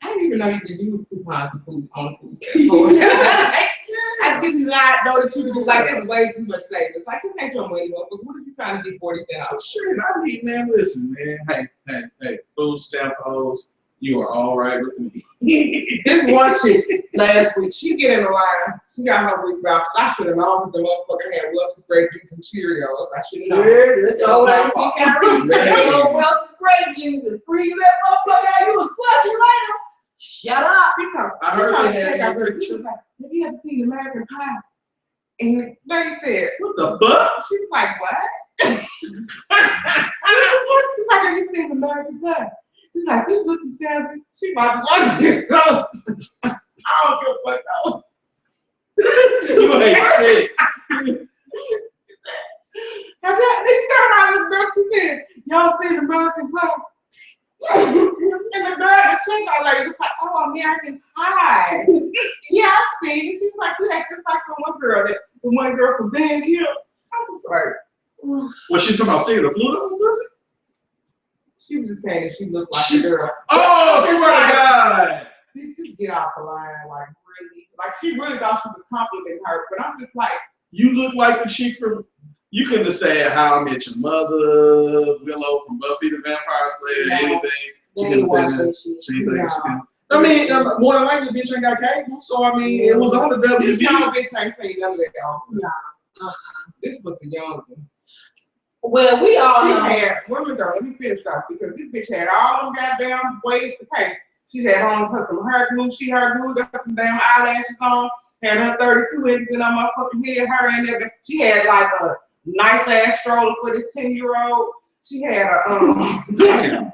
I didn't even know you could use coupons to food on food stamps. I did not know that you could do like that's way too much savings. Like this ain't your money, motherfucker. What if you trying to get 40 cents out? Shit, I mean, man, listen, man. Hey, food stamp hoes, you are all right with me. This one shit last week, she get in the line, she got her week vouchers. I should have known because the motherfucker had Welch's grape juice and Cheerios. I should have known. Yeah, that's all I see, Kylie. They go Welch's grape juice and freeze that motherfucker out. You was slushy later. Shut up. I heard they had have you ever seen American Pie? And the lady said, what the fuck? She was like, what? She's like, have you seen American Pie? She's like, you looking savage. She might be watching this show. I don't give a fuck though. You ain't shit. Have y'all, this turned out the girl, she said, y'all seen American Pie? And the girl, the checkout lady was like, oh, American Pie. Yeah, I've seen it. She's like, you act just like the one girl from Big Hill. I was like, Well, she's talking about singing the flute on, was it? she was just saying that she looked like a girl. Oh, swear to God. Bitch, just get off the line, like really. Like she really thought she was complimenting her, but I'm just like, You look like the chick from, you couldn't have said How I Met Your Mother, Willow from Buffy the Vampire Slayer, anything. She couldn't have said that. She didn't say that. I mean, more than likely, bitch ain't got cable, so I mean, it was on the this WB. young bitch ain't saying none of that. Nah. This was the young one. Well, we all She know. had, let me finish off because this bitch had all them goddamn ways to pay. She had on her some hair glue, got some damn eyelashes on, had her 32 inches in her motherfucking head, her and everything. She had like a nice ass stroller for this 10-year-old. She had a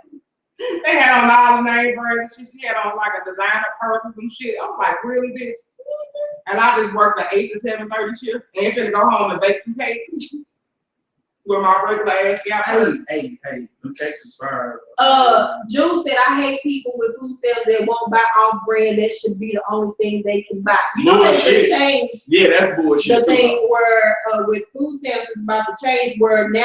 they had on all the name brands. She had on like a designer purse and some shit. I'm like, really, bitch? And I just worked an 8 to 7:30 shift. And finna go home and bake some cakes with my regular ass gap. Hey, them cakes is fire. June said, I hate people with food stamps that won't buy off brand. That should be the only thing they can buy. You know they should change. Yeah, that's bullshit. The thing where with food stamps is about to change where now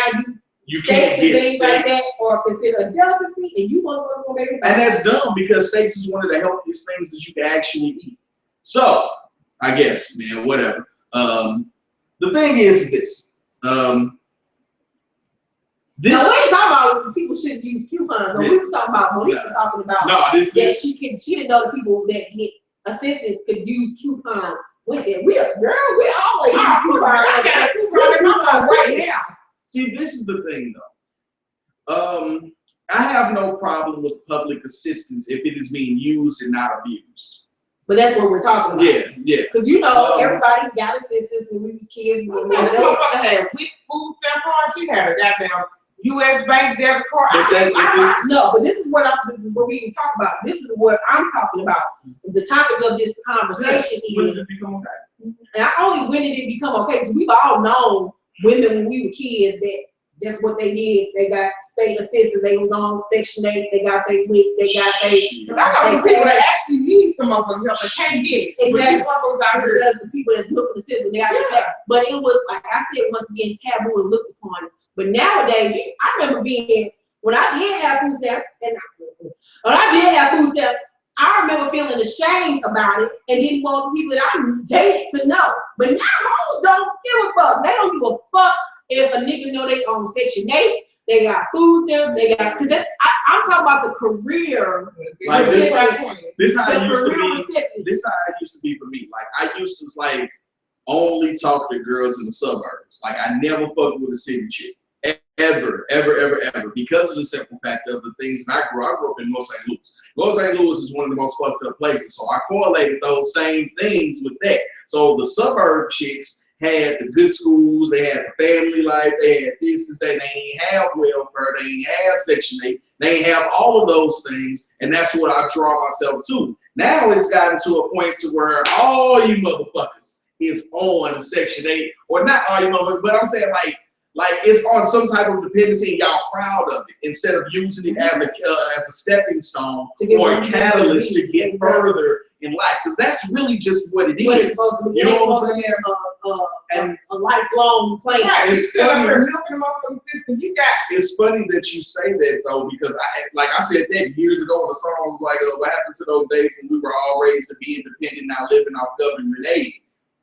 you steaks can't and get things like that steaks. are considered a delicacy and you want to go to everybody. And that's dumb because steaks is one of the healthiest things that you can actually eat. So, I guess, man, whatever. The thing is this. Now, we ain't talking about people shouldn't use coupons. No, we were talking about Monique was talking about that she didn't know the people that get assistance could use coupons with it. We always use coupons. I got a coupon in my phone right now. See, this is the thing though. I have no problem with public assistance if it is being used and not abused. But that's what we're talking about. Yeah. Because everybody got assistance when we was kids. This motherfucker had a quick food stamp card. She had a goddamn U.S. bank debit card. But this is what we can talk about. This is what I'm talking about. The topic of this conversation is, and I only when did it become okay? Because we've all known women when we were kids that's what they did. They got state assistance. They was on Section 8. They got their WIC. They got their. Because I know people that actually need some motherfucking help and can't get it. Exactly. Out here. Because the people that's looking for the system, they got But it was like I said, once again, taboo and looked upon. But nowadays, I remember when I did have food stamps, I remember feeling ashamed about it and didn't want the people that I dated to know. But now hoes don't give a fuck. They don't give a fuck if a nigga know they own Section 8, they got food stamps, they got, because I'm talking about the career. Like this how it used to be. Recipient. This how it used to be for me. Like I used to only talk to girls in the suburbs. Like I never fucked with a city chick. Ever. Because of the simple fact of the things that I grew up in Los St. Louis. Los St. Louis is one of the most fucked up places. So I correlated those same things with that. So the suburb chicks had the good schools, they had the family life, they had this and that, they ain't have welfare, they ain't have Section 8, they ain't have all of those things, and that's what I draw myself to. Now it's gotten to a point to where all you motherfuckers is on Section 8, or not all you motherfuckers, but I'm saying Like it's on some type of dependency, and y'all proud of it instead of using it as a stepping stone or a catalyst to get further in life. Because that's really just what it is. You know what I'm saying? And a lifelong plan. Right, It's funny. It's funny that you say that though, because I said that years ago in a song like what happened to those days when we were all raised to be independent, now living off government aid.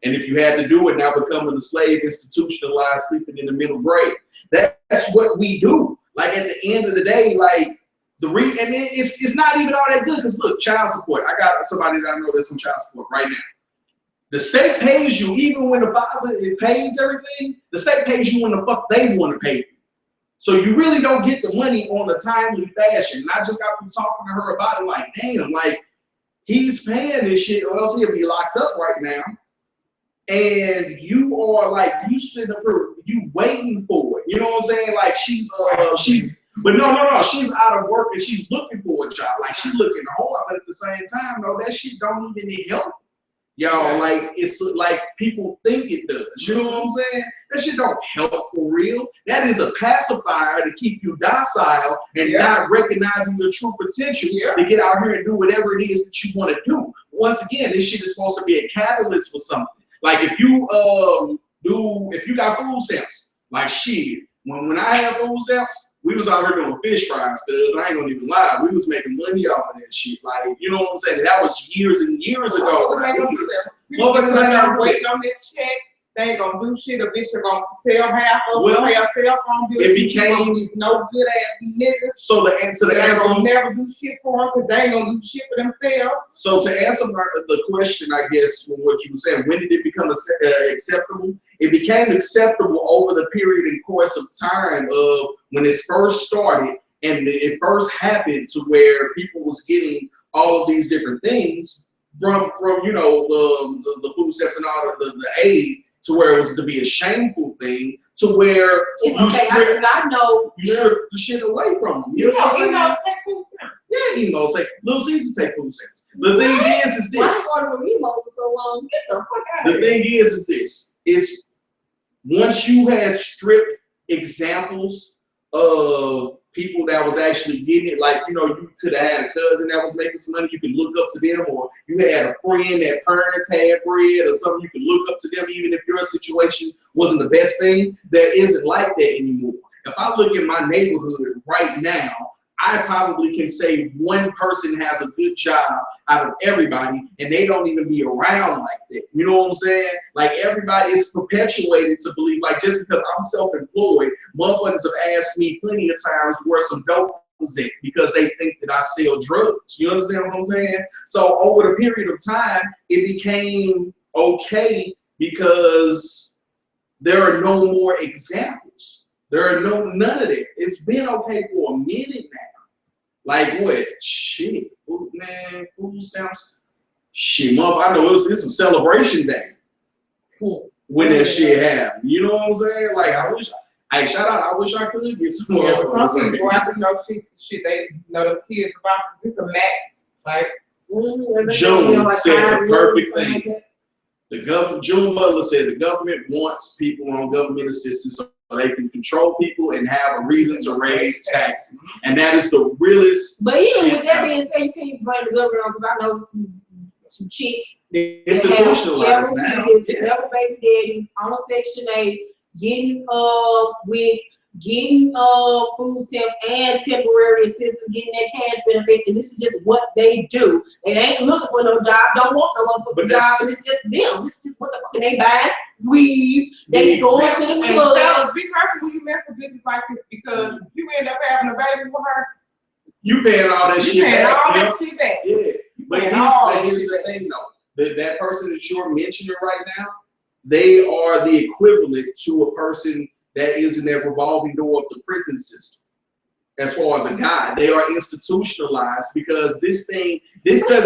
And if you had to do it, now becoming a slave, institutionalized, sleeping in the middle grave. That's what we do. Like at the end of the day, like and it's not even all that good. Because look, child support. I got somebody that I know that's on child support right now. The state pays you, even when the father pays everything. The state pays you when the fuck they want to pay you. So you really don't get the money on a timely fashion. And I just got to talking to her about it. Like, damn, like he's paying this shit, or else he'll be locked up right now. And you are like, you sitting up here, you waiting for it. You know what I'm saying? Like but no, she's out of work and she's looking for a job. Like she's looking hard, but at the same time, no, that shit don't even help. Y'all, like it's like people think it does. You know what I'm saying? That shit don't help for real. That is a pacifier to keep you docile and not recognizing your true potential to get out here and do whatever it is that you want to do. Once again, this shit is supposed to be a catalyst for something. Like if you got food stamps, like shit, when I had food stamps, we was out here doing fish fries, cause I ain't gonna even lie, we was making money off of that shit. Like, you know what I'm saying? That was years and years ago. What they gonna do that? Motherfuckers ain't gonna wait on that check. They ain't gonna do shit. A bitch are gonna sell half of them, pay a cell phone bill. It became these no good ass niggas. So the answer, they ain't gonna never do shit for them because they ain't gonna do shit for themselves. So to answer the question, I guess, from what you were saying, when did it become acceptable? It became acceptable over the period and course of time of when it first started and it first happened to where people was getting all of these different things from you know the food stamps and all the aid, to where it was to be a shameful thing, to where you strip the shit away from them. You know what I'm saying? Yeah, emos take Little Caesars take food stamps. The thing is this. The thing is this. It's once you had stripped examples of people that was actually getting it, like, you know, you could have had a cousin that was making some money, you could look up to them, or you had a friend that parents had bread or something, you could look up to them even if your situation wasn't the best thing. There isn't like that anymore. If I look at my neighborhood right now, I probably can say one person has a good job out of everybody, and they don't even be around like that. You know what I'm saying? Like everybody is perpetuated to believe, like just because I'm self-employed, motherfuckers have asked me plenty of times where some dope was at because they think that I sell drugs. You understand what I'm saying? So over the period of time, it became okay because there are no more examples. There are none of that. It's been okay for a minute now. Like what? Shit, food stamps. Shit, mother, I know it's a celebration day when that shit happened. You know what I'm saying? Like I wish I could get some more. Yeah, some people after no shit they know the kids about. It's a max. Like June said the perfect thing. June Butler said the government wants people on government assistance so they can control people and have a reason to raise taxes. And that is the realest. But even with that being said, you can't blame the government because I know some chicks institutionalized now. Several baby daddies on Section 8, getting food stamps and temporary assistance, getting their cash benefits, and this is just what they do. They ain't looking for no job, don't want no motherfucking job, and it's just them. This is just what the fuck they buy, weave, they go into the club. Fellas, be careful when you mess with bitches like this because you end up having a baby with her. You paying all that shit back. All that shit back. Yeah. But here's the thing though. That person that you're mentioning right now, they are the equivalent to a person that is in that revolving door of the prison system. As far as a guy, they are institutionalized because this thing, some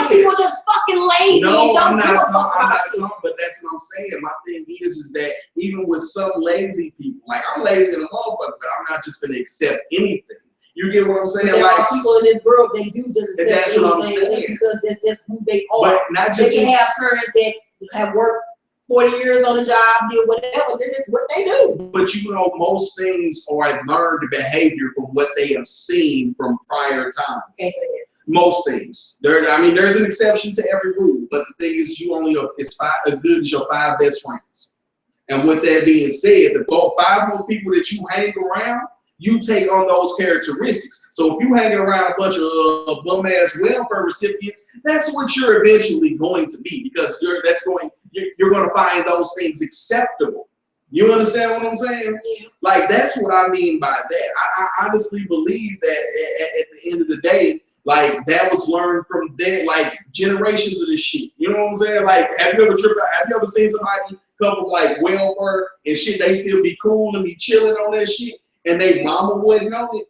people just fucking lazy. No, I'm not talking, but that's what I'm saying. My thing is that even with some lazy people, like I'm lazy in a motherfucker, but I'm not just gonna accept anything. You get what I'm saying? There are people in this world that do just accept anything. That's because that's just who they are. But not just they can have parents that have worked 40 years on the job, did whatever. That's just what they do. But you know, most things are learned behavior from what they have seen from prior times. Can't say that. Most things. There's an exception to every rule, but the thing is, you only it's as good as your 5 best friends. And with that being said, the 5 most people that you hang around, you take on those characteristics. So if you hanging around a bunch of bum-ass welfare recipients, that's what you're eventually going to be, because you're going to find those things acceptable. You understand what I'm saying? Yeah. Like, that's what I mean by that. I honestly believe that at the end of the day, like, that was learned from them, like, generations of this shit. You know what I'm saying? Like, have you ever seen somebody come from like welfare and shit, they still be cool and be chilling on that shit, and they mama wouldn't know it,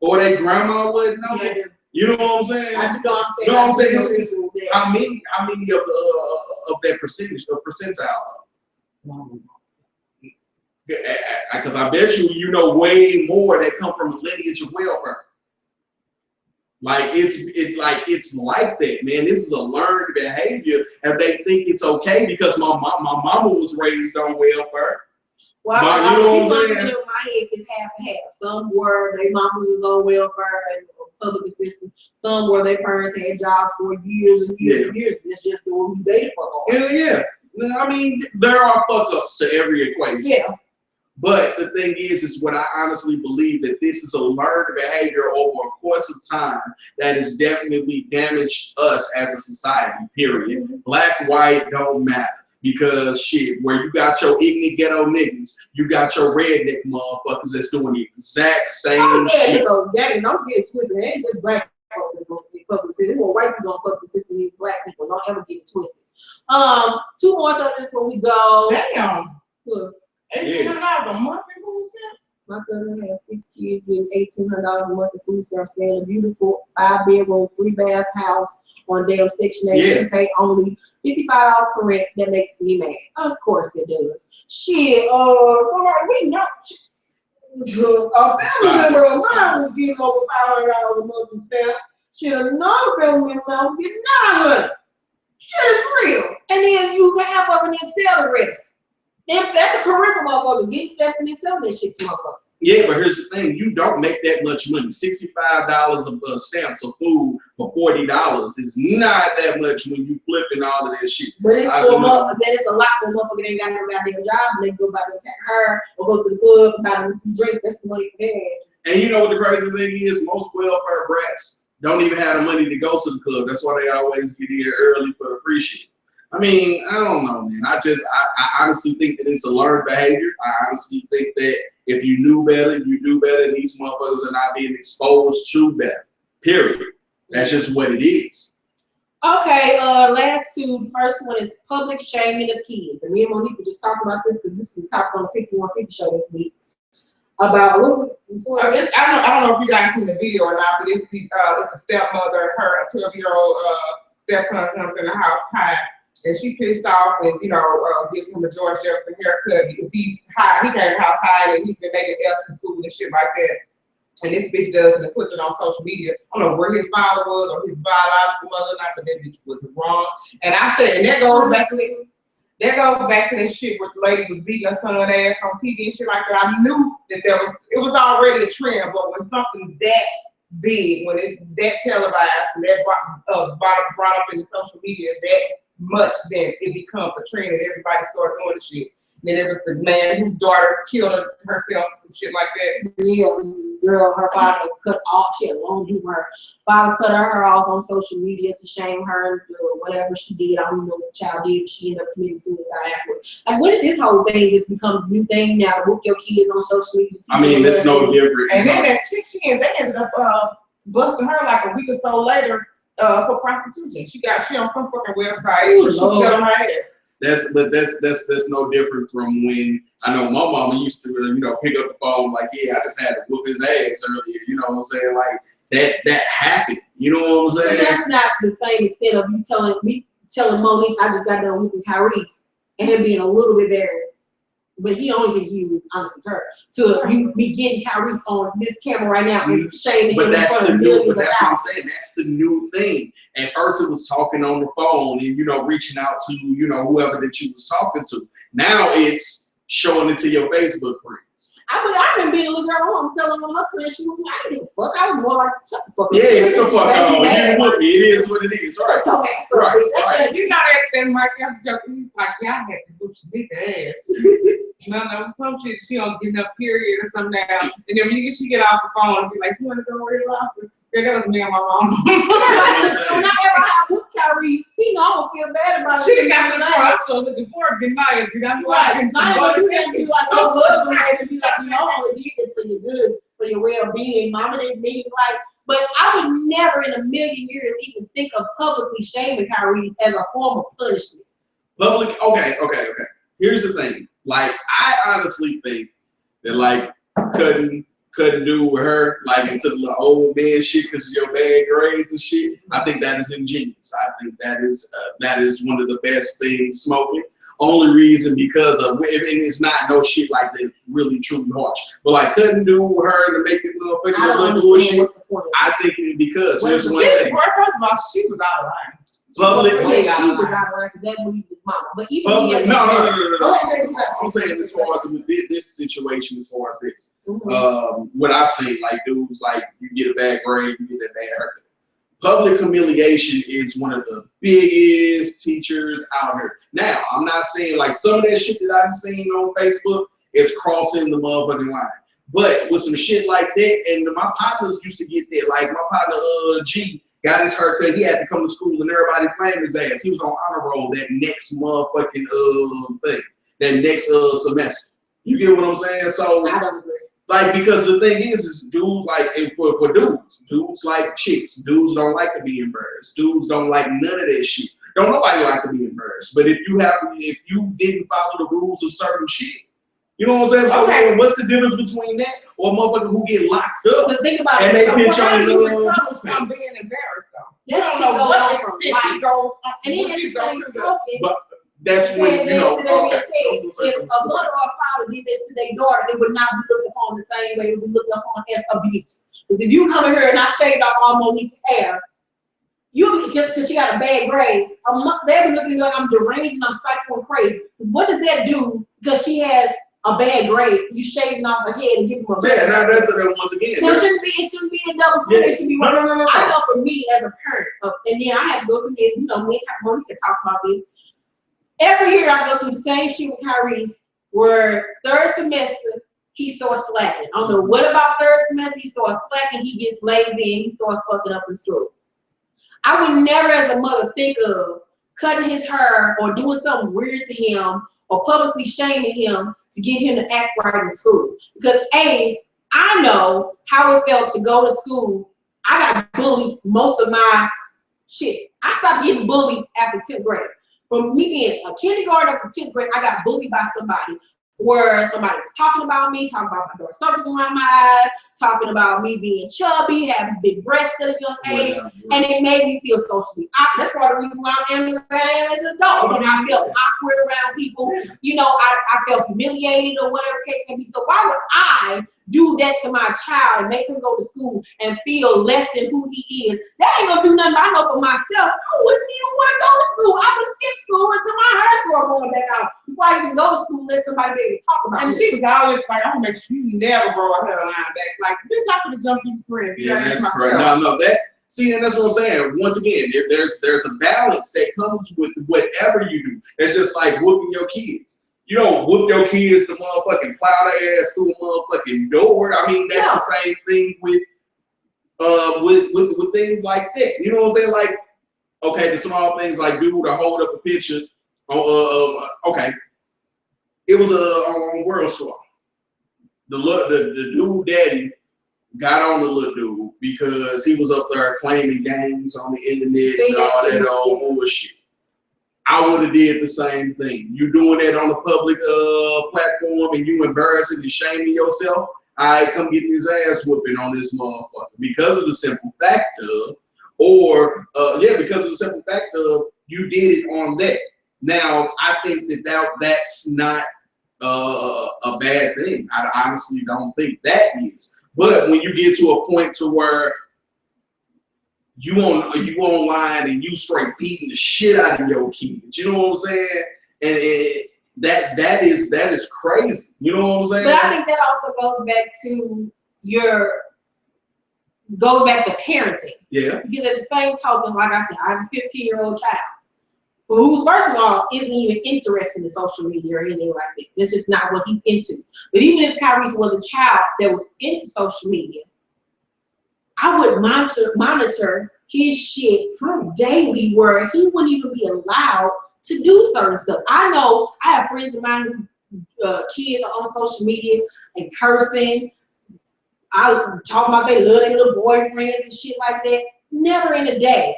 or they grandma wouldn't know it? You know what I'm saying? I know what I'm saying. You know what I'm saying? It's how many of that percentage, the percentile? Because I bet you know way more that come from a lineage of welfare. Like it's like that, man. This is a learned behavior, and they think it's okay because my mama was raised on welfare. Well, you know what I'm saying? In my head is half and half. Some were their mamas was on welfare and public assistance. Some were their parents had jobs for years and years and years. It's just the one you dated for long. Yeah. I mean, there are fuck ups to every equation. Yeah. But the thing is what I honestly believe that this is a learned behavior over a course of time that has definitely damaged us as a society, period. Black, white, don't matter. Because shit, where you got your ignorant ghetto niggas, you got your redneck motherfuckers that's doing the exact same shit. So that, don't get it twisted. It ain't just black folks that's on the public system. Well, white people on public system means black people. Don't ever get it twisted. 2 more subjects before we go. Damn. Look. $1,800 a month in food stamps? My cousin has 6 kids, getting $1,800 a month in food stamps, staying in a beautiful 5-bedroom, 3-bath house on damn Section 8. She pay only $55 for rent. That makes me mad. Of course it does. Shit, somebody we know. A family member of mine was getting over $500 a month in stamps. Shit, another family member was getting $900. Shit is real. And then use half of it and sell the rest. That's a career for motherfuckers, getting stamps and then selling that shit to motherfuckers. Yeah, but here's the thing, you don't make that much money. $65 of stamps of food for $40 is not that much when you flipping all of that shit. But it's for motherfuckers, it's a lot for motherfuckers that ain't got no goddamn job, and they go buy them hair or go to the club and buy them some drinks. That's the money for their asses. And you know what the crazy thing is? Most welfare brats don't even have the money to go to the club. That's why they always get here early for the free shit. I mean, I don't know, man. I honestly think that it's a learned behavior. I honestly think that if you knew better, you do better, and these motherfuckers are not being exposed to better. Period. That's just what it is. Okay, last 2. The first one is public shaming of kids. And me and Monique were just talking about this because this was talked on the 5150 show this week. About what was it? I don't know if you guys seen the video or not, but it's a stepmother, her 12-year-old stepson comes in the house high. And she pissed off and, gives him a George Jefferson haircut because he's high. He came to the house high and he's been making F's in school and shit like that. And this bitch does and puts it on social media. I don't know where his father was or his biological mother or not, but that bitch was wrong. And I said, and that goes back to that shit where the lady was beating her son ass on TV and shit like that. I knew that it was already a trend, but when something that big, when it's that televised and that brought up in the social media that much, then it becomes a trend and everybody started doing the shit. And then there was the man whose daughter killed herself and some shit like that. Yeah, this girl, her father cut off, she had long hair. Her father cut her off on social media to shame her and whatever she did. I don't know what the child did, but she ended up committing suicide afterwards. Like, when did this whole thing just become a new thing now to whoop your kids on social media? I mean, it's no different. And then that chick, they ended up busting her like a week or so later for prostitution. She on some fucking website where she's selling her ass. That's no different from when I know my mama used to pick up the phone like, yeah, I just had to whoop his ass earlier. You know what I'm saying? Like that happened. You know what I'm saying? But that's not the same extent of you telling Monique I just got done whooping Karrueche and him being a little bit embarrassed. but he only think he was honest with her. To you be getting Kyrie on this camera right now and shaming him in front of millions of that's what I'm thousands. saying. That's the new thing. At first it was talking on the phone and, you know, reaching out to, you know, whoever that you was talking to. Now it's showing it to your Facebook friends. I've been being a little girl home telling her friends she was I didn't give a fuck. I was more like, shut the fuck up. Yeah, get the fuck on. It is what it is. Right. Don't act so Right, big. right. You know that Mike Epps joke, he's like, yeah, I had to do some big ass. No, some shit she don't get enough period or something now. And then she get off the phone and be like, you want to go where you lost it? Yeah, that was me and my mom. When I ever have with Kyrie, you know, I'm gonna feel bad about it. She got to the point. I'm still looking for it. Deniers. Right. Not you can't be like, oh, well, and be like, you know, I only did it for your good, for your well-being. Mama didn't mean like, but I would never in a million years even think of publicly shaming Kyrie as a form of punishment. Okay. Here's the thing. Like, I honestly think that, like, couldn't do with her, like, into the little old man shit because of your bad grades and shit. I think that is ingenious. I think that is one of the best things smoking. Only reason because of, and it's not no shit like that really truly harsh. But like couldn't do with her to make it look bullshit. I think it because there's one thing. First of all, she was out of line. Public, she was out of line because that movie was mama. But even public, no. I'm I'm saying as far as with this situation, as far as this, what I see, like dudes, like you get a bad grade, you get that bad haircut. Public humiliation is one of the biggest teachers out here. Now, I'm not saying like some of that shit that I've seen on Facebook is crossing the motherfucking line. But with some shit like that, and my partners used to get that, like my partner G got his haircut, he had to come to school and everybody claimed his ass. He was on honor roll that next motherfucking thing, that next semester. You get what I'm saying? So I don't agree. like, because the thing is dudes like, and for dudes like chicks. Dudes don't like to be embarrassed. Dudes don't like none of that shit. Don't nobody like to be embarrassed. But if you didn't follow the rules of certain shit, you know what I'm saying? So Okay. what's the difference between that or a motherfucker who get locked up But think about and it. they pitch on from being embarrassed though. You That don't shit know goes what on from extent life. it goes on. And then at the same token, But that's when, you know, if a mother or father did that to their daughter, it would not be looked upon the same way it would be looked upon as abuse. Because if you come in here and I shaved off all Monique's hair, you just because she got a bad grade, they're looking at me like I'm deranged and I'm psycho and crazy. Because what does that do? Because she has a bad grade, you shaving off her head and giving them a bad grade. now that's once again. So it shouldn't be a double standard. It should be one. No. I know for me as a parent, and then I have to go through this. You know, me and Monica talk about this. Every year I go through the same shit with Kyrie's, where third semester he starts slacking. I don't know what about third semester, he starts slacking, he gets lazy, and he starts fucking up in school. I would never as a mother think of cutting his hair or doing something weird to him or publicly shaming him to get him to act right in school. Because I know how it felt to go to school. I got bullied most of my shit. I stopped getting bullied after 10th grade. From me being a kindergarten up to 10th grade, I got bullied by somebody where somebody was talking about me, talking about my dark circles around my eyes, talking about me being chubby, having big breasts at a young age, and it made me feel socially awkward. That's part of the reason why I am where I am as an adult, because I felt awkward around people. You know, I felt humiliated or whatever case may be. So why would I do that to my child and make him go to school and feel less than who he is? That ain't gonna do nothing. I know for myself, I wouldn't even want to go to school. I would skip school until my hair started going back out before I even go to school and let somebody be able to talk about it. And she was always like, I'm gonna make sure you never grow a hairline back. Like, bitch, I could have jumped through spring. Yeah, that's correct. No, that. See, and that's what I'm saying. Once again, there's a balance that comes with whatever you do. It's just like whooping your kids. You don't whoop your kids to motherfucking plow their ass through a motherfucking door. I mean, that's the same thing with things like that. You know what I'm saying? Like, okay, the small things like dude to hold up a picture. Okay, it was on World Star. The dude daddy got on the little dude because he was up there claiming gangs on the internet and all that old bullshit. I would have did the same thing. You doing that on a public platform and you embarrassing and shaming yourself, I come get this ass whooping on this motherfucker because of the simple fact of, because of the simple fact of you did it on that. Now I think that's not a bad thing. I honestly don't think that is. But when you get to a point to where you online and you straight beating the shit out of your kids, you know what I'm saying? And that is crazy. You know what I'm saying? But I think that also goes back to parenting. Yeah. Because at the same token, like I said, I have a 15-year-old child who's, first of all, isn't even interested in social media or anything like that. That's just not what he's into. But even if Karrueche was a child that was into social media, I would monitor his shit daily where he wouldn't even be allowed to do certain stuff. I know I have friends of mine who kids are on social media and cursing. I talk about they love their little boyfriends and shit like that. Never in a day.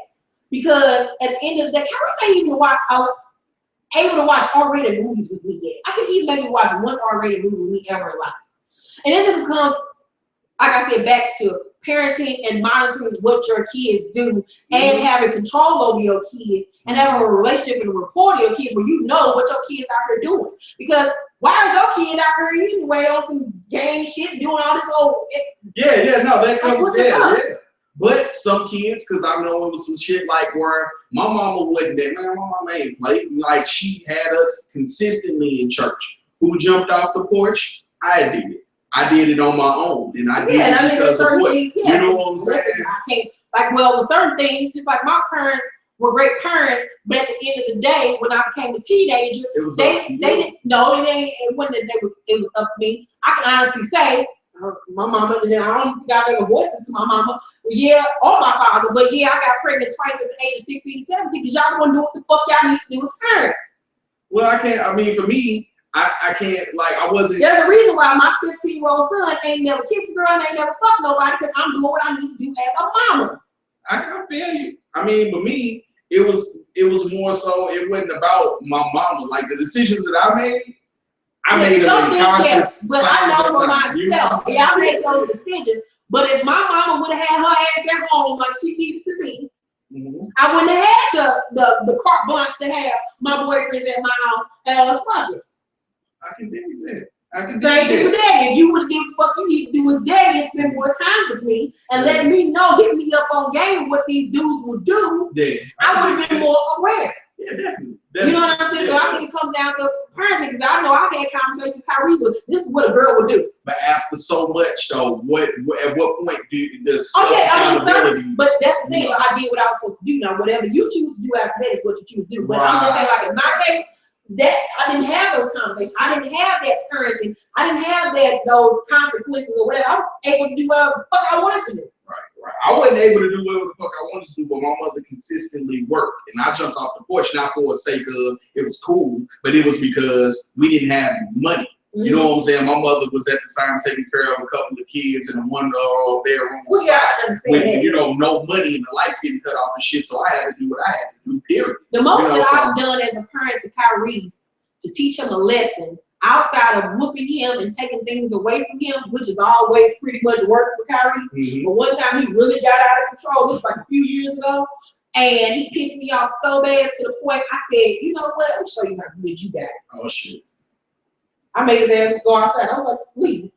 Because at the end of the day, Karrueche ain't even able to watch R-rated movies with me yet. I think he's maybe watched one R-rated movie with me ever in life. And it just becomes, like I said, back to parenting and monitoring what your kids do and having control over your kids and having a relationship and a rapport to your kids where you know what your kids out here doing. Because why is your kid out here anyway on some gang shit doing all this old? No, that comes what the fuck? yeah. But some kids, because I know it was some shit like where my mama wasn't that, man, my mama ain't played. Like, she had us consistently in church. Who jumped off the porch? I did it. I did it on my own. And I did it because of what? You know what I'm saying? Listen, I can't, like, well, with certain things, just like my parents were great parents, but at the end of the day, when I became a teenager, they didn't, no, it wasn't that it was up to me. I can honestly say, my mama, and I don't think I make a voice into my mama, or my father, but I got pregnant twice at the age of 16, 17, because y'all want to do what the fuck y'all need to do as parents. Well, I can't, I mean, for me, I can't, like, I wasn't. There's a reason why my 15-year-old son ain't never kissed a girl and ain't never fucked nobody, because I'm doing what I need to do as a mama. I feel you. I mean, for me, it was more so, it wasn't about my mama. Like, the decisions that I made them in conscious. But I know for myself, I made those decisions. But if my mama would have had her ass at home like she needed to be, I wouldn't have had the carte blanche to have my boyfriends at my house and us fucking. I can dig that. Same thing with daddy. If you would have did what you need to do as daddy and spend more time with me and let me know, hit me up on game what these dudes will do, I would have been more aware. Yeah, definitely. You know what I'm saying? So I think it comes down to parenting, because I know I've had conversations with Karrueche with this is what a girl would do. But after so much though, at what point does but that's the thing. I did what I was supposed to do. Now whatever you choose to do after that is what you choose to do. But I'm just saying, like in my case, that I didn't have those conversations. I didn't have that parenting. I didn't have those consequences or whatever. I was able to do whatever the fuck I wanted to do. Right. I wasn't able to do whatever the fuck I wanted to do, but my mother consistently worked. And I jumped off the porch, not for the sake of it was cool, but it was because we didn't have money. You know what I'm saying? My mother was at the time taking care of a couple of kids in a one-bedroom spot with, no money and the lights getting cut off and shit. So I had to do what I had to do, period. The most that I've done as a parent to Karrueche to teach him a lesson outside of whooping him and taking things away from him, which is always pretty much working for Karrueche. But one time he really got out of control. This was like a few years ago. And he pissed me off so bad to the point I said, you know what? I'll show you how good you got it. Oh, shit. I made his ass go outside. I was like, leave.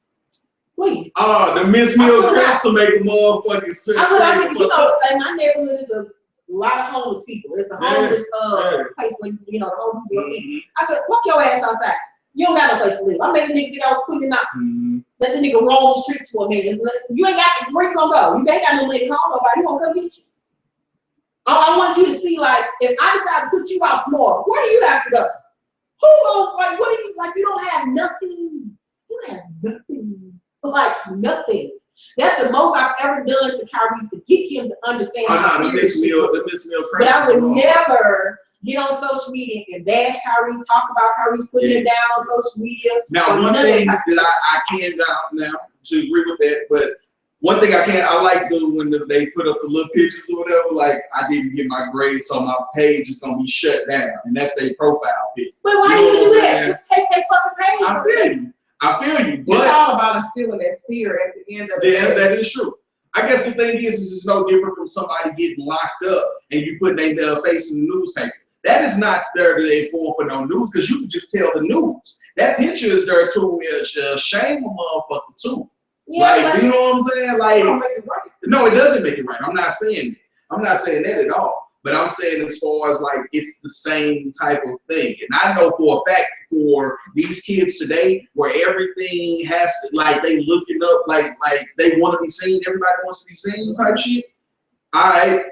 Oh, the Miss Meal cracks will make a motherfucking sense. I said, in my neighborhood is a lot of homeless people. It's a homeless place where, the homeless people. I said, walk your ass outside. You don't got no place to live. I made the nigga think I was putting him out. Let the nigga roam the streets for a minute. You ain't got, where you gonna go? You ain't got no money to call nobody. He gonna come get you. I want you to see, like, if I decide to put you out tomorrow, where do you have to go? Who gonna, like, what do you, like, you don't have nothing. You have nothing. Like, nothing. That's the most I've ever done to Karrueche to get him to understand. The Miss Meal but I would never get on social media and bash Karrueche, talk about Karrueche, put him down on social media. Now, one thing that I can now to agree with that, but one thing I like doing when they put up the little pictures or whatever, like I didn't get my grades, so my page is gonna be shut down, and that's their profile picture. But why do you do that? Just take their fucking page. I feel you. But it's all about instilling that fear at the end of the day. That is true. I guess the thing is it's no different from somebody getting locked up and you putting their face in the newspaper. That is not there to inform for no news, because you can just tell the news. that picture is there too. Shame a motherfucker too. Yeah, like, you know what I'm saying? Like, don't make it right. no, it doesn't make it right. I'm not saying that. I'm not saying that at all. But I'm saying as far as like it's the same type of thing. And I know for a fact for these kids today where everything has to, like, they looking up, like they want to be seen, everybody wants to be seen type shit. I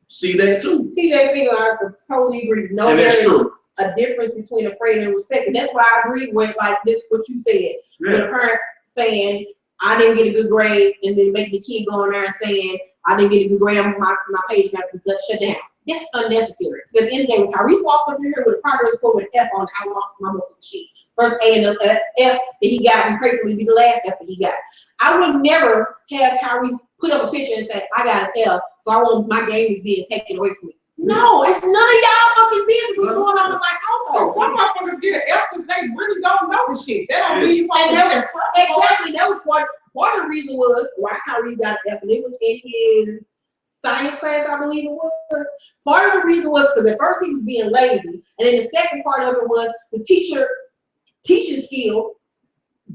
see that too. TJ Finger, I totally agree. No, And that's true. a difference between afraid and respect. And that's why I agree with like this, what you said. With a parent saying, I didn't get a good grade, and then make the kid go in there and saying, I didn't get a good grade, my page got to be shut down. That's unnecessary. Because at the end of the day, when Karrueche walked up here with a progress score with an F on it, I lost my motherfucking shit. First A and the F that he got, and pray for me to be the last F that he got. I would never have Karrueche put up a picture and say, I got an F, so I want my game is being taken away from me. No, it's none of y'all fucking business what's going on in my household. Some motherfuckers get an F because they really don't know the shit. They don't mean you want to And exactly, that was part of the reason was why Karrueche got an F, and it was in his science class, I believe it was. Part of the reason was because at first he was being lazy, and then the second part of it was the teaching skills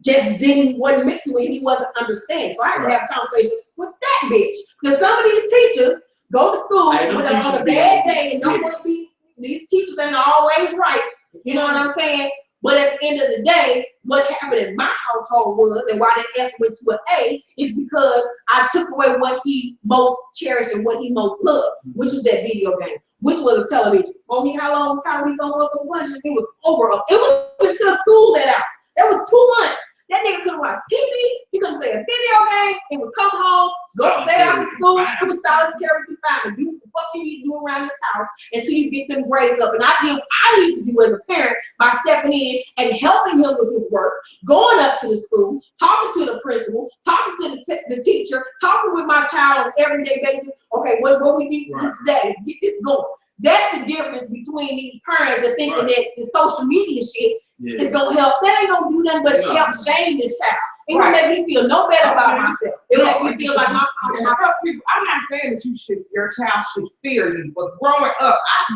just wasn't mixing with, he wasn't understanding. So I had to have a conversation with that bitch. Because some of these teachers go to school with a bad day and don't want to be, these teachers ain't always right. You know what I'm saying? But at the end of the day, what happened in my household was, and why that F went to an A, is because I took away what he most cherished and what he most loved, which was that video game, which was a television. Only how long was Kyrie's on up for lunch? It was over. It was until school let out. That was 2 months. That nigga couldn't watch TV. He couldn't play a video game. He was come home, go stay out of school. It was solitary confinement. Do what the fuck you need to do around this house until you get them grades up. And I did what I need to do as a parent by stepping in and helping him with his work, going up to the school, talking to the principal, talking to the teacher, talking with my child on an everyday basis. Okay, what we need to do today to get this going. That's the difference between these parents that thinking that the social media shit is gonna help. That ain't gonna do nothing but help shame this child. It will make me feel no better about myself. It will make me feel like I'm not saying that your child should fear you, but growing up, I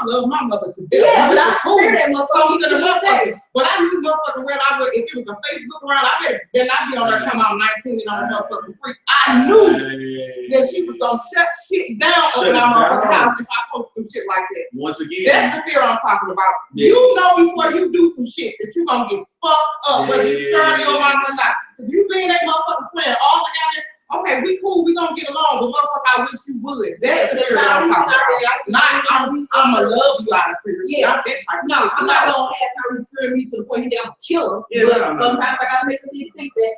love my mother to death. Yeah, but I fear that motherfucker to this day. But I knew motherfucking well I would, if it was a Facebook around, I better not be on there talking about 19 and on the motherfucking freak. I knew that she was gonna shut shit down up in our motherfucking house if I post some shit like that. Once again, that's the fear I'm talking about. You know before you do some shit that you're gonna get fucked up, whether it's 30 or not. Because you being that motherfucking plan all together, okay, we cool, we gonna get along, but motherfucker, I wish you would. That's the fear I'm talking about. I'ma love you out of fear. Yeah. No, I'm not gonna have Kylie scream me to the point that I'm gonna kill him. Yeah, but sometimes I gotta make them think that.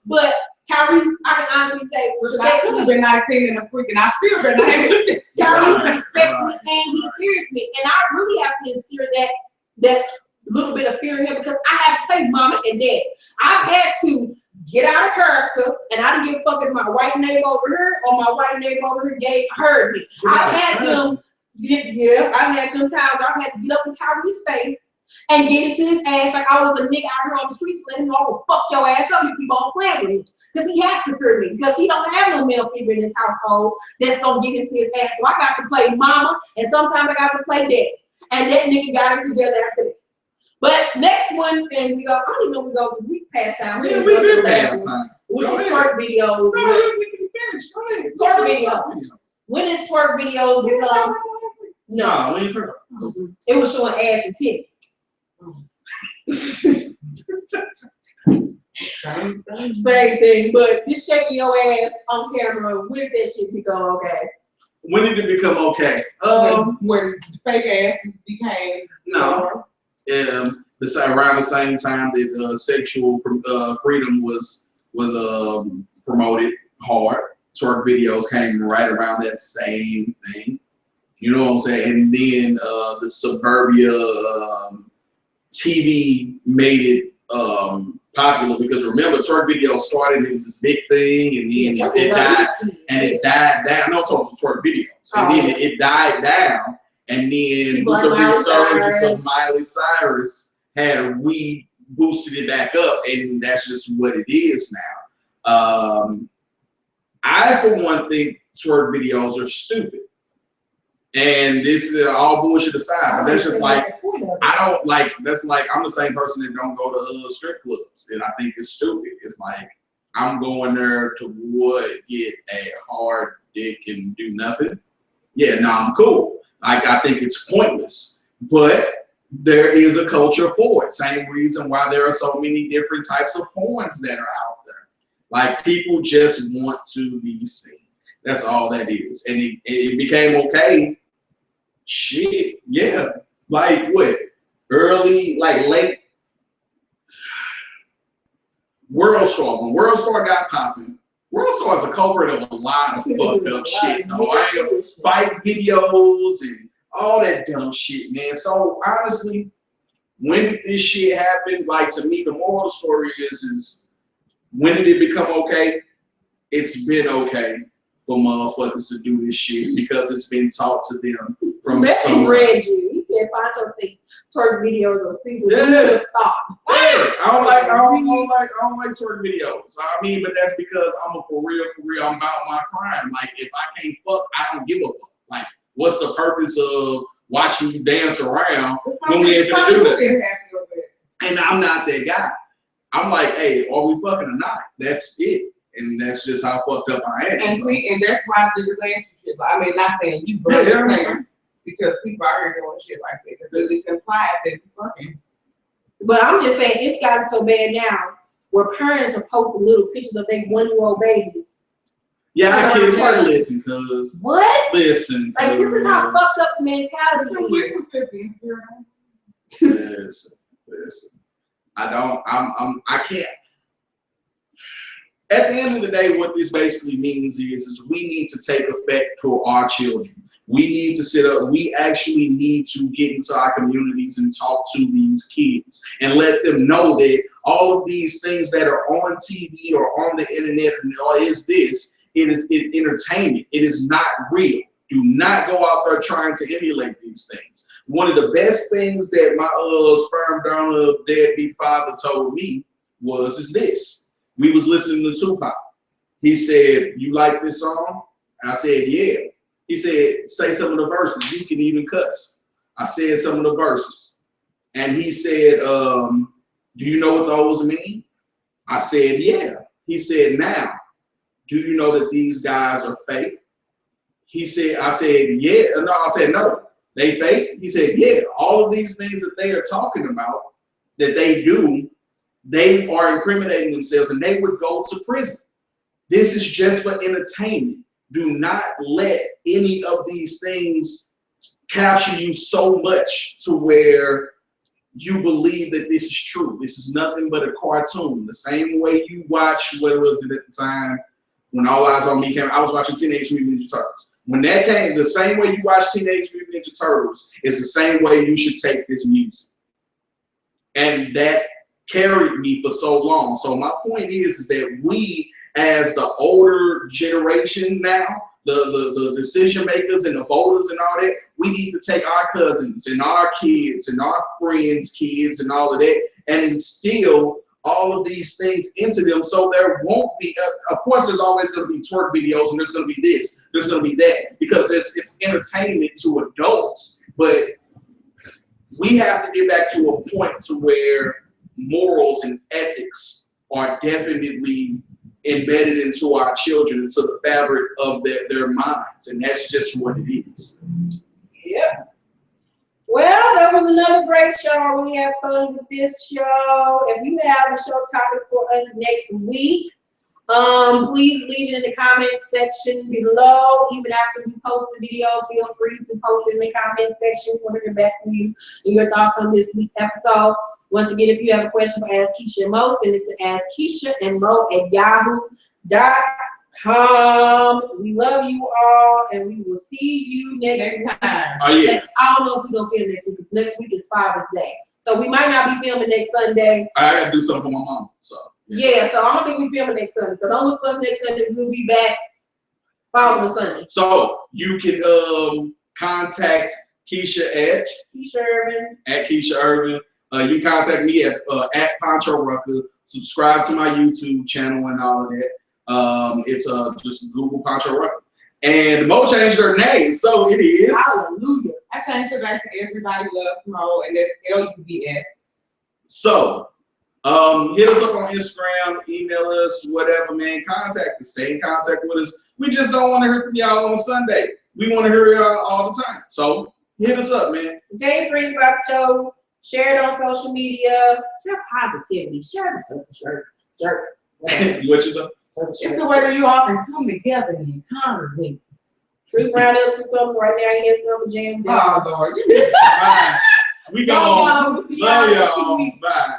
But Kyrie's, I can honestly say, I could have been 19 and a freak, and I still been 19. Kyrie's respects me and he fears me, and I really have to instill that little bit of fear in him because I have to play mama and dad. I've had to get out of character, and I didn't give a fuck if my white neighbor over here or my white neighbor over here heard me. I've had them times I've had to get up in Kyrie's face and get into his ass like I was a nigga out here on the streets, letting him know, fuck your ass up, you keep on playing with me. Because he has to fear me, because he don't have no male figure in his household that's gonna get into his ass. So I got to play mama, and sometimes I got to play daddy. And that nigga got it together after that. But next one, and we go, I don't even know we go because we passed time. We did pass time. Which is twerk videos. We can finish. Twerk videos. When did twerk videos become? No, we ain't twerk. It was showing ass and titties. Same thing, but just shaking your ass on camera, when did that shit become okay? When did it become okay? When fake asses became it's around the same time that sexual freedom was promoted hard. Twerk videos came right around that same thing. You know what I'm saying? And then the suburbia TV made it popular because remember, twerk videos started, it was this big thing, and then it died, and it died down. No, I'm talking twerk videos, and then it died down, and then with the resurgence of Miley Cyrus, we boosted it back up, and that's just what it is now. I, for one, think twerk videos are stupid. And this is all bullshit aside, but that's just like, I don't like. That's like I'm the same person that don't go to strip clubs, and I think it's stupid. It's like I'm going there to get a hard dick and do nothing. Yeah, no, I'm cool. Like I think it's pointless, but there is a culture for it. Same reason why there are so many different types of porns that are out there. Like people just want to be seen. That's all that is, and it became okay. Shit, yeah. Like what? Early, like late. World Star. When World Star got popping, World Star is a culprit of a lot of fucked up shit. Though fight videos and all that dumb shit, man. So honestly, when did this shit happen? Like to me, the moral of the story is when did it become okay? It's been okay for motherfuckers to do this shit because it's been taught to them from some. Reggie, he said Poncho thinks twerk videos are stupid. Yeah. Who would have thought? Yeah, I don't like twerk videos. I mean, but that's because I'm a for real. I'm about my crime. Like if I can't fuck, I don't give a fuck. Like what's the purpose of watching you dance around when we ain't gonna do that? And I'm not that guy. I'm like, hey, are we fucking or not? That's it. And that's just how fucked up I am. And see, and that's why the relationship. I mean, not saying you, but saying because people out here doing shit like that. Because it's implied that you're fucking. But I'm just saying, it's gotten so bad now where parents are posting little pictures of their 1-year-old babies. Yeah, I can't try to listen, cause what? Listen, like this is how fucked up the mentality is. Listen. I can't. At the end of the day, what this basically means is we need to take effect for our children. We need to sit up. We actually need to get into our communities and talk to these kids and let them know that all of these things that are on TV or on the internet it is entertainment. It is not real. Do not go out there trying to emulate these things. One of the best things that my sperm donor deadbeat father told me is this. We was listening to Tupac. He said, "You like this song?" I said, "Yeah." He said, "Say some of the verses. You can even cuss." I said some of the verses. And he said, "Do you know what those mean?" I said, "Yeah." He said, "Now, do you know that these guys are fake?" I said, "Yeah." No, I said, "No, they fake." He said, "Yeah, all of these things that they are talking about that they do, they are incriminating themselves and they would go to prison. This is just for entertainment. Do not let any of these things capture you so much to where you believe that this is true. This is nothing but a cartoon. The same way you watch, what was it at the time when All Eyes on Me came, I was watching Teenage Mutant Ninja Turtles. When that came, the same way you watch Teenage Mutant Ninja Turtles is the same way you should take this music. And that carried me for so long. So my point is that we, as the older generation now, the decision makers and the voters and all that, we need to take our cousins and our kids and our friends' kids and all of that and instill all of these things into them so there won't be, of course there's always going to be twerk videos and there's going to be this, there's going to be that, because it's entertainment to adults, but we have to get back to a point to where morals and ethics are definitely embedded into our children, into the fabric of their minds, and that's just what it is. Yeah. Well, that was another great show. We had fun with this show. If you have a show topic for us next week, please leave it in the comment section below. Even after we post the video, feel free to post it in the comment section. We want to hear back from you and your thoughts on this week's episode. Once again, if you have a question for Ask Keisha and Mo, send it to askkeishaandmo@yahoo.com. We love you all, and we will see you next time. Oh, yeah. I don't know if we're going to film next week, because next week is Father's Day. So we might not be filming next Sunday. I got to do something for my mom, so. Yeah, so I don't think we're filming next Sunday. So don't look for us next Sunday. We'll be back following Sunday. So you can contact Keisha at Keisha Irvin. You can contact me at Poncho Rucker. Subscribe to my YouTube channel and all of that. It's just Google Poncho Rucker. And Mo changed her name, so it is. Hallelujah. I change it back to Everybody Loves Mo, and that's LUVS. So, hit us up on Instagram, email us, whatever, man. Contact us. Stay in contact with us. We just don't want to hear from y'all on Sunday. We want to hear y'all all the time. So, hit us up, man. Tell your friends about the show. Share it on social media. Share positivity. Share the jerk. What you say? It's the way that you all can come together and congregate. Truth round up to something right now. Here's some jam. Oh, Lord. Bye. We gone. We'll see Love y'all in 2 y'all. weeks. Bye.